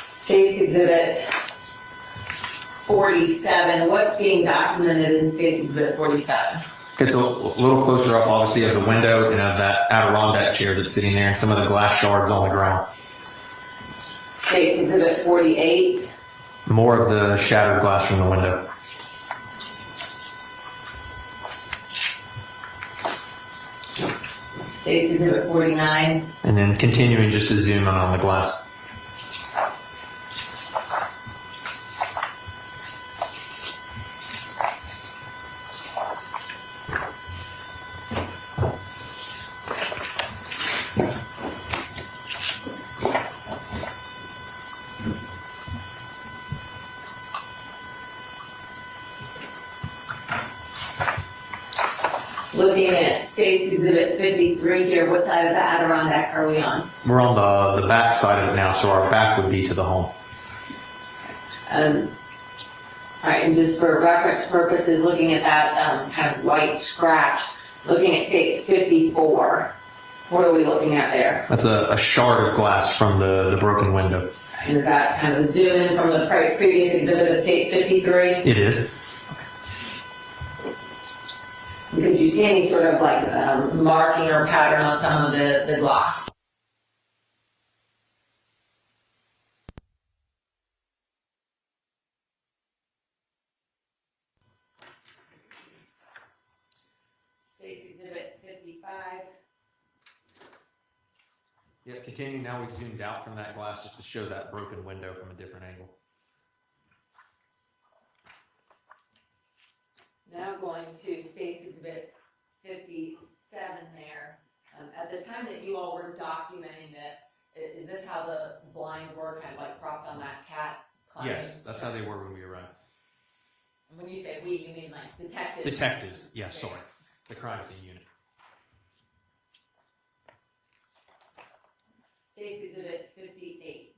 State's Exhibit 47, what's being documented in State's Exhibit 47? It's a little closer up, obviously, of the window and of that Adirondack chair that's sitting there and some of the glass shards on the ground. State's Exhibit 48. More of the shattered glass from the window. State's Exhibit 49. And then continuing just to zoom in on the glass. Looking at State's Exhibit 53 here, what side of the Adirondack are we on? We're on the back side of it now, so our back would be to the home. All right, and just for reference purposes, looking at that kind of white scratch, looking at State's 54, what are we looking at there? That's a shard of glass from the broken window. And is that kind of a zoom in from the previous exhibit of State's 53? It is. Did you see any sort of like marking or pattern on some of the glass? State's Exhibit 55. Yeah, continuing now, we've zoomed out from that glass just to show that broken window from a different angle. Now going to State's Exhibit 57 there. At the time that you all were documenting this, is this how the blinds were, kind of like propped on that cat climbing? Yes, that's how they were when we arrived. And when you say we, you mean like detectives? Detectives, yes, sorry. The crime scene unit. State's Exhibit 58.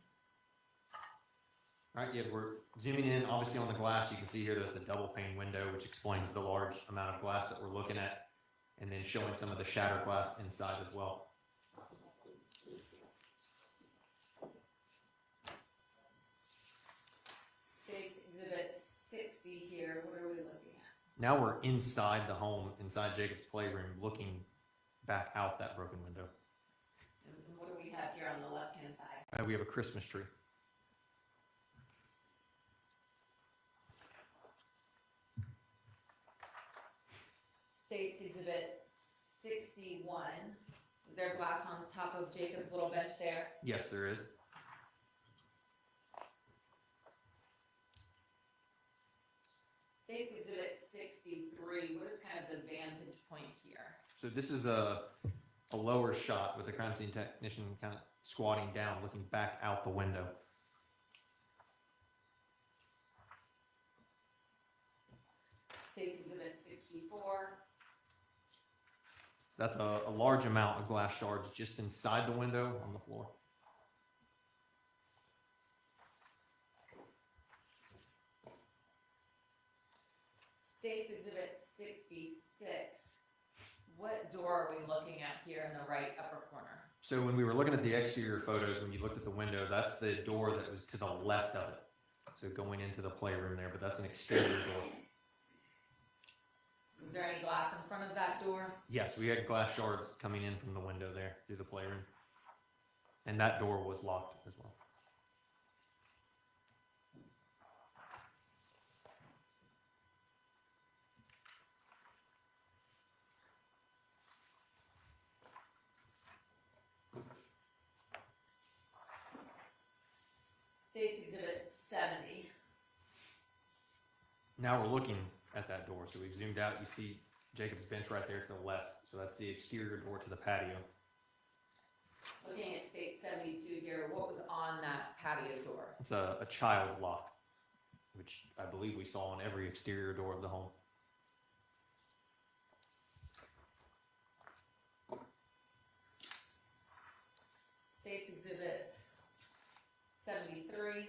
All right, yeah, we're zooming in, obviously on the glass. You can see here that's a double pane window, which explains the large amount of glass that we're looking at, and then showing some of the shattered glass inside as well. State's Exhibit 60 here, what are we looking at? Now we're inside the home, inside Jacob's playroom, looking back out that broken window. And what do we have here on the left-hand side? We have a Christmas tree. State's Exhibit 61. Is there glass on top of Jacob's little bench there? Yes, there is. State's Exhibit 63. What is kind of the vantage point here? So this is a lower shot with the crime scene technician kind of squatting down, looking back out the window. State's Exhibit 64. That's a large amount of glass shards just inside the window on the floor. State's Exhibit 66. What door are we looking at here in the right upper corner? So when we were looking at the exterior photos, when you looked at the window, that's the door that was to the left of it. So going into the playroom there, but that's an exterior door. Was there any glass in front of that door? Yes, we had glass shards coming in from the window there through the playroom. And that door was locked as well. State's Exhibit 70. Now we're looking at that door. So we've zoomed out. You see Jacob's bench right there to the left. So that's the exterior door to the patio. Looking at State 72 here, what was on that patio door? It's a child's lock, which I believe we saw on every exterior door of the home. State's Exhibit 73.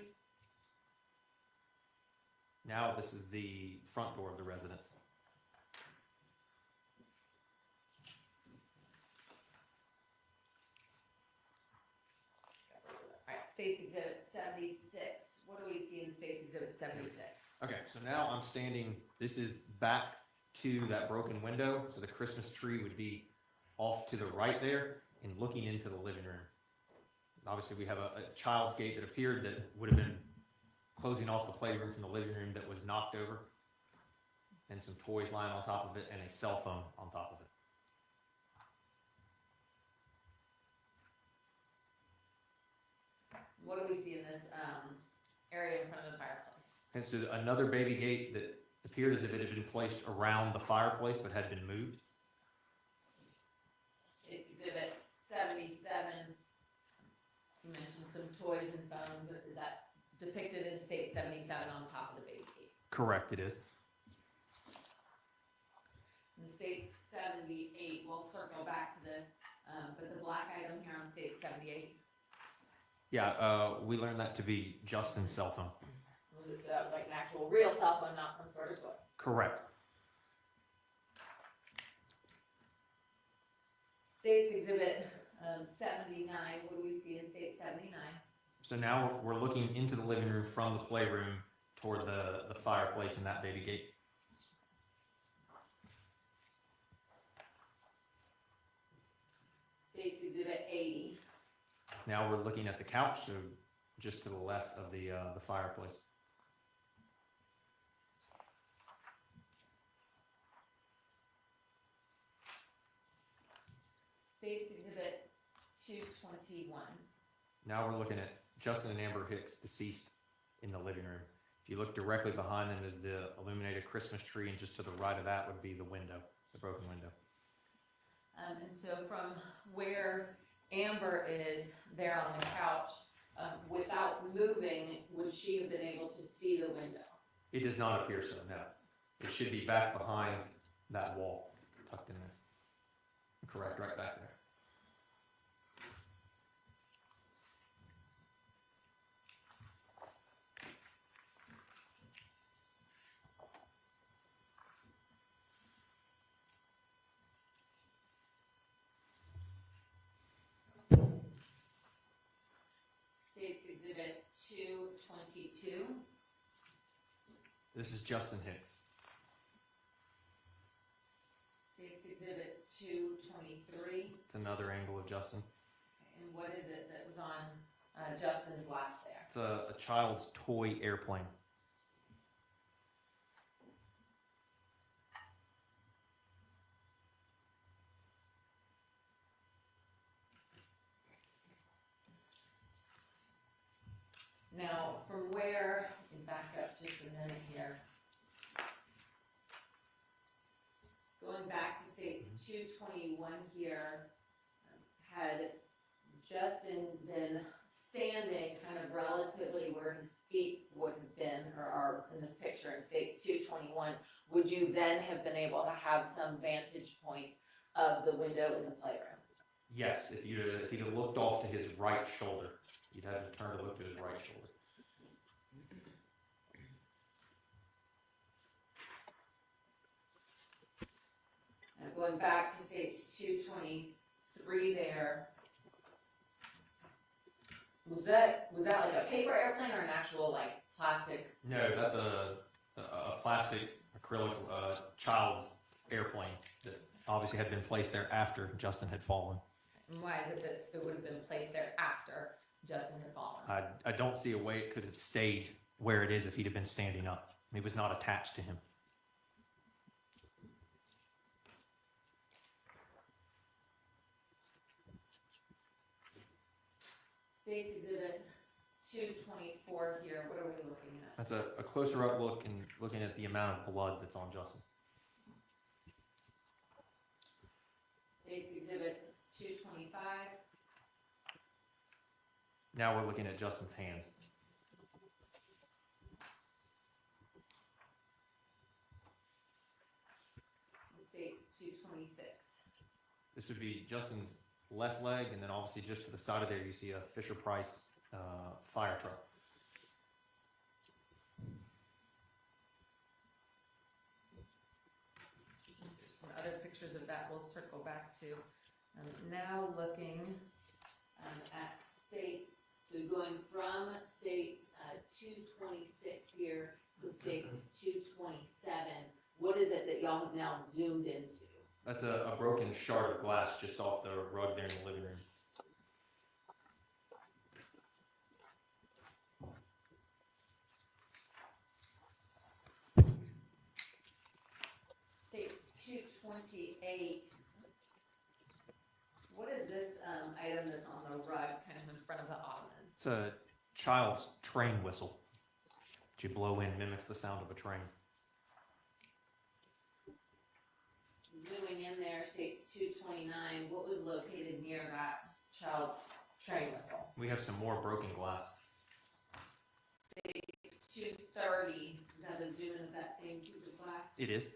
Now this is the front door of the residence. All right, State's Exhibit 76. What do we see in State's Exhibit 76? Okay, so now I'm standing, this is back to that broken window, so the Christmas tree would be off to the right there and looking into the living room. Obviously, we have a child's gate that appeared that would have been closing off the playroom from the living room that was knocked over, and some toys lying on top of it, and a cell phone on top of it. What do we see in this area in front of the fireplace? And so another baby gate that appeared as if it had been placed around the fireplace but had been moved. State's Exhibit 77. You mentioned some toys and phones. Is that depicted in State 77 on top of the baby gate? Correct, it is. In State 78, we'll circle back to this, but the black item here on State 78. Yeah, we learned that to be Justin's cell phone. So that was like an actual real cell phone, not some sort of toy. Correct. State's Exhibit 79. What do we see in State 79? So now we're looking into the living room from the playroom toward the fireplace and that baby gate. State's Exhibit 80. Now we're looking at the couch, so just to the left of the fireplace. State's Exhibit 221. Now we're looking at Justin and Amber Hicks, deceased, in the living room. If you look directly behind them is the illuminated Christmas tree, and just to the right of that would be the window, the broken window. And so from where Amber is there on the couch, without moving, would she have been able to see the window? It does not appear so, no. It should be back behind that wall, tucked in there. Correct, right back there. State's Exhibit 222. This is Justin Hicks. State's Exhibit 223. It's another angle of Justin. And what is it that was on Justin's lap there? It's a child's toy airplane. Now, from where, and back up just a minute here. Going back to State's 221 here, had Justin been standing kind of relatively where his feet would have been, or are in this picture in State's 221, would you then have been able to have some vantage point of the window in the playroom? Yes, if he'd have looked off to his right shoulder, you'd have to turn to look to his right shoulder. And going back to State's 223 there, Was that like a paper airplane or an actual like plastic? No, that's a plastic acrylic child's airplane that obviously had been placed there after Justin had fallen. And why is it that it would have been placed there after Justin had fallen? I don't see a way it could have stayed where it is if he'd have been standing up. It was not attached to him. State's Exhibit 224 here. What are we looking at? That's a closer up look and looking at the amount of blood that's on Justin. State's Exhibit 225. Now we're looking at Justin's hands. State's 226. This would be Justin's left leg, and then obviously just to the side of there you see a Fisher-Price fire truck. There's some other pictures of that we'll circle back to. Now looking at states, so going from states 226 here to states 227. What is it that y'all have now zoomed into? That's a broken shard of glass just off the rug there in the living room. States 228. What is this item that's on the rug kind of in front of the ottoman? It's a child's train whistle that you blow in, mimics the sound of a train. Zooming in there, states 229. What was located near that child's train whistle? We have some more broken glass. States 230. Is that a zoom in of that same piece of glass? It is.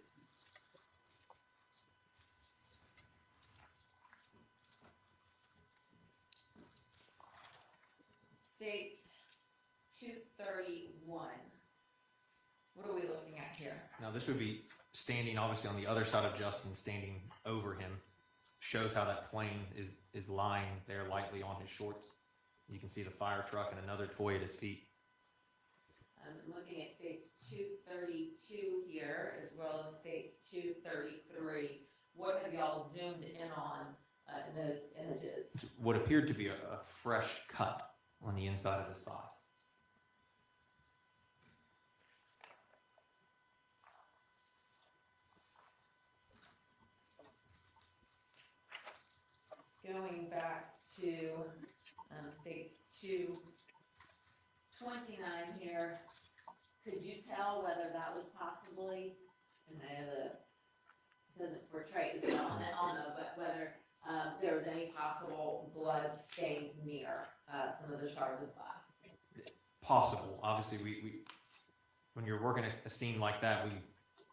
States 231. What are we looking at here? Now this would be standing obviously on the other side of Justin, standing over him. Shows how that plane is lying there lightly on his shorts. You can see the fire truck and another toy at his feet. I'm looking at states 232 here, as well as states 233. What have y'all zoomed in on in those images? What appeared to be a fresh cut on the inside of his thigh. Going back to states 229 here, could you tell whether that was possibly, and I know that doesn't portray as well, and I'll know, but whether there was any possible blood stains near some of the shards of glass? Possible. Obviously, we when you're working a scene like that, we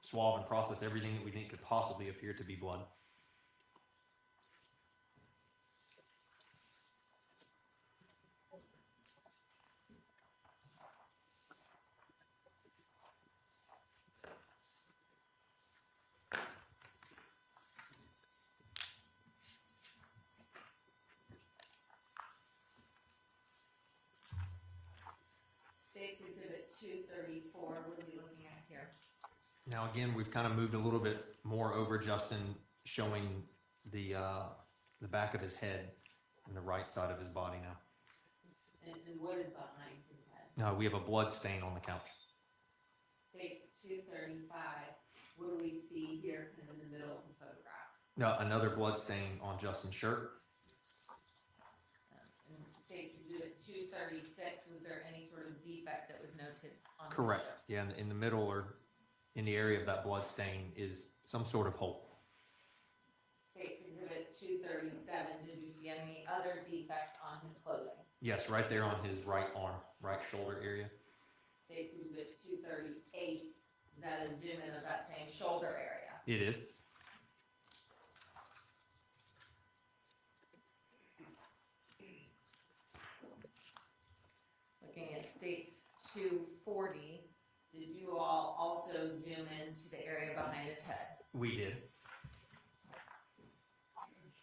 swab and process everything that we think could possibly appear to be blood. States Exhibit 234, what are we looking at here? Now again, we've kind of moved a little bit more over Justin, showing the back of his head and the right side of his body now. And what is behind his head? We have a blood stain on the couch. States 235, what do we see here kind of in the middle of the photograph? Another blood stain on Justin's shirt. And States Exhibit 236, was there any sort of defect that was noted on the Correct. shirt? Yeah, in the middle or in the area of that blood stain is some sort of hole. States Exhibit 237, did you see any other defects on his clothing? Yes, right there on his right arm, right shoulder area. States Exhibit 238, is that a zoom in of that same shoulder area? It is. Looking at States 240, did you all also zoom into the area behind his head? We did.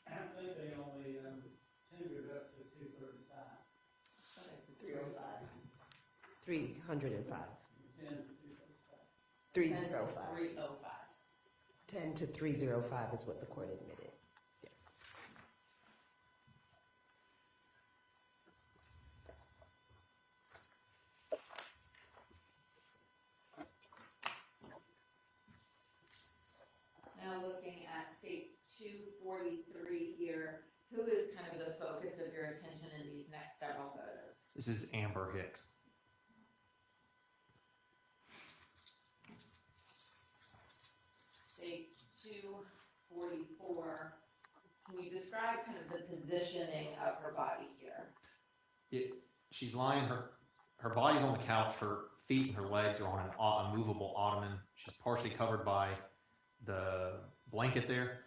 I think they only tendered up to 235. 305. 10 to 305. 305. 10 to 305 is what the court admitted. Yes. Now looking at states 243 here, who is kind of the focus of your attention in these next several photos? This is Amber Hicks. States 244. Can you describe kind of the positioning of her body here? She's lying, her body's on the couch, her feet and her legs are on a movable ottoman. She's partially covered by the blanket there.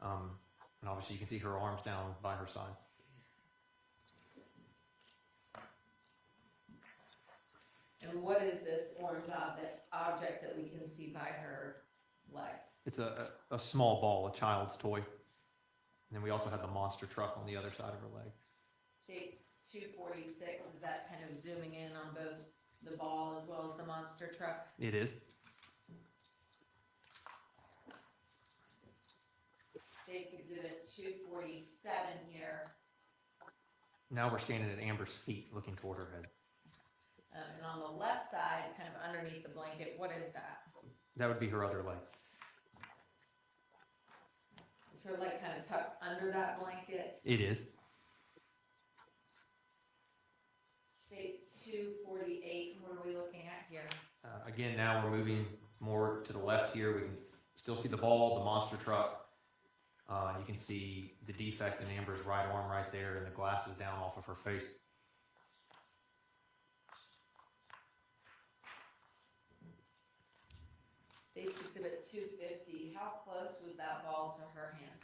And obviously you can see her arms down by her side. And what is this orange object that we can see by her legs? It's a small ball, a child's toy. And then we also have the monster truck on the other side of her leg. States 246, is that kind of zooming in on both the ball as well as the monster truck? It is. States Exhibit 247 here. Now we're standing at Amber's feet, looking toward her head. And on the left side, kind of underneath the blanket, what is that? That would be her other leg. Is her leg kind of tucked under that blanket? It is. States 248, what are we looking at here? Again, now we're moving more to the left here. We can still see the ball, the monster truck. You can see the defect in Amber's right arm right there, and the glasses down off of her face. States Exhibit 250, how close was that ball to her hand?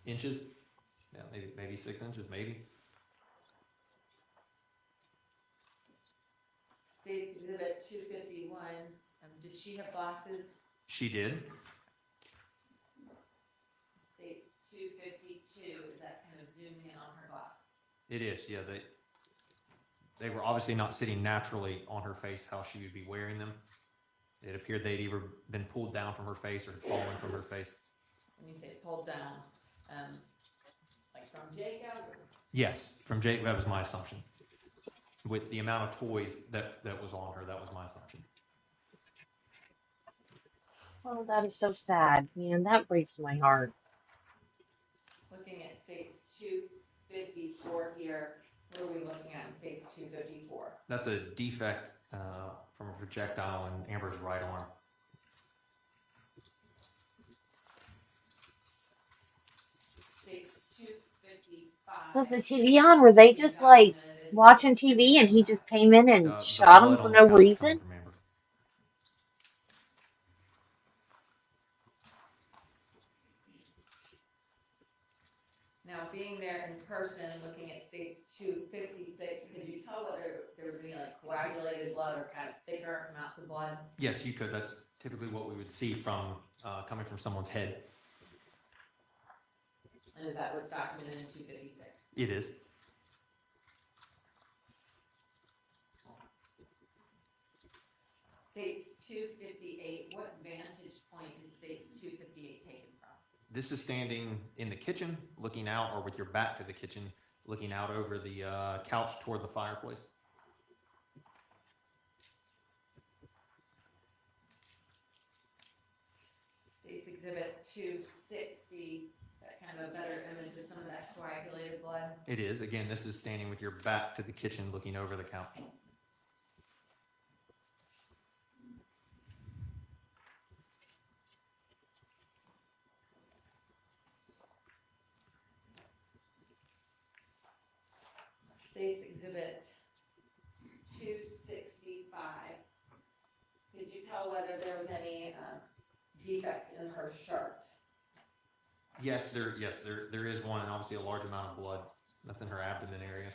Inches? Yeah, maybe 6 inches, maybe. States Exhibit 251, did she have glasses? She did. States 252, is that kind of zooming in on her glasses? It is, yeah. They were obviously not sitting naturally on her face how she would be wearing them. It appeared they'd either been pulled down from her face or had fallen from her face. When you say pulled down, like from Jacob? Yes, from Jake, that was my assumption. With the amount of toys that was on her, that was my assumption. Oh, that is so sad. Man, that breaks my heart. Looking at states 254 here, what are we looking at in states 254? That's a defect from a projectile in Amber's right arm. States 255. Was the TV on? Were they just like watching TV and he just came in and shot him for no reason? Now, being there in person, looking at states 256, could you tell whether there was any like coagulated blood or kind of thicker amounts of blood? Yes, you could. That's typically what we would see from coming from someone's head. And is that what's documented in 256? It is. States 258, what vantage point is states 258 taken from? This is standing in the kitchen, looking out, or with your back to the kitchen, looking out over the couch toward the fireplace. States Exhibit 260, that kind of a better image of some of that coagulated blood. It is. Again, this is standing with your back to the kitchen, looking over the couch. States Exhibit 265. Could you tell whether there was any defects in her shirt? Yes, there is one, and obviously a large amount of blood that's in her abdomen area.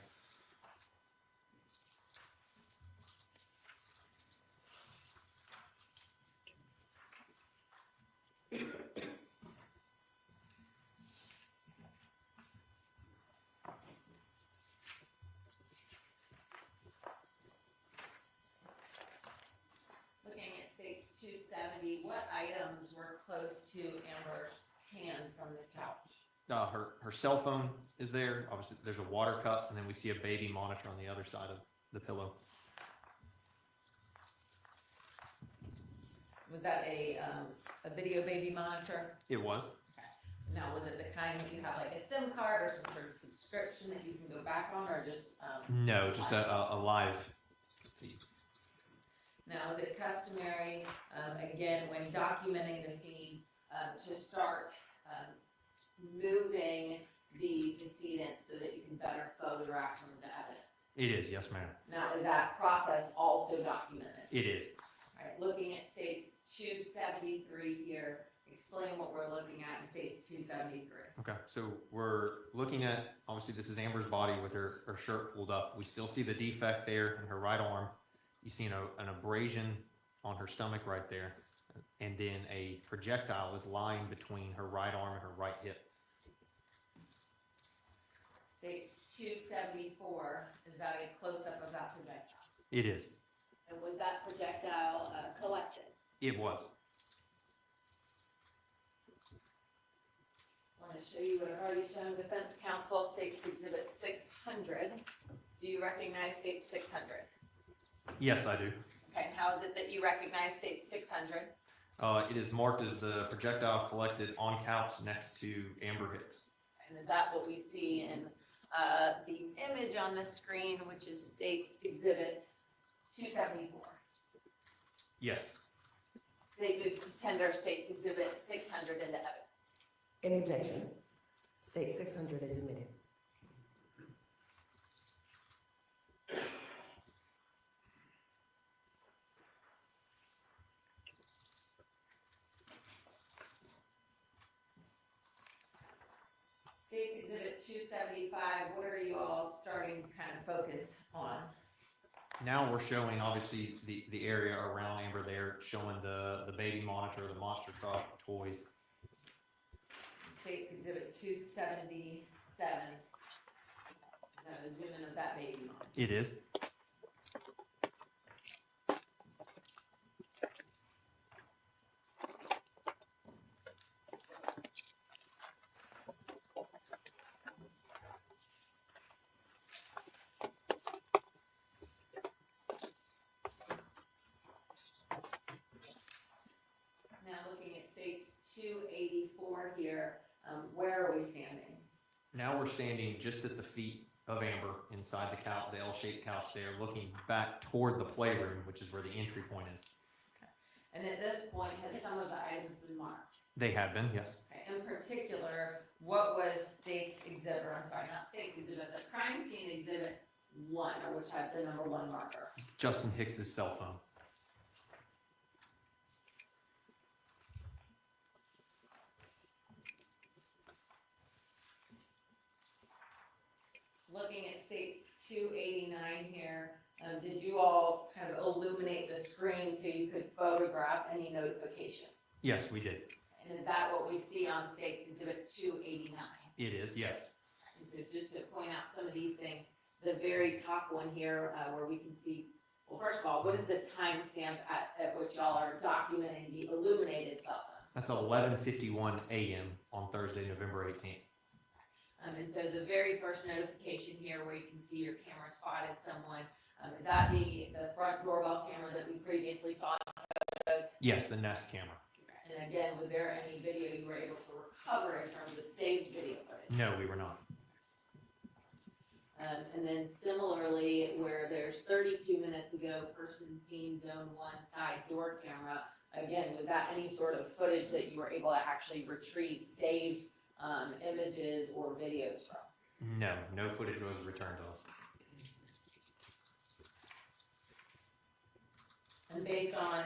270, what items were close to Amber's hand from the couch? Her cell phone is there. Obviously, there's a water cup, and then we see a baby monitor on the other side of the pillow. Was that a video baby monitor? It was. Now, was it the kind that you have like a SIM card or some sort of subscription that you can go back on, or just? No, just a live feed. Now, is it customary, again, when documenting the scene, to start moving the decedent so that you can better photograph some of the evidence? It is, yes, ma'am. Now, is that process also documented? It is. All right, looking at states 273 here, explain what we're looking at in states 273. Okay, so we're looking at, obviously this is Amber's body with her shirt pulled up. We still see the defect there in her right arm. You see an abrasion on her stomach right there. And then a projectile is lying between her right arm and her right hip. States 274, is that a close-up of that projectile? It is. And was that projectile collected? It was. I want to show you what I've already shown. Defense counsel, States Exhibit 600. Do you recognize State 600? Yes, I do. Okay, how is it that you recognize State 600? It is marked as the projectile collected on couch next to Amber Hicks. And is that what we see in the image on the screen, which is States Exhibit 274? Yes. State moves to tender States Exhibit 600 into evidence. In objection. State 600 is admitted. States Exhibit 275, what are you all starting to kind of focus on? Now we're showing obviously the area around Amber there, showing the baby monitor, the monster truck, the toys. States Exhibit 277. Is that a zoom in of that baby monitor? It is. Now looking at States 284 here, where are we standing? Now we're standing just at the feet of Amber inside the couch, the L-shaped couch there, looking back toward the playroom, which is where the entry point is. And at this point, had some of the items been marked? They have been, yes. Okay, in particular, what was States Exhibit, or I'm sorry, not States Exhibit, the crime scene Exhibit 1, or which had the number 1 marker? Justin Hicks's cell phone. Looking at States 289 here, did you all kind of illuminate the screen so you could photograph any notifications? Yes, we did. And is that what we see on States Exhibit 289? It is, yes. And so just to point out some of these things, the very top one here where we can see, well, first of all, what is the timestamp at which y'all are documenting the illuminated cell phone? That's 11:51 a.m. on Thursday, November 18th. And so the very first notification here where you can see your camera spotted someone, is that the front doorbell camera that we previously saw in photos? Yes, the Nest camera. And again, was there any video you were able to recover in terms of saved video footage? No, we were not. And then similarly, where there's 32 minutes ago, person seen zone 1 side door camera, again, was that any sort of footage that you were able to actually retrieve saved images or videos from? No footage was returned to us. And based on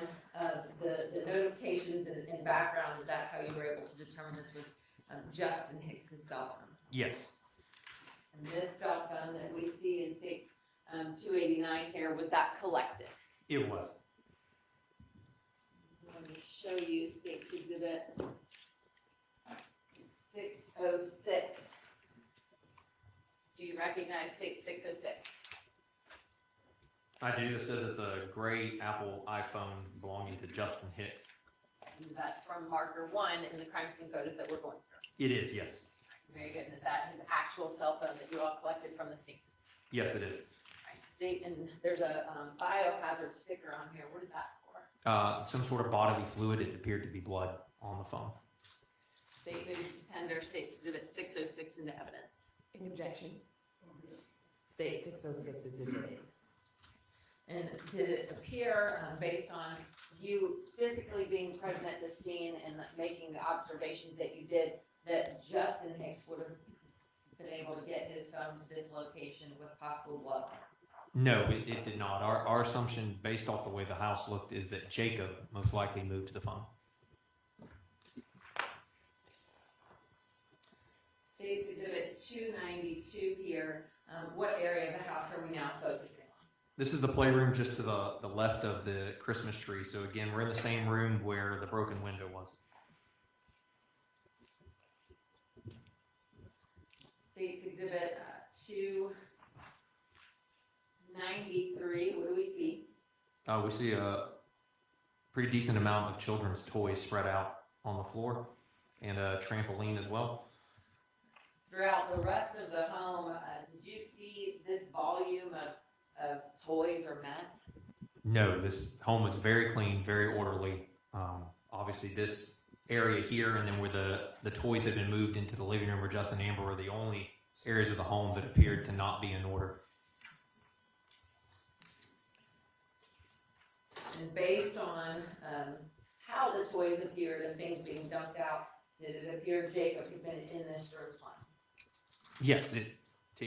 the notifications and background, is that how you were able to determine this was Justin Hicks's cell phone? Yes. And this cell phone that we see in States 289 here, was that collected? It was. Let me show you States Exhibit 606. Do you recognize State 606? I do. It says it's a gray Apple iPhone belonging to Justin Hicks. Is that from marker 1 in the crime scene photos that we're going through? It is, yes. Very good. And is that his actual cell phone that you all collected from the scene? Yes, it is. Right. State, and there's a biohazard sticker on here. What is that for? Some sort of bodily fluid. It appeared to be blood on the phone. State moves to tender State's Exhibit 606 into evidence. Any objection? State 606 is admitted. And did it appear, based on you physically being present at the scene and making the observations that you did, that Justin Hicks would have been able to get his phone to this location with possible blood? No, it did not. Our assumption, based off the way the house looked, is that Jacob most likely moved the phone. State's Exhibit 292 here. What area of the house are we now focusing on? This is the playroom just to the left of the Christmas tree. So again, we're in the same room where the broken window was. State's Exhibit 293. What do we see? We see a pretty decent amount of children's toys spread out on the floor and a trampoline as well. Throughout the rest of the home, did you see this volume of toys or mess? No, this home was very clean, very orderly. Obviously, this area here and then where the toys had been moved into the living room where Justin and Amber were the only areas of the home that appeared to not be in order. And based on how the toys appeared and things being dumped out, did it appear Jacob had been in this room? Yes, to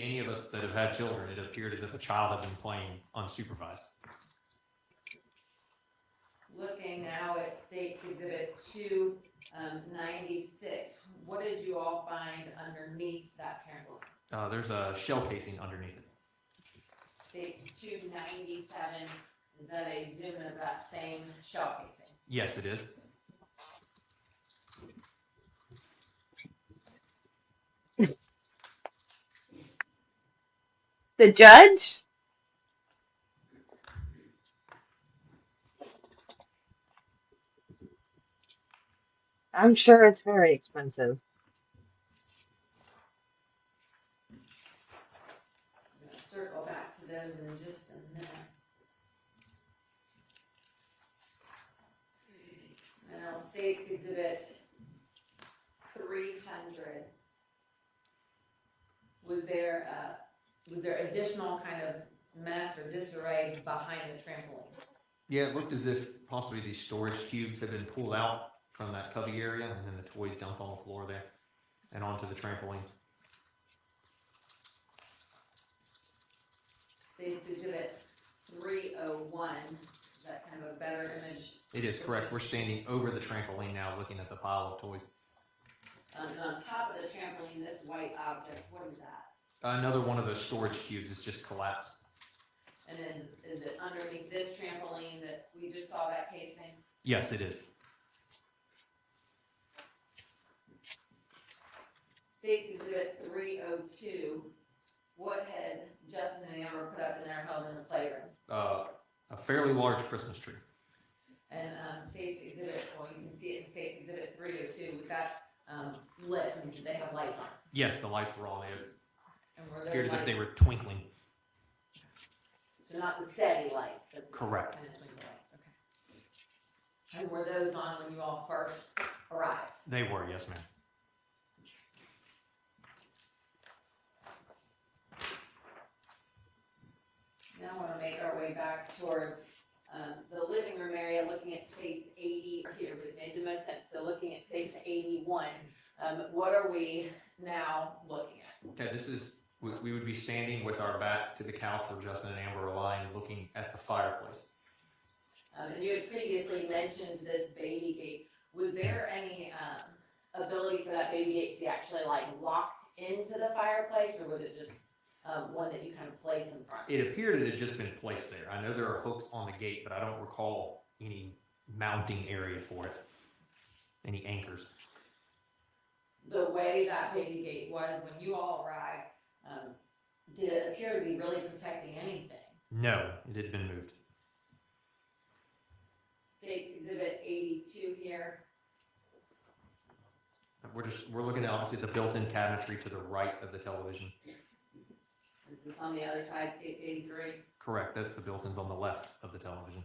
any of us that have had children, it appeared as if a child had been playing unsupervised. Looking now at State's Exhibit 296, what did you all find underneath that trampoline? There's a shell casing underneath it. State's 297, is that a zoom in of that same shell casing? Yes, it is. The judge? I'm sure it's very expensive. I'm going to circle back to those in just a minute. Now, State's Exhibit 300. Was there additional kind of mess or disarray behind the trampoline? Yeah, it looked as if possibly these storage cubes had been pulled out from that cubby area and then the toys dumped on the floor there and onto the trampoline. State's Exhibit 301. Is that kind of a better image? It is correct. We're standing over the trampoline now looking at the pile of toys. And on top of the trampoline, this white object, what is that? Another one of those storage cubes is just collapsed. And is it underneath this trampoline that we just saw that casing? Yes, it is. State's Exhibit 302. What had Justin and Amber put up in their home in the playroom? A fairly large Christmas tree. And State's Exhibit, well, you can see it in State's Exhibit 302. Was that lit? I mean, did they have lights on? Yes, the lights were on. They And were appeared as those if they lights, were twinkling. so not the steady lights, but the Correct. kind of twinkle lights? Okay. And were those on when you all first arrived? They were, yes, ma'am. Now I want to make our way back towards the living room area, looking at States 80 here, but it made the most sense. So looking at States 81, what are we now looking at? Okay, this is, we would be standing with our back to the couch where Justin and Amber are lying, looking at the fireplace. And you had previously mentioned this baby gate. Was there any ability for that baby gate to be actually like locked into the fireplace, or was it just one that you kind of place in front? It appeared it had just been placed there. I know there are hooks on the gate, but I don't recall any mounting area for it, any anchors. The way that baby gate was when you all arrived, did it appear to be really protecting anything? No, it had been moved. States Exhibit 82 here. We're looking at obviously the built-in cabinetry to the right of the television. Is this on the other side, States 83? Correct, that's the built-ins on the left of the television.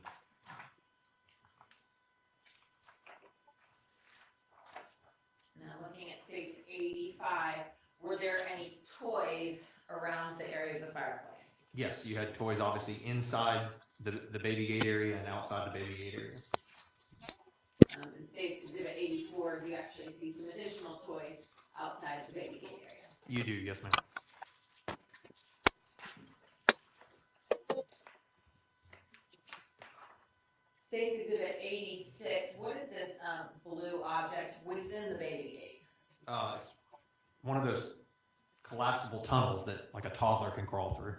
Now looking at States 85, were there any toys around the area of the fireplace? Yes, you had toys obviously inside the baby gate area and outside the baby gate area. In States Exhibit 84, you actually see some additional toys outside of the baby gate area. You do, yes ma'am. States Exhibit 86, what is this blue object within the baby gate? It's one of those collapsible tunnels that like a toddler can crawl through.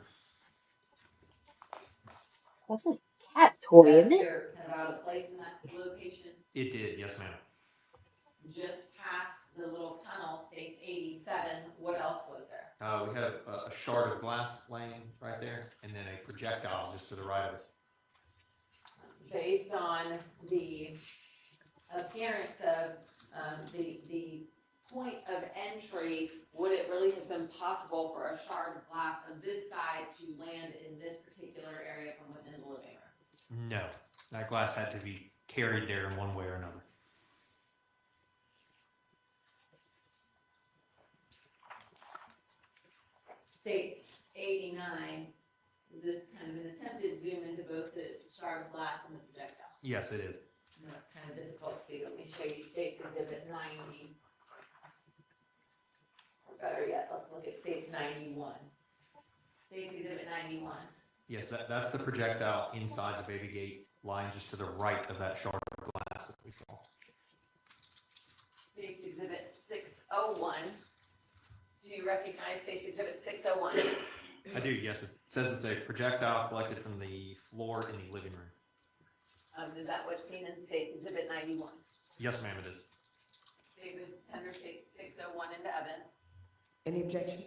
That's a cat toy, isn't it? They're kind of out of place in that location. It did, yes ma'am. Just past the little tunnel, States 87, what else was there? We had a shard of glass laying right there and then a projectile just to the right of it. Based on the appearance of the point of entry, would it really have been possible for a shard of glass of this size to land in this particular area from within the living room? No, that glass had to be carried there in one way or another. States 89, is this kind of an attempted zoom into both the shard of glass and the projectile? Yes, it is. No, it's kind of difficult to see. Let me show you States Exhibit 90. Or better yet, let's look at States 91. States Exhibit 91. Yes, that's the projectile inside the baby gate, lying just to the right of that shard of glass that we saw. States Exhibit 601. Do you recognize States Exhibit 601? I do, yes. It says it's a projectile collected from the floor in the living room. Is that what's seen in States Exhibit 91? Yes, ma'am, it is. State moves to tender State 601 into evidence. Any objection?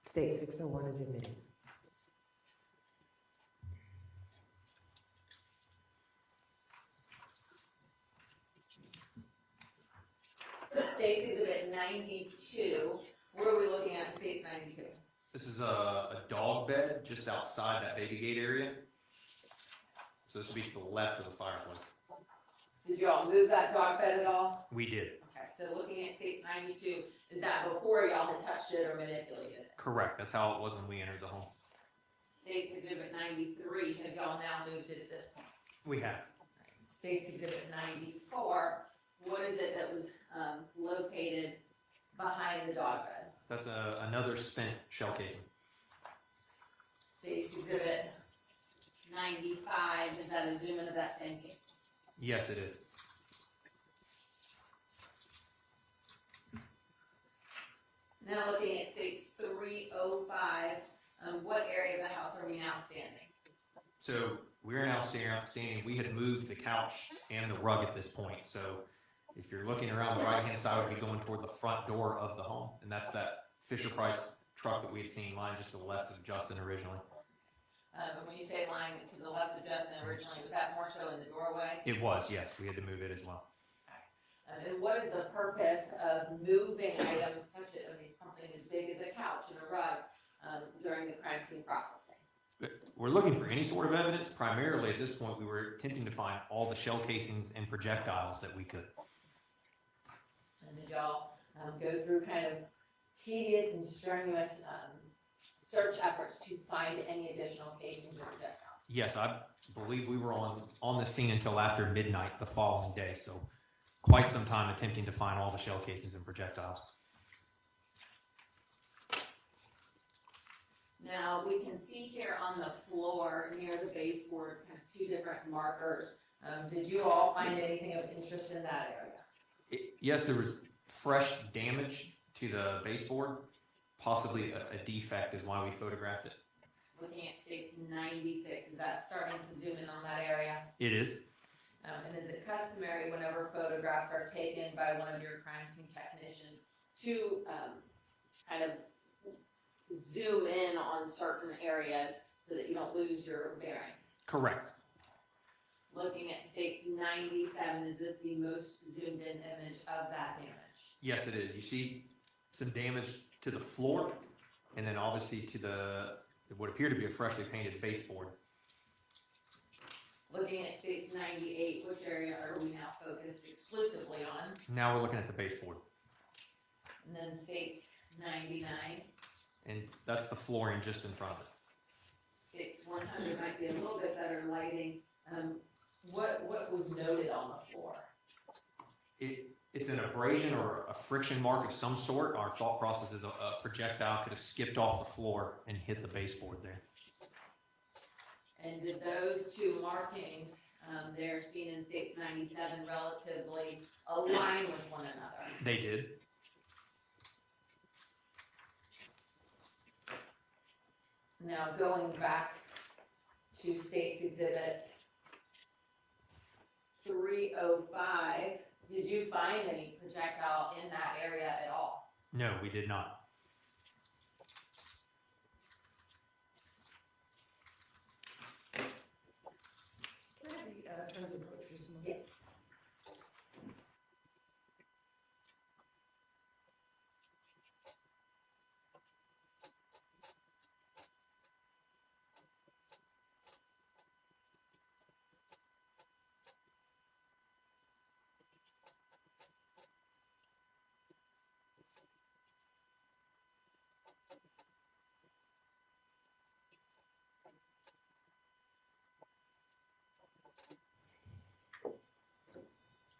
State 601 is admitted. States Exhibit 92. What are we looking at in States 92? This is a dog bed just outside that baby gate area. So this would be to the left of the fireplace. Did you all move that dog bed at all? We did. Okay, so looking at States 92, is that before y'all had touched it or manipulated it? Correct. That's how it was when we entered the home. States Exhibit 93, have y'all now moved it at this point? We have. States Exhibit 94, what is it that was located behind the dog bed? That's another spent shell casing. States Exhibit 95, is that a zoom in of that same case? Yes, it is. Now looking at States 305, what area of the house are we now standing? So we're now standing. We had moved the couch and the rug at this point. So if you're looking around the right-hand side, we'd be going toward the front door of the home. And that's that Fisher-Price truck that we had seen lying just to the left of Justin originally. When you say lying to the left of Justin originally, was that more so in the doorway? It was, yes. We had to move it as well. And what is the purpose of moving items such as, something as big as a couch and a rug during the crime scene processing? We're looking for any sort of evidence. Primarily at this point, we were attempting to find all the shell casings and projectiles that we could. And did y'all go through kind of tedious and strenuous search efforts to find any additional casings or projectiles? Yes, I believe we were on the scene until after midnight the following day. So quite some time attempting to find all the shell casings and projectiles. Now, we can see here on the floor near the baseboard kind of two different markers. Did you all find anything of interest in that area? Yes, there was fresh damage to the baseboard. Possibly a defect is why we photographed it. Looking at States 96, is that starting to zoom in on that area? It is. And is it customary whenever photographs are taken by one of your crime scene technicians to kind of zoom in on certain areas so that you don't lose your bearings? Correct. Looking at states 97, is this the most zoomed in image of that damage? Yes, it is. You see some damage to the floor, and then obviously to what appear to be a freshly painted baseboard. Looking at states 98, which area are we now focused exclusively on? Now we're looking at the baseboard. And then states 99. And that's the flooring just in front of it. States 100 might be a little bit better lighting. What was noted on the floor? It's an abrasion or a friction mark of some sort. Our thought process is a projectile could have skipped off the floor and hit the baseboard there. And did those two markings, they're seen in states 97, relatively align with one another? They did. Now going back to states exhibit 305, did you find any projectile in that area at all? No, we did not. Can I have the attorney's approach for some? Yes.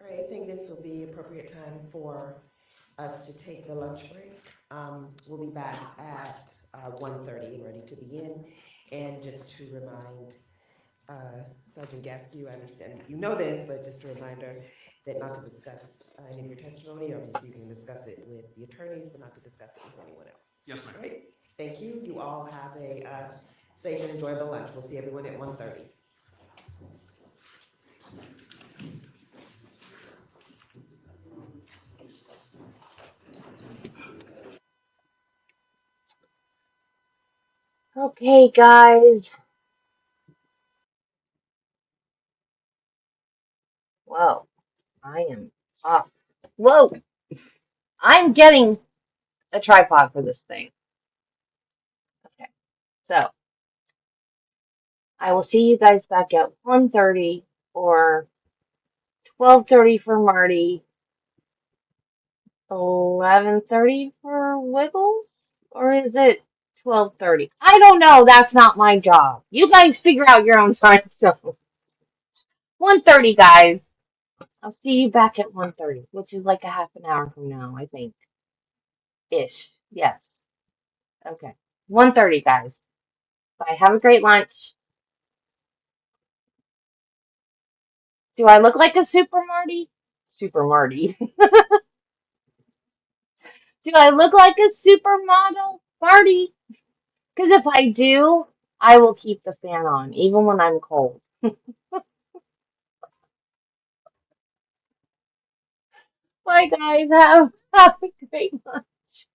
All right, I think this will be appropriate time for us to take the lunch break. We'll be back at 1:30 and ready to begin. And just to remind Sergeant Gaskew, I understand you know this, but just a reminder that not to discuss any of your testimony. Obviously, you can discuss it with the attorneys, but not to discuss it with anyone else. Yes, ma'am. All right, thank you. You all have a safe and enjoyable lunch. We'll see everyone at 1:30. Okay, guys. Whoa, I am off. Whoa, I'm getting a tripod for this thing. Okay, so I will see you guys back at 1:30 or 12:30 for Marty, 11:30 for Wiggles, or is it 12:30? I don't know. That's not my job. You guys figure out your own time. So 1:30, guys. I'll see you back at 1:30, which is like a half an hour from now, I think. Ish. Yes. Okay. 1:30, guys. Bye. Have a great lunch. Do I look like a super Marty? Super Marty. Do I look like a supermodel Marty? Because if I do, I will keep the fan on, even when I'm cold. Bye, guys. Have a great lunch.